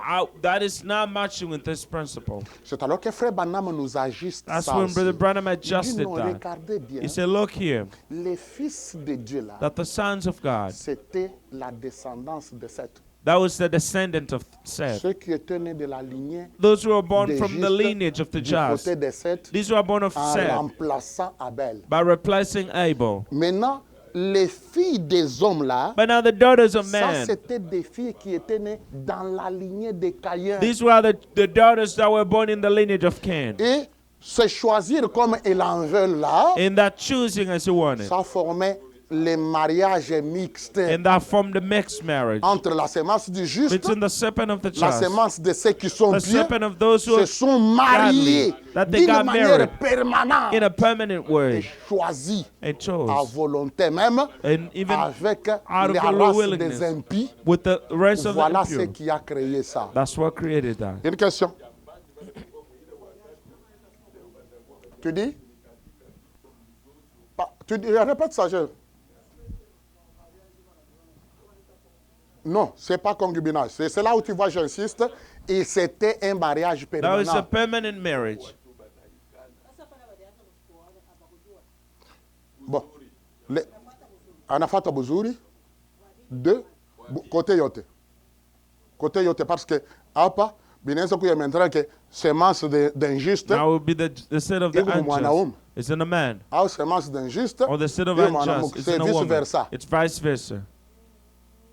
That is not matching with this principle. C'est alors que Frère Branham nous ajuste That's ça when aussi. Brother Branham Il dit, adjusted non, that. regardez bien, He said, look here, les fils de Dieu là, that the sons of God, c'était la descendance de Seth. that was the descendant of Seth. Ceux qui étaient nés de la lignée Those who were born des from the justes lineage of the du just. côté de Seth These who are born of en Seth remplaçant Abel. by replacing Abel. Maintenant, les filles des hommes là, But now the daughters of ça man, c'était des filles qui étaient nées dans la lignée de Caïn. these were the daughters that were born in the lineage of Cain. Et se choisir comme ils en veulent là, In that choosing as you wanted. ça formait les mariages mixtes And that formed the mixed marriage entre la sémence du juste, between the serpent of the la just, sémence de ceux qui sont the pieux, serpent of those who se are sont mariés that they d'une got manière married permanente in a permanent et way choisis and à chose. volonté même And even avec out of la their race willingness des impies. with the rest of the Voilà ce impure. qui a créé ça. That's what created that. Une question. Tu dis? Répète ça, je. Non, ce n'est pas concubinage. C'est là où tu vois, j'insiste, et c'était un mariage That was a permanent. permanent marriage. Bon. Anafata Buzuri, deux, côté yote. Côté yote, parce que, apa, binenza kuya mentra que semence d'injuste, Now will be the seed of the Iko mwanaume. unjust. It's in a man. au semence d'injuste, Or the seed of iko mwanaume. unjust. It's C'est in a vice woman. versa. It's vice versa.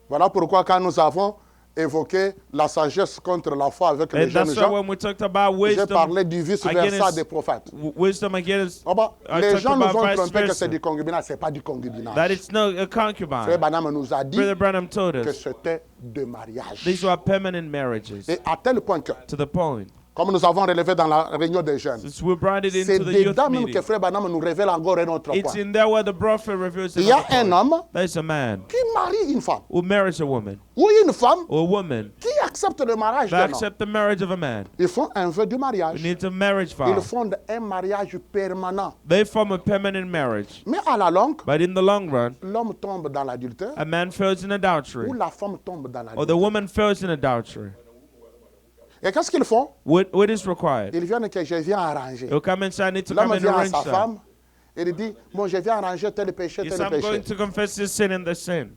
Voilà pourquoi quand nous avons évoqué la sagesse contre la foi avec les And jeunes that's why gens, when we talked about j'ai wisdom, parlé du vice versa against- des prophètes. wisdom against, Ah bah, I les talked gens nous about ont vice trompé que versa. c'est du concubinage. Ce n'est pas du That concubinage. it's not a Frère concubine. Branham nous a dit Brother Branham told que us c'était de mariage. these were permanent marriages. Et à tel point que, To the point, comme nous avons relevé dans la réunion des jeunes, since we brought it c'est into the youth dedans même que meeting, Frère Branham nous révèle encore un autre it's point. in there where the prophet reveals Il y a another un point. homme There's a man qui marie une femme, who marries a woman, ou une femme or a woman qui accepte le mariage that d'un homme. accept the marriage of a man. Ils font un vœu de Who mariage. needs a marriage vow. Ils font un mariage permanent. They form a permanent marriage. Mais à la longue, But in the long run, l'homme tombe dans l'adultère a man falls in adultery, ou la femme tombe dans or the l'adultère. woman falls in adultery. Et qu'est-ce qu'ils font? What is required? Ils viennent que je viens arranger. He'll come and say, I need to come L'homme and vient à arrange sa that. femme et il dit, bon, je viens arranger tel péché, Yes, tel I'm going péché. to confess this sin and the sin.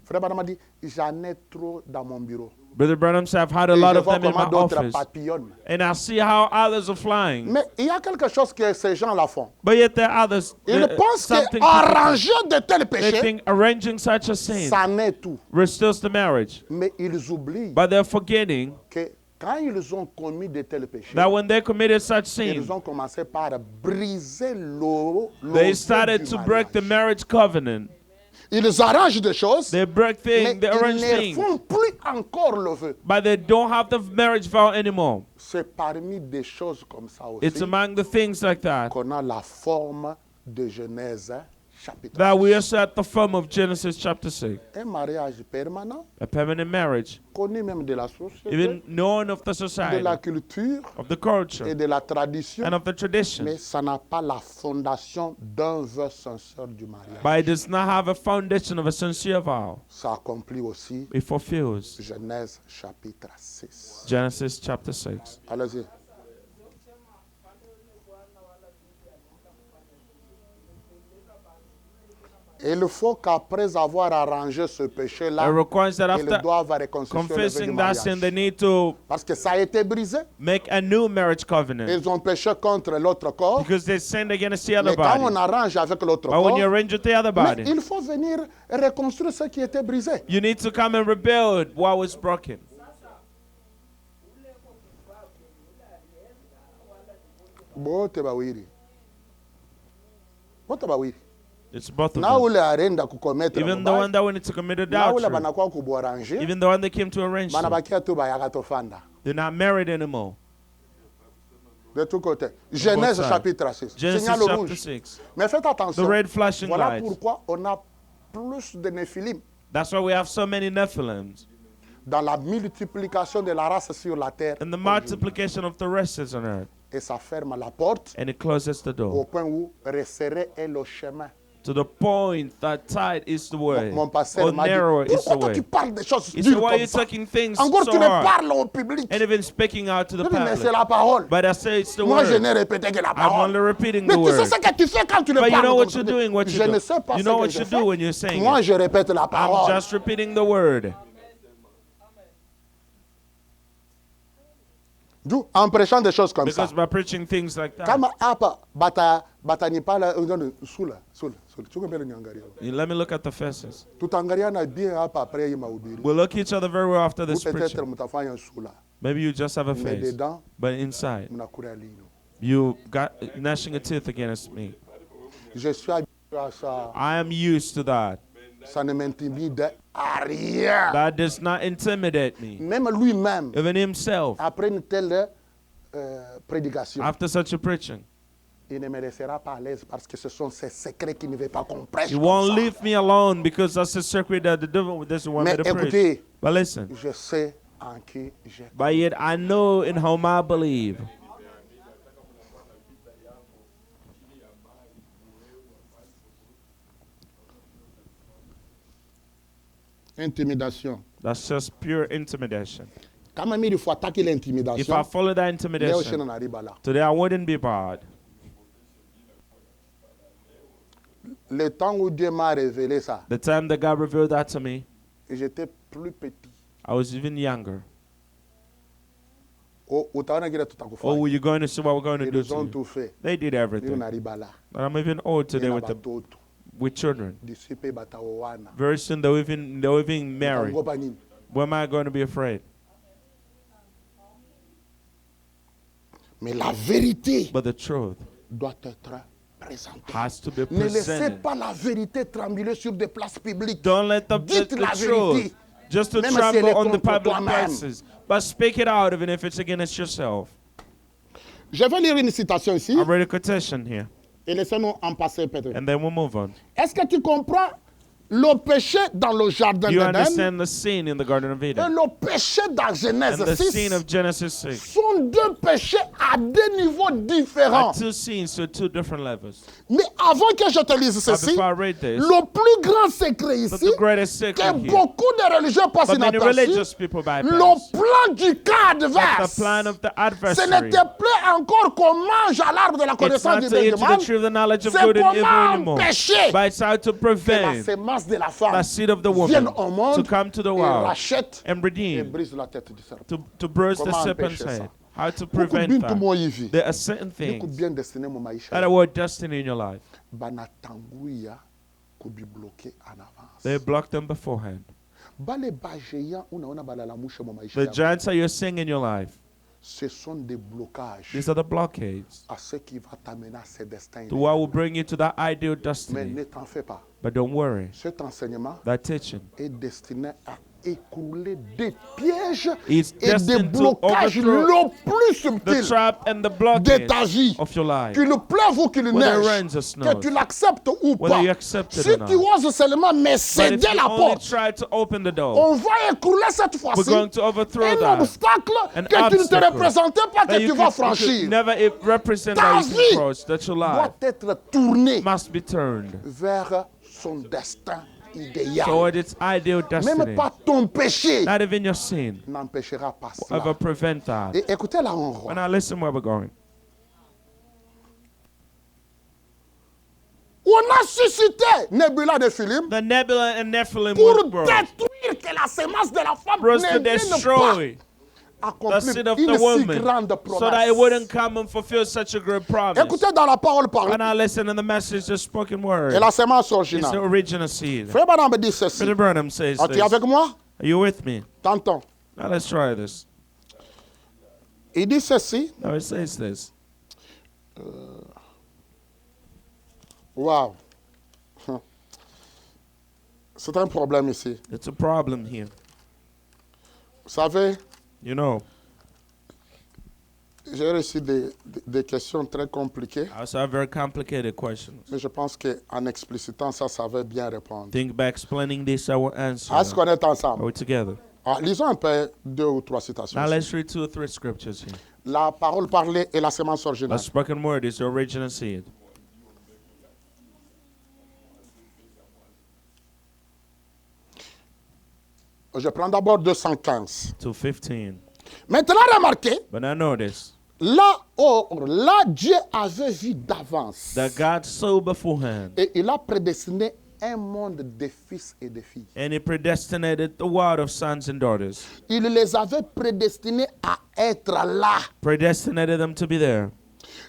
Frère Branham a dit, j'en ai trop dans mon bureau. Brother Branham said, I've had a Et lot je of vois them in comment my d'autres office. papillonnent. And I see how others are flying. Mais il y a quelque chose que ces gens-là font. But yet there are others. Ils pensent something que people do. arranger de tels They péchés, think arranging such a sin ça n'est tout. restores the marriage. Mais ils oublient But they're forgetting que Quand ils ont commis de tels péchés, that when they committed such sin, ils ont commencé par briser l'eau. they started to break the marriage covenant. Ils arrangent des choses, They break mais things, they arrange ils ne things, font plus encore le vœu. but they don't have the marriage vow anymore. C'est parmi des choses comme ça It's aussi among the things like that qu'on a la forme de Genèse chapitre that we 6. are at the form of Genesis chapter 6. Un mariage permanent, A permanent marriage, connu même de la société, even known of the de society, la culture of the et culture, de la tradition, and of the tradition. mais ça n'a pas la fondation d'un vœu sincère du mariage. But it does not have a foundation of a sincere vow. Ça accomplit aussi It fulfills Genèse chapitre 6. Genesis chapter 6. Allez-y. Il faut qu'après avoir arrangé ce péché-là, It requires that ils after doivent reconstituer le vœu du confessing that sin, they mariage. need to Parce que ça a été brisé. make a new marriage covenant Ils ont péché contre l'autre corps. because they sinned against the Mais other quand on body. arrange avec l'autre But when you corps, arrange with the other mais body, il faut venir reconstruire ce qui était brisé. you need to come and rebuild what was broken. Bote bawiri. Bote bawiri. It's both of Na them. ule arenda kukometa Even the one that wanted to commit na ule adultery, banakuwa kubuaranje, even the one that came to arrange them, banabakia tu bayaka tofanda. they're not married anymore. De tous côtés. Genèse sides. chapitre 6. Genesis Signal chapter rouge. 6. Mais faites The attention. red flashing Voilà lights. pourquoi on a plus de Néphilim That's why we have so many Nephilims. dans la multiplication de la race sur la terre. And the multiplication of the races on earth. Et ça ferme la porte And it closes the au door. point où resserré est le chemin. To the point that tight is the way. Mon pasteur Or m'a dit, narrow is the pourquoi toi way. tu parles des choses He said, dures why are comme you ça? taking things Encore so tu le hard? parles au public. And even speaking out to the Je dis, mais c'est public. la parole. But I say it's the Moi, je word. n'ai répété que la I'm parole. only repeating Mais the tu sais word. ce que tu fais quand tu le But you parles know comme what ça. you're doing, what you Je ne do. sais pas You ce know que what je you fais. do when you're saying Moi, it. je répète la I'm parole. just repeating the word. D'où, en prêchant des choses comme ça. Because by preaching things like that. Kama hapa batani pala sula. Tu comprends le Nyangaria? Let me look at the faces. Tutaangaliana bien hapa après hii mahubiri. We'll look each other very well after Ou this peut-être preaching. mtafanya sula. Maybe you just have a Mais face. dedans, But inside, mnakula lino. you got gnashing your teeth against me. Je suis habitué à ça. I am used to that. Ça ne m'intimide à rien. That does not intimidate me. Même lui-même, Even himself, après une telle prédication, after such a preaching, il ne me laissera pas à l'aise parce que ce sont ses secrets qu'il ne veut pas qu'on prêche. he comme won't ça. leave me alone because that's a secret that the devil doesn't want me Mais to preach. écoutez, But listen, je sais en qui j'ai. but yet I know in whom I believe. Intimidation. That's just pure intimidation. Quand même, il faut attaquer If I l'intimidation. follow that Léo intimidation, Chenon arrive là. today I wouldn't be barred. Le temps où Dieu m'a révélé ça, The time that God revealed that to me, j'étais plus petit. I was even younger. Utaona kile Oh, tutakufanya. you're going to see what we're going to do Ils ont to you. tout fait. They did Ndio everything. nariba là. But I'm even old today Ina with batoto. children. Disipe bataoana. Very soon they'll even marry. Utangopa nini? Why am I going to be afraid? Mais la vérité But the truth doit être présentée. has to be Ne laissez presented. pas la vérité trembler sur des places publiques. Don't let the Dites la truth vérité. just to Même si elle est trample on the contre public toi-même. places. But speak it out even if it's against yourself. Je vais lire une citation ici I read a quotation here, et laissez-nous en passer peut-être. and then we'll move on. Est-ce que tu comprends le péché dans le jardin You d'Éden understand the scene in the Garden of et Eden le péché dans and Genèse the 6 scene of Genesis 6. sont deux péchés à deux niveaux différents. Are two scenes to two different levels. Mais avant que je te lise But ceci, before I read this, le plus grand secret but ici, the greatest que secret here, beaucoup de religieux passent but many inaperçu, religious people bypass, le plan du cas but the adverse. plan of the Ce adversary. n'était plus encore qu'on mange à l'arbre de la It's connaissance not du to bien et eat du the mal, tree of the knowledge of c'est good and evil comment anymore, empêcher but it's how to que la prevent sémence de la femme the seed of the vienne woman au monde to come to the et world rachète and et redeem, brise la tête du serpent. to bruise the Comment serpent's empêcher ça? head. How to Beaucoup prevent bintu that. mo hivi. There are certain Beaucoup things bien destiné mo maisha. that are destiny in your life. Banatanguia kubibloquer en avance. They block them beforehand. Bale ba géant, unaona balalamusha mwa maisha The yako. giants that you're seeing in your life, Ce sont des blocages these are the blockades à ce qui va t'amener à ce destin. to what will bring you to that ideal Mais destiny. ne t'en fais pas. But don't worry, Cet enseignement that teaching est destiné à écrouler des pièges is et des destined to blocages overthrow le plus the subtils trap and the de blockage ta vie. of your life. Qu'il pleuve ou qu'il Whether it neige, rains or que snows, tu l'acceptes ou whether pas. you accept it Si or tu not. oses seulement me But if céder you la only porte, try to open the door, on va écrouler cette we're fois-ci going to overthrow un that. obstacle An que tu ne te obstacle représentais pas that que you tu vas could franchir. never represent Ta that you vie can cross, that your doit life être tournée must be turned vers son destin idéal. toward its ideal Même destiny. pas ton péché Not even your sin n'empêchera pas will ever cela. prevent that. Et écoutez là, on When voit. I listen where we're going, On a suscité Nebula de Philippe the Nebula and Nephilim pour were détruire que la sémence de la femme for us ne to vienne destroy pas the accomplir seed of une the si woman grande so that it wouldn't promesse. come and fulfill such a great promise. Écoutez dans la parole parlée When I listen to the message, the spoken word, et la sémence it's the originale. original seed. Frère Branham me dit ceci. Brother Branham says Es-tu this. avec moi? Are you with me? T'entends. Now let's try this. Il dit ceci. Now it says this. Waouh. C'est un problème ici. It's a problem here. Vous savez, You know, j'ai reçu des questions très compliquées, I also have very complicated questions. mais je pense qu'en explicitant ça, ça va bien répondre. Think by explaining this, I will answer. Est-ce them. qu'on est Are ensemble? we together? Ah, lisons un peu 2 ou 3 citations. Now let's read 2 or 3 scriptures here. La parole parlée et la sémence The originale. spoken word is the original seed. Je prends d'abord 215. 2:15. Maintenant, remarquez, But I notice là, Dieu avait vu d'avance. that God saw beforehand, Et il a prédestiné un monde de fils et de filles. and He predestinated the world of sons and daughters. Il les avait prédestinés à être là. Predestinated them to be there.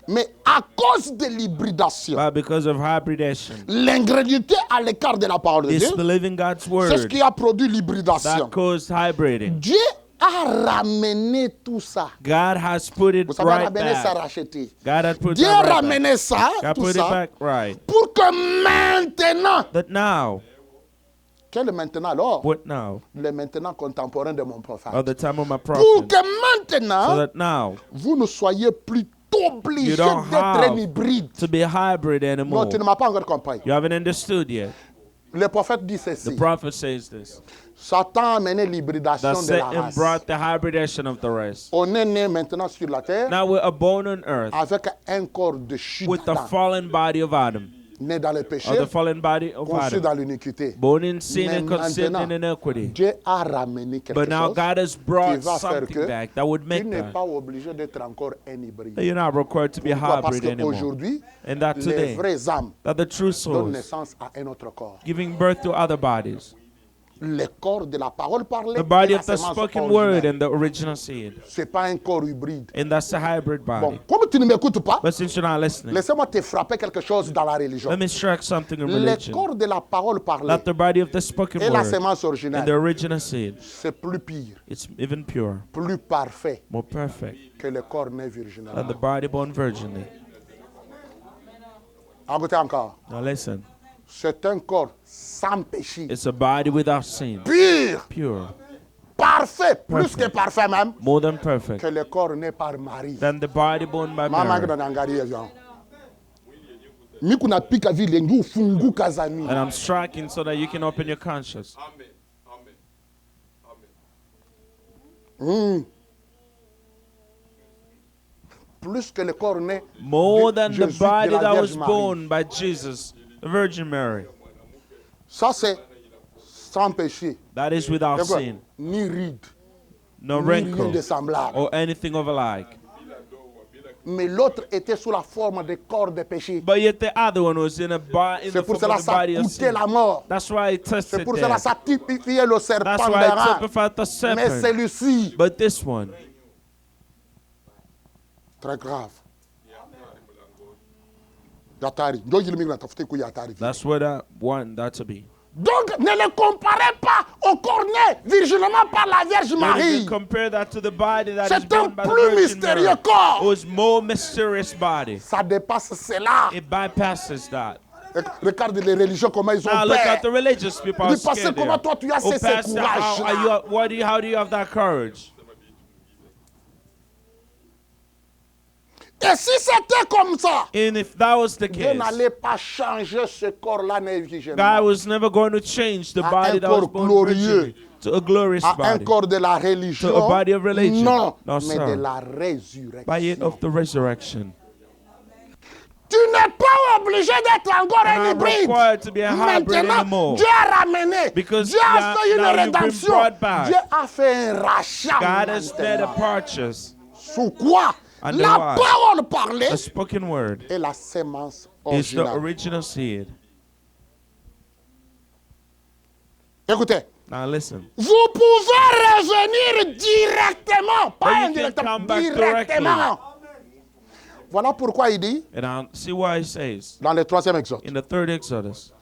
Mais à cause de l'hybridation, But because of hybridation, l'ingrédibilité à l'écart de la parole de Dieu, disbelieving God's c'est ce word, qui a produit l'hybridation. that caused hybriding. Dieu a ramené tout ça. God has put it Vous savez, right ramener, ça back. racheter. God had put Dieu that a right back. ramené ça, God tout put it ça, back right. pour que maintenant, That now, quel est maintenant alors? what now? Le maintenant contemporain de mon prophète. Of the time of my Pour prophet. que So maintenant, that now, vous ne soyez plus obligé you don't d'être un have hybride. to be a hybrid Non, anymore. tu ne m'as pas encore compris. You haven't understood yet. Le prophète dit The ceci. prophet says this. Satan a amené l'hybridation That de la Satan race. brought the hybridation of the race. On est né maintenant sur la terre Now we're born on earth avec un corps de chute, with the fallen body of Adam, né dans le or péché, the fallen body of conçu Adam, dans l'iniquité. born in sin Mais and conceived in maintenant, iniquity. Dieu a ramené quelque But now chose God has qui brought va faire something que back that would tu make n'es that. pas obligé d'être encore un hybride. That you're not required to be a Pourquoi? Parce hybrid anymore. qu'aujourd'hui, And that les today, vraies âmes that the true donnent souls naissance à un autre corps. giving birth to other bodies. Le corps de la parole parlée The et body la of the sémence spoken word originelle. and the original seed. C'est pas un corps hybride. And that's the hybrid Bon, body. comme tu ne m'écoutes pas, But since you're not listening, laissez-moi te frapper quelque chose dans la religion. let me strike something in Le religion. corps de la parole parlée That the body of the spoken et la word sémence and the originale, original seed, c'est plus pire, it's even pure, plus parfait more perfect que le corps né virginal. than the body born virginally. Écoutez encore. Now listen, C'est un corps sans péché, it's a body without sin, pur, pure, parfait, plus Perfect. que parfait même, more than perfect, que le corps né par Marie. than the body born by Mama Mary. kuna angalia hivyo. Mimi kuna pika vile ndio ufunguka zani. And I'm striking so that you can open your conscience. Plus que le corps né More de than the Jésus, body de la that Vierge was Marie. born by Jesus, the Virgin Mary. Ça c'est sans péché. That is without C'est quoi? sin, Ni ride, no ni rien de wrinkle, semblable. or anything of alike. Mais l'autre était sous la forme de corps de péché. But yet the other one was in C'est the pour form cela of the ça body of coûtait sin. la mort. That's why it C'est tested pour cela death. ça typifiait le serpent That's why it d'Aran. typified the Mais serpent. celui-ci, But this one, très grave. Yatari. Ndio yile mingi natafuta ku yatari. that's what I want that to be. Donc, ne le comparez pas au corps né virginement par la Vierge Don't Marie. even compare that to the body that is C'est un born by the plus Virgin mystérieux Mary. corps. It was more mysterious body. Ça dépasse cela. It bypasses that. Regarde les religions, comment ils ont Now look at peur. the religious people. Du Are passé, scared comment there. toi tu as Oh, ce Pastor, courage. how do you have that courage? Et si c'était comme ça, And if that was the Dieu case, n'allait pas changer ce corps-là God virginement was never going to change the À body un that was corps born glorieux. virgin to a glorious à un body, corps de la religion. To a body of religion. Non, No, mais sir. de la by it résurrection. of the resurrection. Tu n'es pas obligé d'être encore You're un not hybride. required to be a hybrid Maintenant, anymore. Dieu a ramené. Because Dieu a fait now une you've been rédemption. brought back. Dieu a fait un rachat. God has made a maintenant. purchase, Sous quoi? Under La what? parole parlée a spoken word. et la sémence It's the originale. original seed. Écoutez, Now listen. vous pouvez revenir directement, But pas you can indirectement, come back directement. Voilà pourquoi il dit And I'll see why it says dans le 3e exode. in the third Exodus,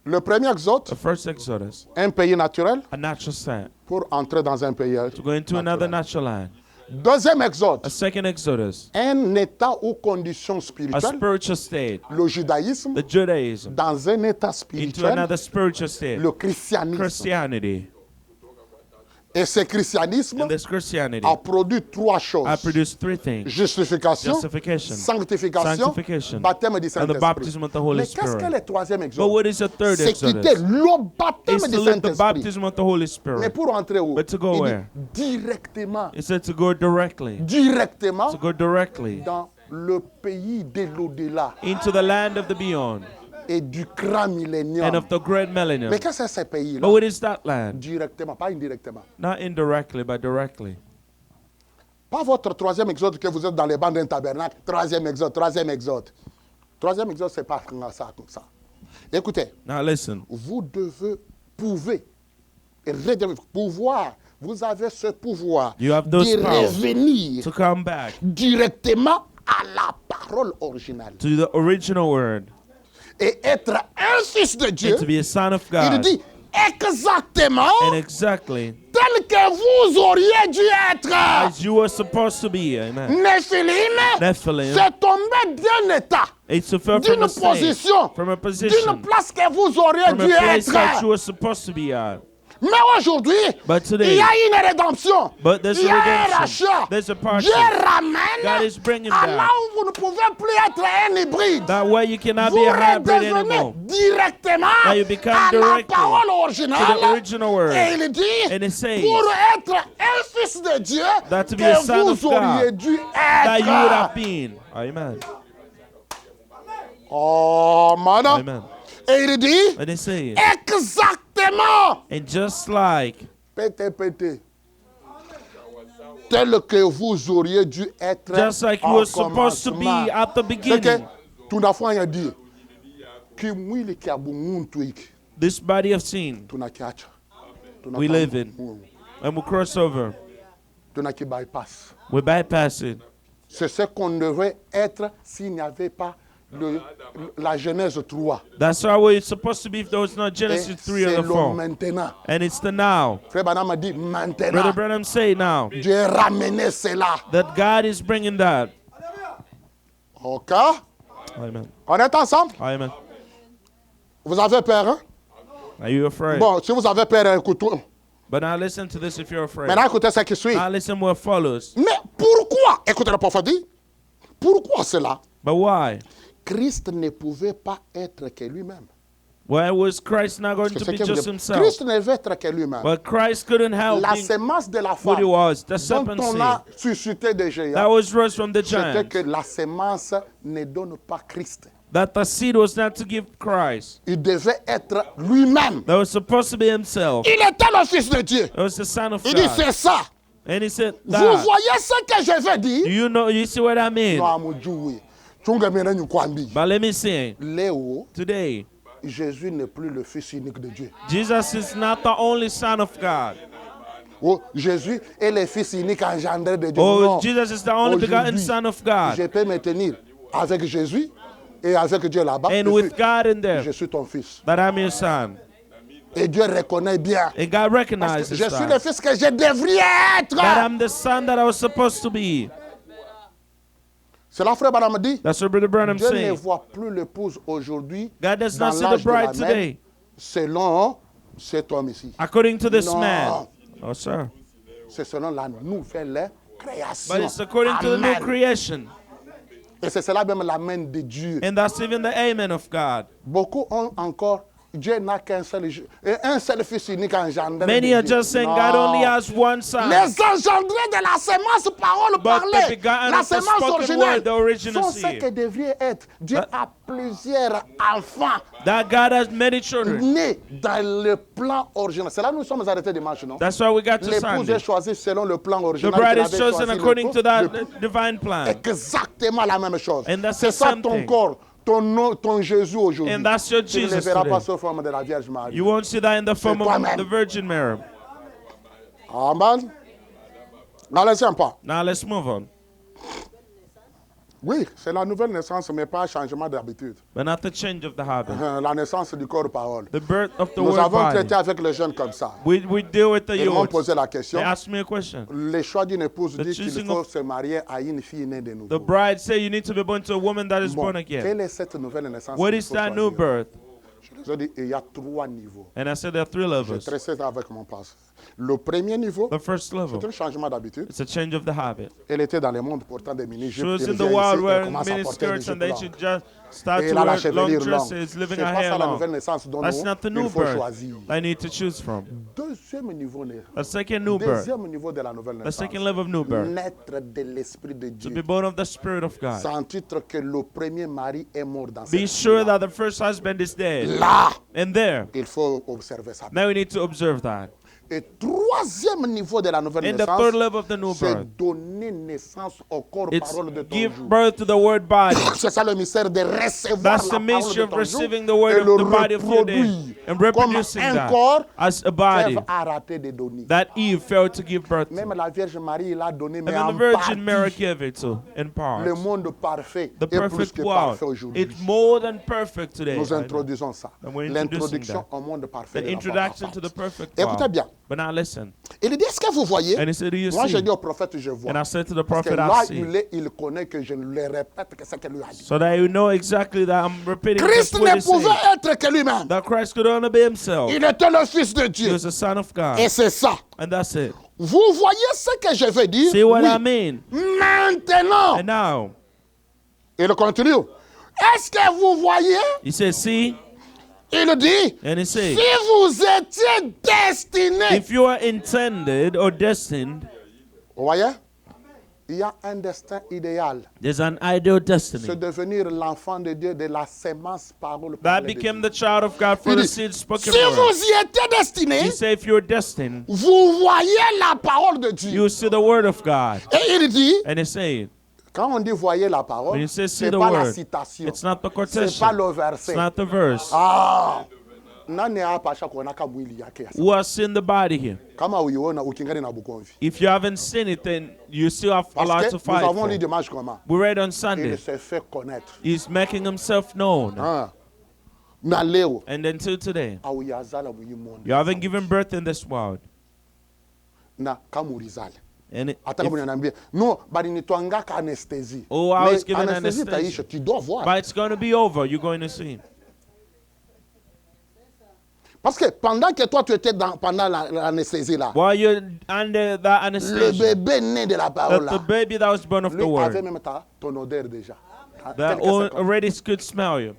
Le premier exode, the first Exodus, un pays naturel a natural sand pour entrer dans un pays to go into another natural land. Deuxième exode, A second Exodus, un état ou condition a spirituelle, spiritual state, le judaïsme, the Judaism, dans un état into spirituel, another spiritual state, le christianisme. Christianity. Et ce christianisme And this Christianity, a produit trois choses. I produced three things: Justification, justification, sanctification, sanctification, baptême du and the Saint-Esprit. baptism of the Holy Mais qu'est-ce que Spirit. le troisième But exode? what is the third C'est quitter Exodus? le baptême It's du to live the Saint-Esprit. baptism of the Holy Mais Spirit. pour entrer où? But to go Il dit where? directement, It said to go directly, directement to go directly dans le pays de l'au-delà into the land of the beyond et du grand and millénium. of the great millennium. Mais qu'est-ce que c'est ce pays-là? But what is that land? Directement, pas indirectement. Not indirectly, but directly. Pas votre troisième exode que vous êtes dans les bancs d'un tabernacle. Troisième exode, troisième exode. Troisième exode, c'est pas comme ça, comme ça. Écoutez, Now listen. vous pouvez, pouvoir, vous avez ce pouvoir You have those de powers revenir to come back directement à la parole originale to the original word et être un fils de Dieu. and to be a son of Il God. dit exactement And exactly tel que vous auriez dû être. as you were supposed to be. Amen. Nephilim, Nephilim. c'est tombé d'un état, It's to fell d'une from a state, position, from a d'une position, place que vous auriez from a dû place that you être. were supposed to be at. Mais aujourd'hui, But il today, y a une rédemption. But there's Il y a a un redemption. rachat. There's a purchase. Dieu God ramène is bringing à back. là où vous ne pouvez plus être un hybride. That way you cannot Vous be a hybrid redevenez anymore. directement Now you become à la directly parole to the originale. original word. Et il dit, And it says pour être un fils de Dieu, that to be a son que of vous auriez God, dû that you would have être. been. Amen. Oh, madame. Amen. Et il dit, And it says, exactement, and just like pété, tel que vous auriez dû être just like you au were supposed to be commencement. at the C'est que beginning, tunafanya di kimwili kya bumuntu hiki this body of sin tunakiacha, we live in, and we cross over, tunakibypass. we bypass it. C'est ce qu'on devrait être s'il n'y avait pas la Genèse 3. That's how it's supposed to be if there was no Et Genesis 3 c'est or le 4. maintenant. And it's the now. Frère Branham a dit maintenant. Brother Branham say now Dieu a ramené cela. that God is bringing that. Ok? Amen. On est ensemble? Amen. Vous avez peur, hein? Are you afraid? Bon, si vous avez peur, écoutez. But now listen to this if you're afraid. Maintenant, écoutez ce qui suit. Now listen what follows. Mais pourquoi? Écoutez le prophète dit. Pourquoi cela? But why? Christ ne pouvait pas être que lui-même. Why was Christ not going C'est to ce be que just vous- himself? Christ ne veut être que lui-même. But Christ couldn't help La being sémence de la what he femme was, the dont serpent on seed. a suscité des géants, That was rose from the c'était giant. que la sémence ne donne pas Christ. That the seed was not to give Christ. Il devait être lui-même. That was supposed to be himself. Il était le Fils de Dieu. It was the Son of Il dit, God. c'est ça. And he said Vous that. voyez ce que je veux Do dire? you see what I mean? Non, amujui. Chunga mena nyukwambi. But let me say, Léo, today, Jésus n'est plus le Fils unique de Dieu. Jesus is not the only Son of God. Oh, Jésus est le Fils unique engendré de Dieu. Oh, Non. Jesus is the only begotten Aujourd'hui, Son of God. je peux me tenir avec Jésus et avec Dieu là-bas. And Je with suis- God in Je there, suis ton fils. that I'm your son. Et Dieu reconnaît bien. And God Parce recognizes que je suis le that. fils que je devrais être. That I'm the son that I was supposed to be. C'est là, frère Branham dit. That's what Brother Branham Dieu ne saying. voit plus l'épouse aujourd'hui God does dans not see the l'âge de la bride mère, today selon cet homme ici. according to this Non. man. Oh, sir. C'est selon la nouvelle création. But it's according to the new Amen. creation. Et c'est cela même la main de Dieu. And that's even the amen of God. Beaucoup ont encore, Dieu n'a qu'un seul, un seul fils unique engendré. Many de are Dieu. just saying Non. God only has one son. Les engendrés de la sémence parole But parlée, the begotten la of the sémence spoken originelle, word, the original sont ceux seed. que devraient être. Dieu a plusieurs enfants That God has many children. nés dans le plan original. C'est là que nous sommes arrêtés dimanche, non? That's why we got to L'épouse Sunday. est choisie selon le plan The original. bride qu'il is avait chosen choisi according to that le- divine plan. Exactement la même chose. And that's C'est the ça same ton thing. corps, ton Jésus aujourd'hui. And that's your Tu ne le Jesus verras pas today. sous forme de la Vierge Marie. You won't see that in the form of toi-même. the Virgin Mary. Amen. N'allez pas. Now let's move on. Oui, c'est la nouvelle naissance, mais pas un changement d'habitude. But not the change of the habit. La naissance du corps parole. The birth of the Nous word avons body. traité avec les jeunes comme ça. We deal with the Ils m'ont youth. posé la question. They asked me a question. Le choix d'une épouse The dit qu'il choosing faut of- se marier à une fille née de The nouveau. bride say you need to be born to a woman that is Bon, born again. quelle est cette nouvelle naissance? What qu'il is faut that new choisir? birth? Je les ai dit, il y a 3 niveaux. And I said there are 3 J'ai levels. traité ça avec mon pasteur. Le premier niveau, The first level, c'est un changement d'habitude. it's a change of the habit. Elle était dans le monde portant des She mini-jupes. was Elle in the vient ici, world elle wearing commence à porter des miniskirts and jupes then she longues. just started Et to elle a la wear long chevelure longue. dresses, C'est living her pas hair ça la nouvelle long. naissance dont That's not the new il faut birth choisir. I need to choose from. Deuxième niveau, The second new birth, deuxième niveau de la nouvelle the naissance. second level of new birth, Naître de l'Esprit de to be Dieu. born of the Spirit of God. Sans titre que le premier mari est mort dans Be cette sure vie-là. that the first husband is dead. Là, And there, il faut observer ça. now we need to observe that. Et troisième niveau de la nouvelle In the third naissance, level of the new c'est birth, donner naissance au corps it's parole de ton give jour. birth to the word body. C'est ça le mystère de recevoir That's la the parole mystery de of ton jour receiving the word et of le the body of your day reproduire and comme reproducing un that corps as a body qu'Ève a raté de donner. that Eve failed to give birth to. Même la Vierge Marie, il a donné, mais Even en the Virgin Mary partie. gave it to in part. Le monde parfait The est plus perfect que world, parfait aujourd'hui. it's more than perfect today. Nous introduisons ça. And we're introducing L'introduction that. au monde parfait. The de la introduction parole to the parfaite. perfect Écoutez world. bien. But now listen. Il dit, est-ce que vous voyez? And he said, do you Moi, j'ai see? dit au prophète, je vois. And I said to the Parce que prophet, là, I see. il connaît que je le répète que c'est que lui a dit. So that you know exactly that I'm repeating Christ just what ne he pouvait said. être que lui-même. That Christ could only be himself. Il était le Fils de He Dieu. was the Son of God. Et c'est ça. And that's it. Vous voyez ce que je veux dire? See what Oui. I mean? Maintenant, And now, il continue. Est-ce que vous voyez? he says, see? Il dit, And he says, si vous étiez destinés. if you are intended or destined, Vous voyez? Il y a un destin idéal. there's an ideal C'est destiny. devenir l'enfant de Dieu de la sémence parole. That parlée de became Dieu. the child of God for Il the dit, seed spoken si word. vous y étiez destinés, He said, if you're destined, vous voyez la parole de Dieu. you see the word of God. Et il dit, And he said, quand on dit voyez la when parole, you say see c'est the pas la word, citation. it's not the C'est quotation. pas le It's verset. not the verse. Ah. Nani hapa shakuonaka mwili yake sasa. Who has seen the body here? Kama uiona ukingani na bukomvi. If you haven't seen it, then you still have a lot Parce to que nous fight avons lu for. dimanche comment? We read on Il Sunday, s'est fait connaître. he's making himself known. Ah. Na leo And until today, auyazala muyi monde. you haven't given birth in this world. Na kama ulizala. And Hata kama unaniambia, no, bali nitwangaka anesthésie. Oh, I was Mais given anesthésie anesthesia. taisha, tu dois voir. but it's going to be over. You're going to see. Parce que pendant que toi tu étais pendant l'anesthésie là, While you're under that le anesthesia, bébé né de la parole that the là, baby that was born of the lui avait word, même ton odeur déjà. that Quelques secondes. already could smell you,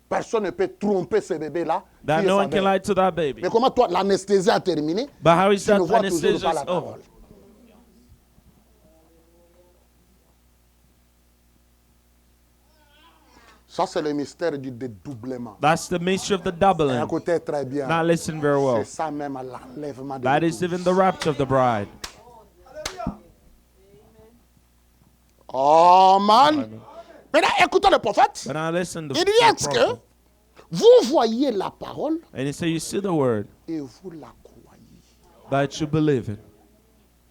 Personne ne peut tromper ce bébé là. that no one can lie to that baby. Mais comment toi l'anesthésie a terminé? But how is Tu ne that vois toujours anesthesia pas la is over? parole. Ça, c'est le mystère du dédoublement. That's the mystery of the doubling. Écoutez très bien. Now listen very well. C'est ça même l'enlèvement de That is l'épouse. even the rapture of the bride. Oh man. Maintenant, écoutez le prophète. But now listen to Il the dit est-ce que prophet. vous voyez la parole And he said, you see the word, et vous la croyez. that you believe it.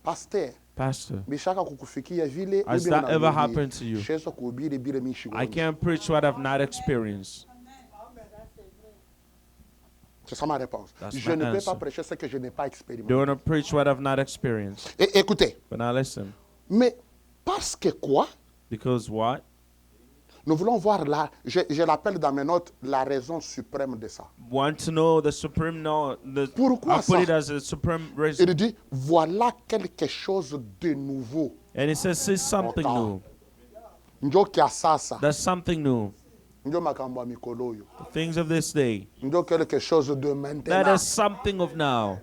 Pasteur, Pastor, bishaka kukufikia vile Has ubi that na ever kuhubiri. happened to you? Sheso kuhubiri bila mishi I wangu. can't preach what I've not experienced. C'est ça ma réponse. That's Je my ne peux answer. pas prêcher ce que je n'ai pas expérimenté. Don't want to preach what I've not experienced. Et écoutez, But now listen. mais parce que quoi? Because what? Nous voulons voir là, je l'appelle dans mes notes, la raison suprême de ça. Want to know the supreme no the Pourquoi I put it ça? as a supreme reason. Il dit, voilà quelque chose de nouveau. And it says see something new. Njo kia sasa, That's something new. njo makambo ya mikolo oyo. The things of this day. Njo quelque chose de That maintenant. is something of now.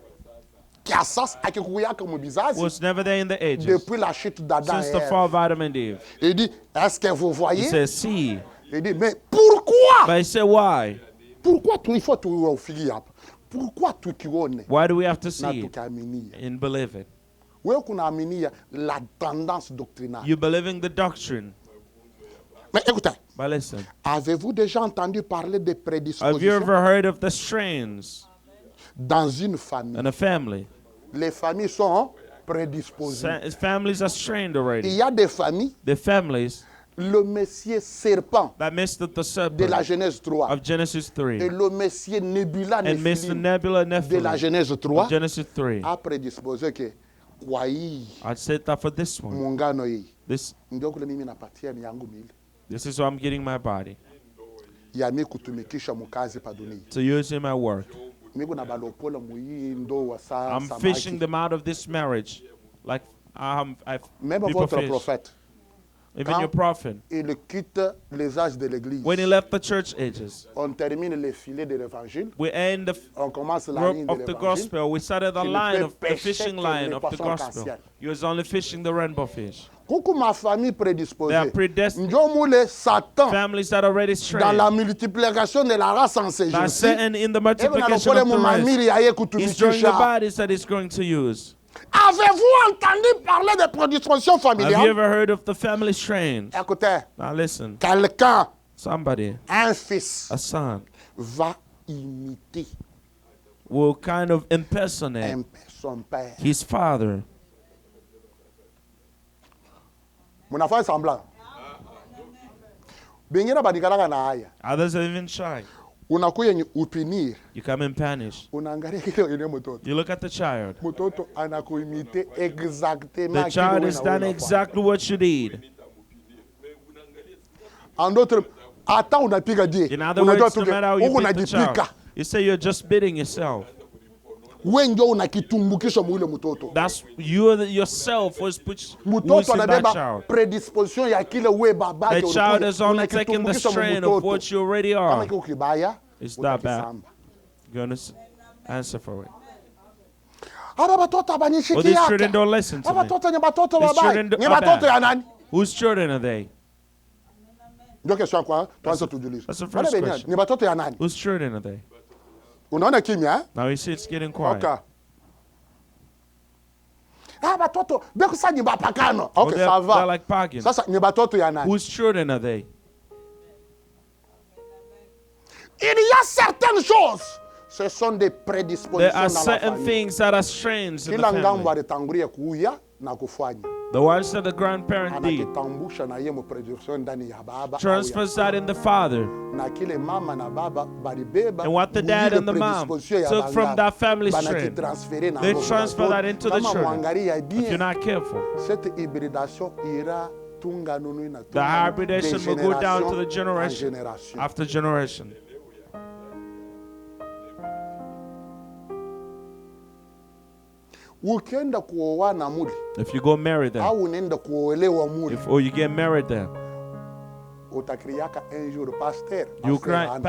Kia sasa akikuyaka mu bizazi Was never there in the ages. depuis la chute d'Adam Since et the Ève. fall of Adam and Eve. Il dit, est-ce que vous He voyez? says see. Il dit, mais pourquoi? But he said why? Pourquoi tu il faut tu ufiki hapa? Pourquoi tu kione Why do we have to na see it tukiaminia? and believe it? Wewe kunaaminia la tendance doctrinale. You believing the doctrine. Mais écoutez, But listen. avez-vous déjà entendu parler de Have you prédispositions ever heard of the strains dans une famille? in a family? Les familles sont prédisposées. Families are strained Il already. y a des familles, The families le monsieur serpent that missed the de la serpent Genèse 3 of Genesis et 3 le monsieur Nebula and Mr. Nephilim Nebula de la Nephilim Genèse 3 of Genesis 3. a prédisposé que kwa hii I said that for this one. muungano hii This ndio kule mimi napatia ni yangu mili is why I'm getting my body ya mi kutumikisha mukazi pa dunia. to use in my work. Mimi na balopola muyi ndo wa sa I'm fishing them out of this marriage, like Même people votre fish. prophète, Even Quand- your prophet, il quitte les âges de l'église. when he left the church ages, On termine les filets de l'évangile. we end the On commence la rope ligne de of the l'évangile. gospel. We started the Tu ne line peux of the pêcher fishing que line les of the poissons gospel. arc-en-ciel. You was only fishing the rainbow fish. Coucou ma famille They are prédisposée. predestined. Njo moule Satan Families that are already dans la strained. multiplication de la race en ces That jours-ci. certain in the Et multiplication unalopole of the mumamiri race. ya ye It's during the kutumikisha. bodies that he's going to use. Avez-vous entendu parler de prédisposition Have you familiale? ever heard of the family strain? Écoutez, Now listen, quelqu'un, somebody, un fils, a son, va imiter will kind of impersonate son père. his father. Munafanya semblant. Bengine badikalaka na haya. Others are even shy. Unakuya upinir. You come in panish. Unaangalia kile ile mtoto. You look at the child. Mtoto anakuimite exactement The kile child wewe is na done wewe unafanya. exactly what you need. En d'autres, hata unapiga die. In other Unajua words, tu no matter how you huko beat the child, unajipika. you say you're just beating yourself. Wewe ndio unakitumbukisha mwile mtoto. That's you yourself was who's Mtoto in that anabeba child. predisposition ya kile wewe babake The child is only taking the strain of what you already Kama are. kiko kibaya, It's that bad. utakisamba. You're going to answer for it. Aba batoto Well, abanyishiki these yake. children don't listen to Aba me. batoto ni batoto These wabaya. children Ni are batoto bad. ya nani? Whose children are they? Ndio kesho kwa tuanze tujiulize. That's the Wale first benye, question. ni batoto ya nani? Whose children are they? Unaona kimya eh? Now you see it's getting quiet. Okay. Ah, batoto bekusa ni bapakano. Well, Okay, they're, ça they're va. like pagans. Sasa ni batoto ya nani? Whose children are they? Il y a certaines choses. Ce sont des There prédispositions are dans la certain famille. things that are strange in the Kila ngambo family. alitangulia kuya na kufanya. The ones that the grandparent did Anakitambusha na yeye mprediction ndani ya baba au ya transfers that in the father. na kile mama na baba balibeba And what the dad muile and the mom predisposition ya took from bangaba. that family strain, Banakitransfere na they roho. transfer that into the Kama children. mwangalia If you're bien, not careful, cette hybridation ira tunga nunu ina the tunga hybridation de will go down to the génération en generation génération. after generation. Ukienda kuoana muli If you go marry them, au unaenda kuolewa muli, or you get married there, utakriaka un jour pasteur. you pasteur cry, ana.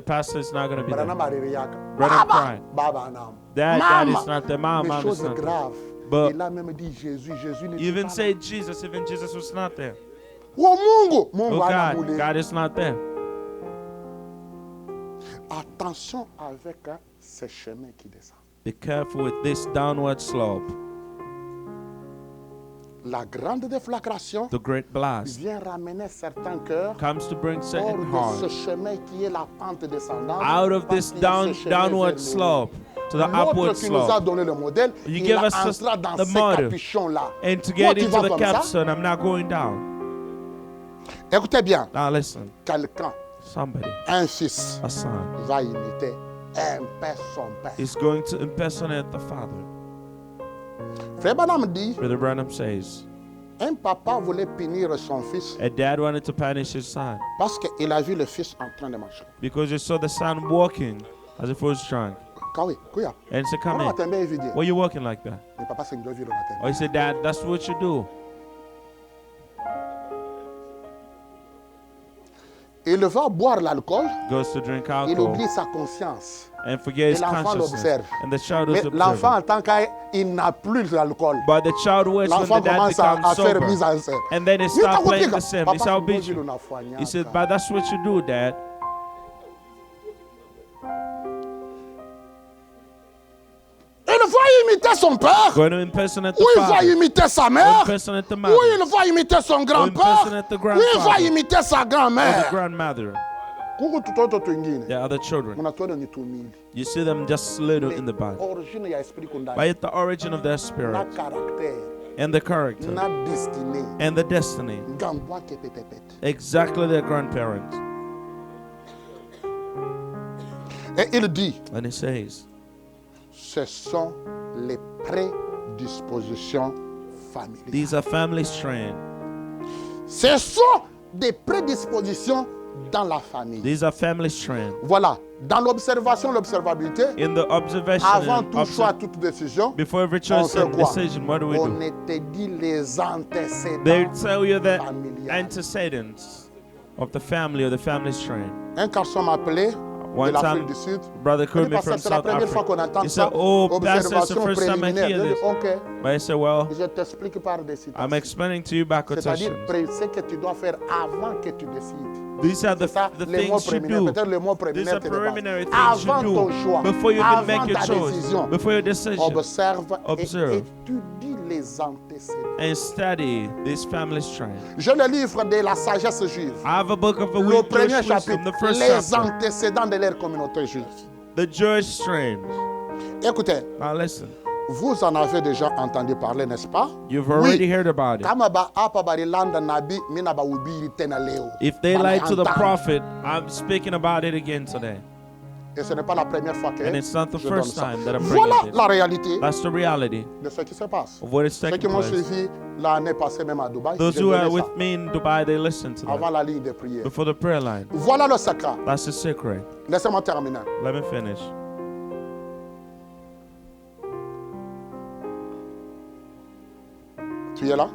pastor is not going to be Brana there. maririaka. Brother Baba, cry. baba anam. Dad Mama, is not there. Mom mais is chose not there. grave. But Il a même dit Jésus ne even dit say pas. Jesus, even Jesus was not there. Oh Mungu, Mungu Oh ana God, mule. God is not there. Attention avec ces chemins qui descendent. Be careful with this downward slope. La grande déflagration The great blast vient ramener certains cœurs comes to bring hors certain de ce hearts chemin qui est la pente descendante. out of parce this qu'il y a ce chemin downward vers le haut. slope to the L'autre upward qui nous a slope. donné le modèle, You il give a us entré dans the ces model. capuchons-là. And to Toi, get tu into vas the comme ça. capstone, I'm not going down. Écoutez bien, Now listen, quelqu'un, somebody, un fils, a son, va imiter son père. He's going to impersonate the father. Frère Branham dit, Brother Branham says, un papa voulait punir son fils a dad wanted to punish his son parce qu'il a vu le fils en train de marcher. because he saw the son walking as if he was drunk. Kawi, kuya. And he said, come Comment in. t'aimes bien évidemment? Why are you walking like that? Le papa c'est une vie le matin. Or he said, Dad, that's what you do. Il va boire l'alcool, Goes to drink il alcohol oublie sa conscience. and forget Et his l'enfant consciousness. l'observe. And the child Mais was l'enfant, observing. en tant qu'il n'a plus l'alcool, But the child waits when l'enfant the dad commence à becomes faire mise sober. en scène. And then he Il starts t'a playing compris, the same. papa, He said, I'll c'est beat une you. affaire, He said, but that's what you do, Dad. Il va imiter son père, Going to impersonate ou the il va father. imiter sa Or mère, impersonate the ou mother. il va imiter son grand-père, impersonate the ou il va grandfather. imiter sa Or the grand-mère. grandmother. Kuku tutoto twingine, The other children. unatuona ni tumili. You see them just little in the Bible. Origine ya esprit kundani, By the origin of their na spirit caractère, and the character na destinée, and the destiny. gambwa kepetepet. Exactly their grandparents. Et il dit, And he says, ce sont les prédispositions familiales. these are family strain. Ce sont des prédispositions dans la famille. These are family strain. Voilà, dans l'observation, l'observabilité, In the observation avant and tout choix, toute décision, before every on choice fait and quoi? decision, what do we On do? te dit les antécédents They tell you the familiales. antecedents of the family or the family strain. Un garçon m'a appelé de One l'Afrique time, du Sud. brother Il called dit, me from Pasteur, c'est la South première fois qu'on Africa. entend He ça. said, oh, Pastor, it's the Observation first time I préliminaire. hear Je dis, this. ok, But I said, well, je t'explique par des I'm citations. explaining to you by C'est-à-dire, quotations. ce que tu dois faire avant que tu décides. These are C'est ça, the les mots things you préliminaires. do. Peut-être le mot These préliminaire are te dépasse. preliminary things Avant you ton do choix, before you even avant make your ta choice, décision, before your decision. observe Observe. et étudie les antécédents. And study this family strain. J'ai le livre de la sagesse juive. I have a book of a Le Jewish premier wisdom, chapitre, the first les chapter, antécédents de leur communauté juive. the Jewish strain. Écoutez, Now listen, vous en avez déjà entendu parler, n'est-ce pas? you've already heard about it. Kama ba hapa balilanda nabii, mimi nabahubiri tena leo. If they lied to the Banaantana. prophet, I'm speaking about it again today. Et ce n'est pas la première fois que And it's not the je donne first ça. time that I'm Voilà bringing la this. réalité That's the reality de ce qui se passe. of what is Ceux qui taking m'ont place. suivi l'année passée même à Dubaï, Those j'ai who are donné with ça me in Dubai, they listen to avant that la ligne de prière. before the prayer line. Voilà le secret. That's the secret. Laissez-moi terminer. Let me finish. Tu es là?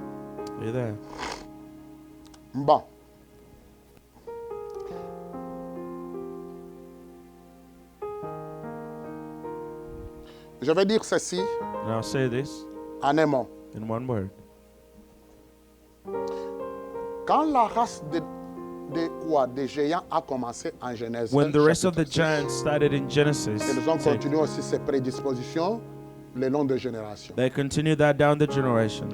Are you there? Bon. Je vais dire ceci And I'll say this en un mot. in one word. Quand la race des géants a commencé en Genèse, When the rest of the chapitre 6, giants started in Genesis, ils ont 6, continué aussi ces prédispositions le long des générations, they continued that down the generations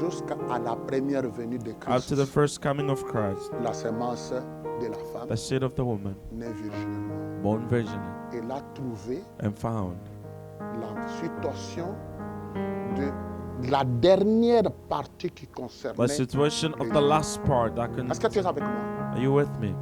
jusqu'à la première venue de up Christ, to the first coming of Christ, la semence de la femme, the seed of the woman, née virgine. born virgin, Elle a trouvé and found la situation de la dernière partie qui the concernait. situation of the last part that can. Est-ce que tu es avec moi? Are you with me?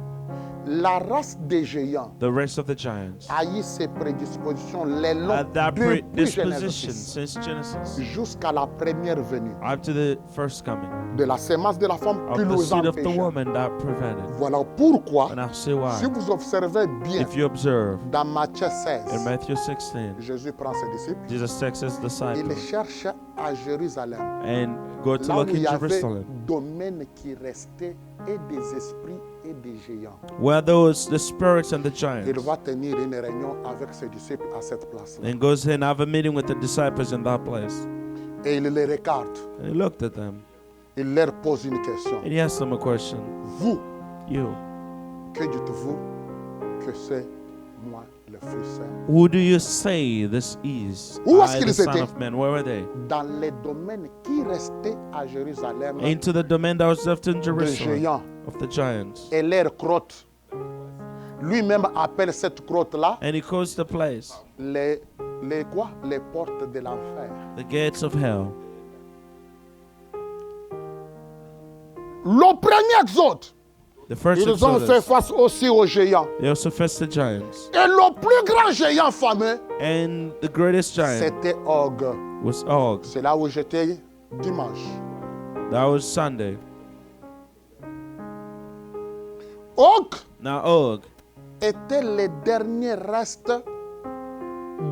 La race des géants The rest of the giants a eu ses prédispositions les longs had that depuis predisposition Genèse 6, since Genesis jusqu'à la première venue up to the first coming de la semence de la femme of puis the nous seed of the empêchons. woman that prevented. Voilà pourquoi, And I'll say why. si vous observez bien, If you observe dans Matthieu in 16, Matthew 16, Jésus prend ses disciples, Jesus takes his il disciples cherche à Jérusalem, and go to là où look il y in avait Jerusalem, domaine qui restait et des esprits et des géants. where there was the spirits and the Il giants, va tenir une réunion avec ses disciples à cette place-là. and goes and have a meeting with the disciples in that place. Et il les regarde. And he looked at them Il leur pose une question. and he asked them a question. Vous, You, que dites-vous que c'est moi le Fils? who do you say this is? Où est-ce I, qu'ils the Son étaient? of Man. Where were they? Dans les domaines qui restaient à Jérusalem, Into the domain that was left in des Jerusalem géants of the giants. et leurs crottes. Lui-même appelle cette crotte-là And he calls the place les quoi? Les portes de l'enfer. the gates of hell. Le premier exode, The first Ils ont fait Exodus, face aussi aux géants. they also faced the giants. Et le plus grand géant fameux, And the greatest giant c'était Og. was Og. C'est là où j'étais dimanche. That was Sunday. Og Now Og était le dernier reste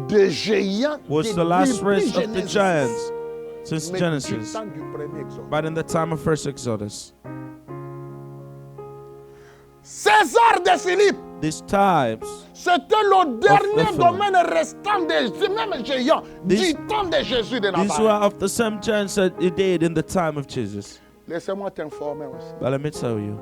des géants was des the last débuts rest of the Genesis. giants since Mais du Genesis. temps du premier exode. But in the time of first Exodus, César de Philippe, these types, c'était le dernier Philippe. domaine restant des mêmes géants These- du temps de Jésus de these were Nazareth. of the same giants that he did in the time of Jesus. Laissez-moi t'informer aussi. But let me tell you,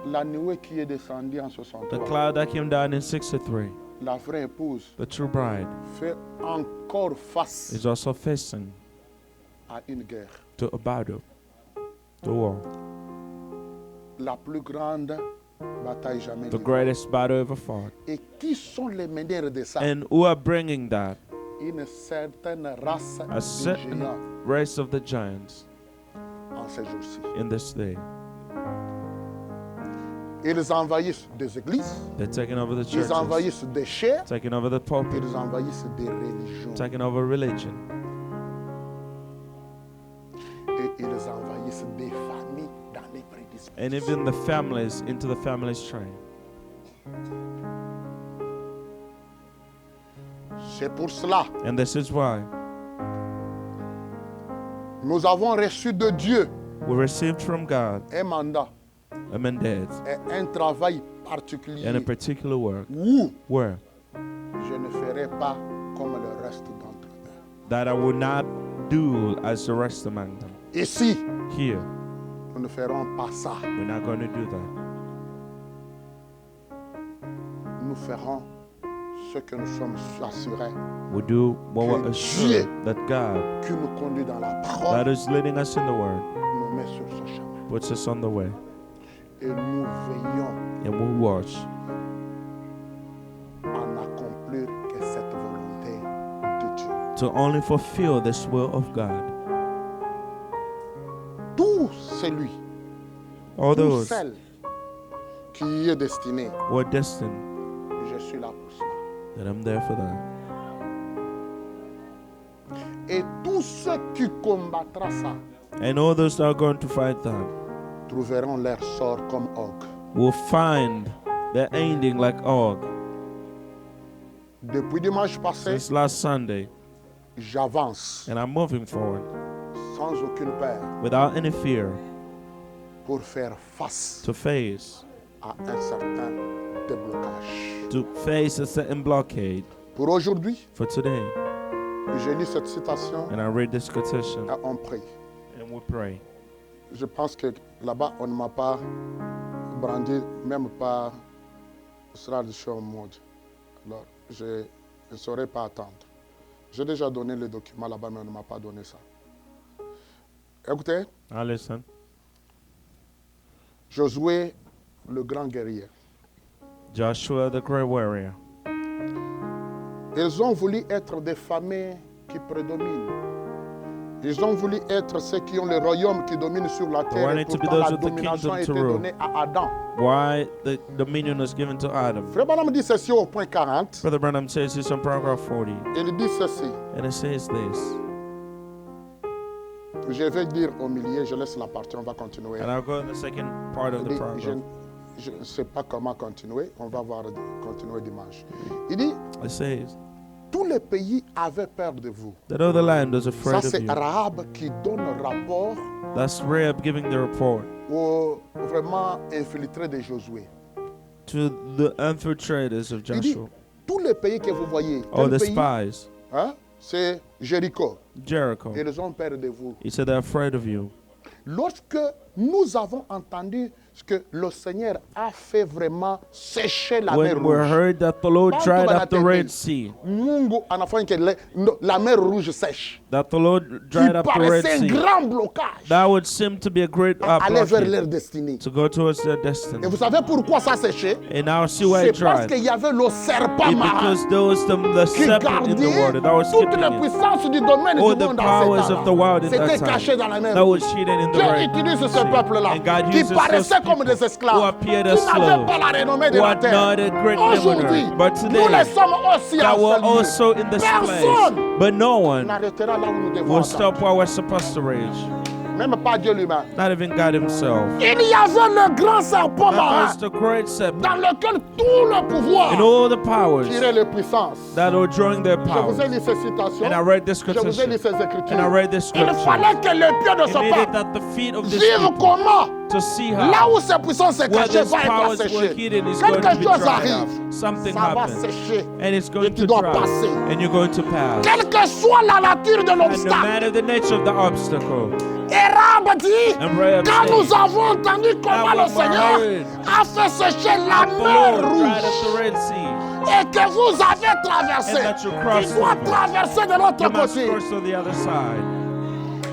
La nuée qui est descendue en the 63, cloud that came down in 63, la vraie épouse, the true bride, fait encore face is also facing à une guerre. to a battle, the war, La plus grande bataille jamais the livrée. greatest battle ever fought. Et qui sont les meneurs de ça? And who are bringing that? Une certaine race A de certain géants race of the giants en ces jours-ci. in this day. Ils envahissent des églises, They're taking over the ils churches, envahissent des chaires, taking over the pulpit, ils envahissent des religions taking over religion, et ils envahissent des familles dans les prédispositions. and even the families into the family's train. C'est pour cela And this is why nous avons reçu de Dieu we received from God un mandat a mandate et un travail and a particulier particular work où where je ne ferai pas comme le reste d'entre eux. that I will not do as the rest among them. Ici, Here, nous ne ferons pas ça. we're not going to do that. Nous ferons ce que nous sommes assurés We do what we're Que assured Dieu that God, qui nous conduit dans la that parole, is leading us in the Word, nous met sur ce chemin. puts us on the way, Et nous veillons and we watch en accomplir que cette volonté de Dieu. to only fulfill this will of God. Tout celui, All tout those celle qui y est destiné, who are destined, je suis là pour cela. that I'm there for that. Et tous ceux qui combattront ça And all those that are going to fight that trouveront leur sort comme Og. will find their ending like Og. Depuis dimanche passé, Since last Sunday, j'avance and I'm moving forward sans aucune peur without any fear pour faire face to face à un certain déblocage. to face a certain blockade. Pour aujourd'hui, For today, je lis cette citation and I read this quotation et on prie. and we pray. Je pense que là-bas, on ne m'a pas brandi, même pas cela de show mode. Alors, je ne saurais pas attendre. J'ai déjà donné le document là-bas, mais on ne m'a pas donné ça. Écoutez, Now listen. Josué, le grand guerrier, Joshua the great warrior. ils ont voulu être des familles qui prédominent. Ils ont voulu être ceux qui ont le royaume qui domine sur la terre. Et wanted to be pourtant, those la with the domination kingdom a été to rule. donnée à Adam. Why the dominion was given to Adam. Frère Branham dit ceci au point 40. Brother Branham says this in paragraph 40, Il dit ceci. and it says this. Je vais dire au milieu, je laisse la partie, on va continuer. And I'll go in the second part of Il the dit, paragraph. je ne sais pas comment continuer, on va voir continuer dimanche. Il dit, It says tous les pays avaient peur de vous. that all the land was Ça, afraid of c'est you. Rahab qui donne rapport That's Rahab giving the report aux vraiment infiltrés de Josué. to the infiltrators of Il dit, Joshua. tous les pays que vous voyez, All quel the pays, spies, hein, c'est Jéricho. Jericho. Ils ont peur de vous. He said they're afraid of you. Lorsque nous avons entendu ce que le Seigneur a fait vraiment sécher la mer When we Rouge. heard that the Lord Tanto dried up the banatende. Red Sea, Mungu anafanya que la mer Rouge sèche. that the Lord Qui dried up the Red paraissait un Sea, grand blocage. that would seem to be a great Aller vers blockade leur destinée. to go towards their Et destiny. vous savez pourquoi ça séchait? And now see why it C'est parce dried. qu'il y avait le serpent marin Because there was the qui serpent in the gardait water that was toutes keeping les it. puissances du domaine All du the monde dans powers cet of the world in C'était that caché time dans la mer that was Rouge. hidden in the Dieu Red utilise ce Sea. peuple-là And God qui uses paraissait those comme des who esclaves, appeared qui as n'avaient slaves, pas la renommée de who la had terre. not a great Aujourd'hui, lineage. But nous les today, sommes aussi that we're en ce lieu. also in this place. Personne But no one n'arrêtera là où nous devons will attendre. stop where we're supposed to reach. Même pas Dieu lui-même. Not even God himself. Il y avait le grand serpent That marin was the great serpent dans lequel tout le pouvoir and all the powers tirait les puissances. that were drawing their Je powers. vous ai lu ces citations. And I read this Je vous ai lu scripture. ces écritures. And I read this Il scripture. fallait que les pieds de It ce needed peuple that the feet of this vivent people comment to see là how où ces puissances se where cachées these va être powers were asséché. hidden is going Quelque to be chose dried arrive. up. Something Ça va happens. sécher. And it's going tu to dois dry. passer. And you're going to pass. Quelle que soit la nature de And no l'obstacle. matter the nature of the obstacle. Et Rahab dit, And Rahab quand said, nous avons entendu comment le when we Seigneur heard a fait sécher la the mer Lord dried rouge up the Red Sea. et que vous avez traversé, And that you tu crossed dois over. traverser de l'autre You must côté. cross to the other side.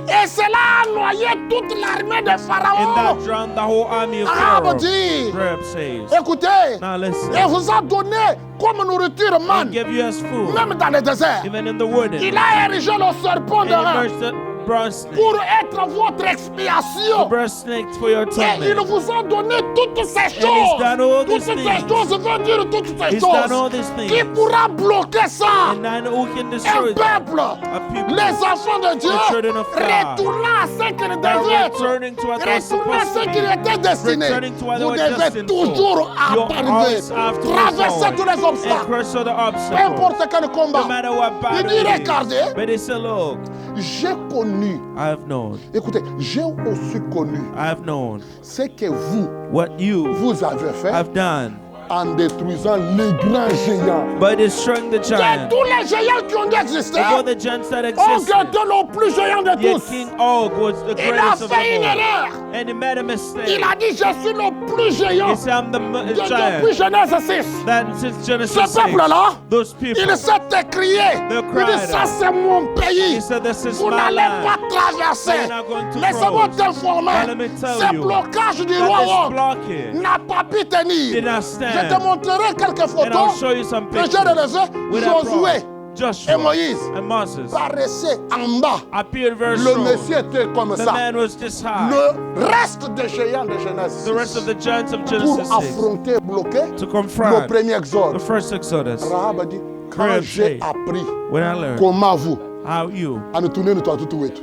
Et cela a noyé toute l'armée de And Pharaon. that drowned the whole army of Rahab Pharaoh. dit, Rahab says, écoutez, now et listen, vous a donné comme nourriture and manne, give you as food, même dans le désert. even in the wilderness. Il a érigé le serpent And de he rein merged the bronze snake, pour être votre the expiation. brass snake for your Et il torment. vous a donné toutes ces he's choses. done all Toutes these ces things. choses veut dire toutes ces He's done all choses. these Qui things. pourra bloquer ça? And none who can Un destroy that. peuple, A people les enfants de Dieu, the children of God, retournant à ce qu'ils devaient être, returning to what they're retournant à supposed ce to qu'ils be, étaient destinés. returning to what they Vous were devez destined for. toujours Your arriver, arms have to move traverser forward tous les and obstacles. cross all the Peu obstacles. importe quel No combat. matter what Il battle dit, it is. regardez, But he said, look, j'ai connu, I have known, écoutez, j'ai aussi connu I have known ce que vous what you avez fait have done en détruisant les grands géants. by destroying the Que giant. tous les géants qui ont dû exister Of all the giants that ont existed, été le plus géant de yet tous. King Og was the Il a greatest of fait une them all. erreur. And he made a mistake. Il a dit, je suis le plus géant He said, I'm the depuis giant. Genèse 6. That since Genesis Ce 6, peuple-là, those people, il s'est écrié. They Il cried dit, ça out. c'est mon he pays. said, this is Vous my n'allez pas land. traverser. You're not going to Laissez-moi cross. t'informer. But let me tell Ce you blocage du that this royaume blockade n'a pas pu tenir. did not Je stand. te montrerai quelques And I'll photos show you some que j'ai pictures. relevées. With Josué that Joshua et Moïse and Moses paraissaient en bas. appeared very Le strong. monsieur était comme The ça. man was this high. Le reste des géants de Genèse The rest 6 of the giants of pour Genesis 6 affronter, bloquer to le confront premier the exode. first Exodus. Rahab a dit, quand Rahab j'ai said, appris When I learned comment vous, how you à nous tourner nous toi tout wetu.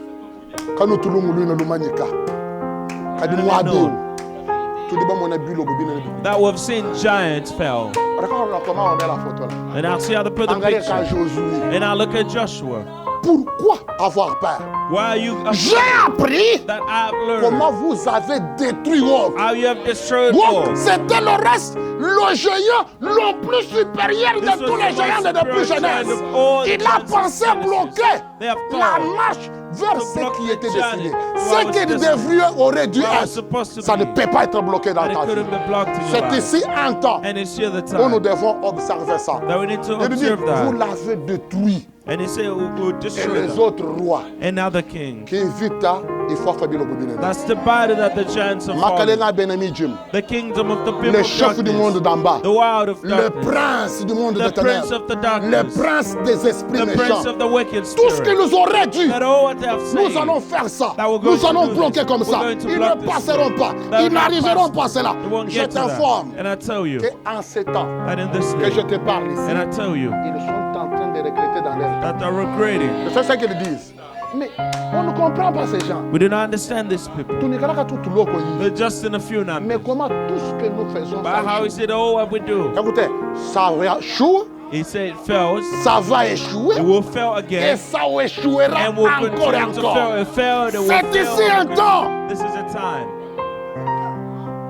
Quand nous tournons nous nous manika. Quand nous adou. Tout de bon mon abulo bobine. that we've seen giants fell. Regarde comment on met la photo là. And I'll see how to put the Regardez quand picture. Josué. And I'll look at Joshua. Pourquoi avoir peur? Why are you J'ai afraid appris that I've learned comment vous avez détruit Og. how you have destroyed Og, all? c'était le reste, le géant le plus supérieur This de was tous les the géants most de depuis superior Genèse. giant of all the Il a giants of pensé Genesis. bloquer They have la thought marche vers to ce block qui the était giant destiné. who Ce was qui destined. aurait dû Where I was être, supposed to ça ne be. peut pas être bloqué dans And it ta vie. couldn't be blocked in your C'est life. ici un temps And it's here the où nous time devons observer ça. that we need to Il dit, observe vous that. l'avez détruit. And he said, we'll Et destroy les them. autres rois And now the king. qui invitent à, il faut faire le bobinet. That's the battle that the giants have fallen. Makalena Benami Jim, The kingdom of the people le of chef du monde darkness. d'en bas, The wild of le darkness. prince du monde The des prince ténèbres, of the le darkness. prince des esprits The prince méchants. of the wicked Tout ce qu'ils spirit. nous auraient dit, That all what they have nous said, allons faire ça. that we're going Nous allons to do bloquer this. comme ça. We're going to Ils block ne this passeront way. pas. That Ils will not n'arriveront pass. pas cela. They won't Je get to that. t'informe And I tell you qu'en ces temps that in this que je day, te parle ici, and I tell you ils sont en train de recruter dans leur that they're regretting. C'est ça qu'ils disent. Mais on ne comprend pas ces gens. We do not understand these people. Tu n'es pas tout l'eau qu'on y. They're just in a few Mais numbers. comment tout ce que nous faisons, But ça how échoue? is it all what we do? Écoutez, ça va échouer, He said it fails, ça va échouer, it will fail et again, ça échouera and will encore et continue to fail. encore. It failed, it will C'est fail ici un again. temps. This is a time.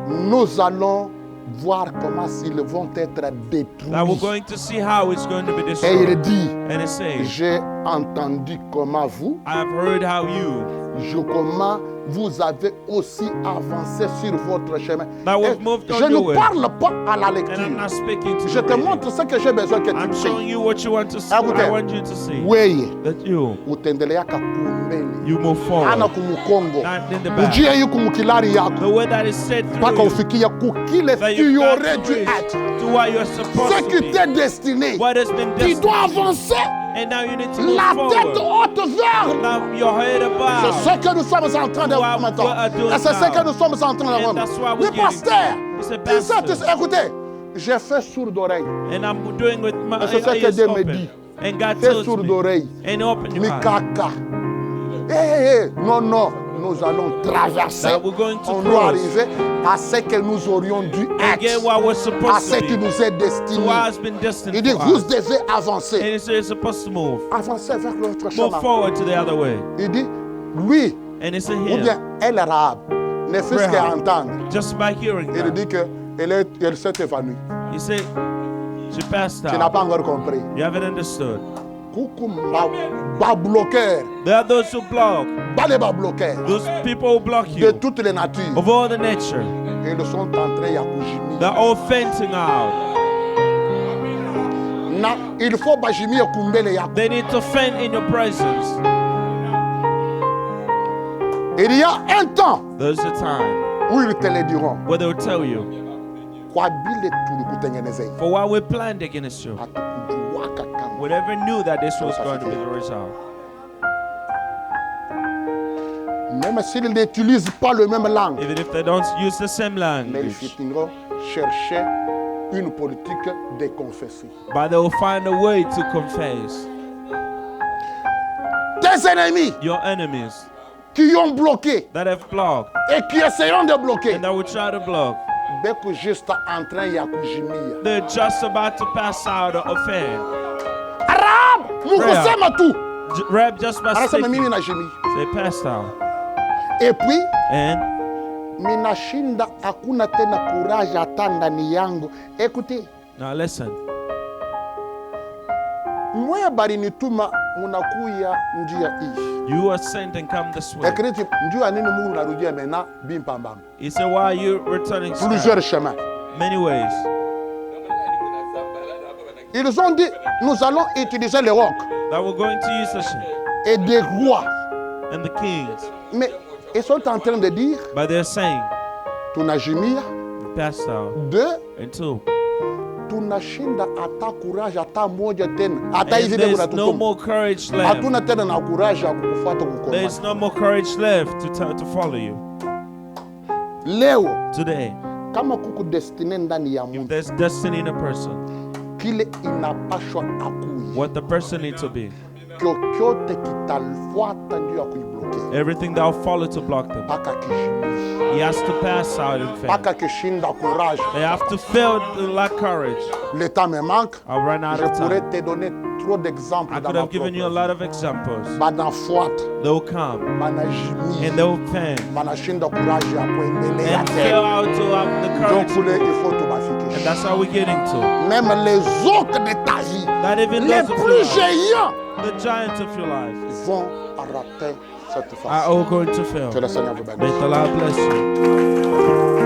Nous allons voir comment ils vont être That we're détruits. going to see how it's going to be Et il destroyed. dit, And it says, j'ai entendu comment vous, I have heard how you, comment vous avez aussi avancé sur votre chemin. That we've Et moved on je your ne way. parle pas à la and I'm lecture. not speaking to Je you. te really. montre ce que j'ai besoin que I'm tu showing sais. you what you want to see. Écoutez. I want you to see Weye, that you utendelea kakumbele. move Ana forward, kumukongo. not in the back. Ujie yu kumukilari yako. The way that is said Mpaka through you, ufikia kukile that tu you've got aurais to dû reach être. to what you're Ce supposed to qui be. t'est destiné. What has been Tu destined. dois avancer And now you need to move La tête forward. haute vers. Now your head C'est above. ce que nous sommes en train de faire maintenant. Et c'est ce que nous sommes en train de faire. And that's why we're Le getting pasteur, He said, écoutez, j'ai fait sourd d'oreille. And I'm doing with my Et c'est ce que ears Dieu me open. dit. And God Fais tells sourd me. d'oreille. And open your eyes. Mikaka. Non, nous allons traverser. That we're going to On doit cross. arriver à ce que nous aurions dû And get être. what we're À supposed ce to qui be. nous est To destiné. what has been destined Il dit, for vous us. devez And avancer. he said you're supposed to move. Avancez vers l'autre Move chemin. forward to the other way. Il dit, lui, And it's a ou him. bien elle, Rahab, ne fait qu'à Rahab. entendre. Just by hearing Il that. dit qu'elle s'est évanouie. He said, she passed Tu n'as out. pas encore compris. You haven't understood. Coucou, bas bloqueur. There are those who block. Bas les bas bloqueurs. Those people who block De you. toutes les natures. Of all the nature. Ils sont en train de Kujimi. They're all fainting out. Il faut bajimi kumbele ya. They need to faint in your presence. Il y a un temps There's a time où ils te le diront. where they will tell you, Kwa bile tulikutengenezea. for what we planned against you. Hatukujuaka kama. We never knew that this was going to be the result. Même s'ils n'utilisent pas le même langue, Even if they don't use the same mais ils language. finiront chercher une politique de confession. But they will find a way to confess. Tes ennemis Your enemies qui ont bloqué that have blocked et qui essaieront de bloquer, and that will try to block, beko juste en train ya kujimia. they're just about to pass out of faith. Arab, mukosema tu. Rab just about to Anasema say mimi na jimi. they passed out. Et puis And minashinda hakuna tena courage hata ndani yangu. Écoutez, now listen, mwe balinituma munakuya njia hii. you are sent and come this way. Ekriti njua nini Mungu narudia mena bimpambam. He said, why are you returning Plusieurs back? chemins. Many ways. Ils ont dit nous allons utiliser les rocs That we're going to use the ship et des rois. and the kings. Mais ils sont en train de dire But they're saying, tunajimia passed out. de And two, tunashinda hata courage hata moja tena. Hata and hivi ndio there's no unatutuma. more courage left. Hatuna tena na courage ya kukufuata There's kukomana. no more courage left to follow you. Leo Today, kama kuku destiny ndani ya if Mungu, there's destiny in a person, kile inapashwa akuye. what the person needs to be, Kyokyote kitalfuata ndio ya kuibloke. everything that will follow to block them, Paka kishimia. he has to pass out in faith. Paka kishinda courage. They have to fail to lack courage. Le temps me manque. I'll run out Je of pourrais time. te donner trop d'exemples I dans could ma have given you a propre lot of examples. bana fuata, They'll come bana and jimia, they'll faint bana shinda courage ya kuendelea and fail tena. out to have the Donc courage. kule il faut And tubafikishe. that's how we're getting to. Même les autres de ta vie, That even les those of your plus life, géants, the giants of your life, vont rater cette are phase. all going to fail. Que le Seigneur vous May bénisse. the Lord bless you.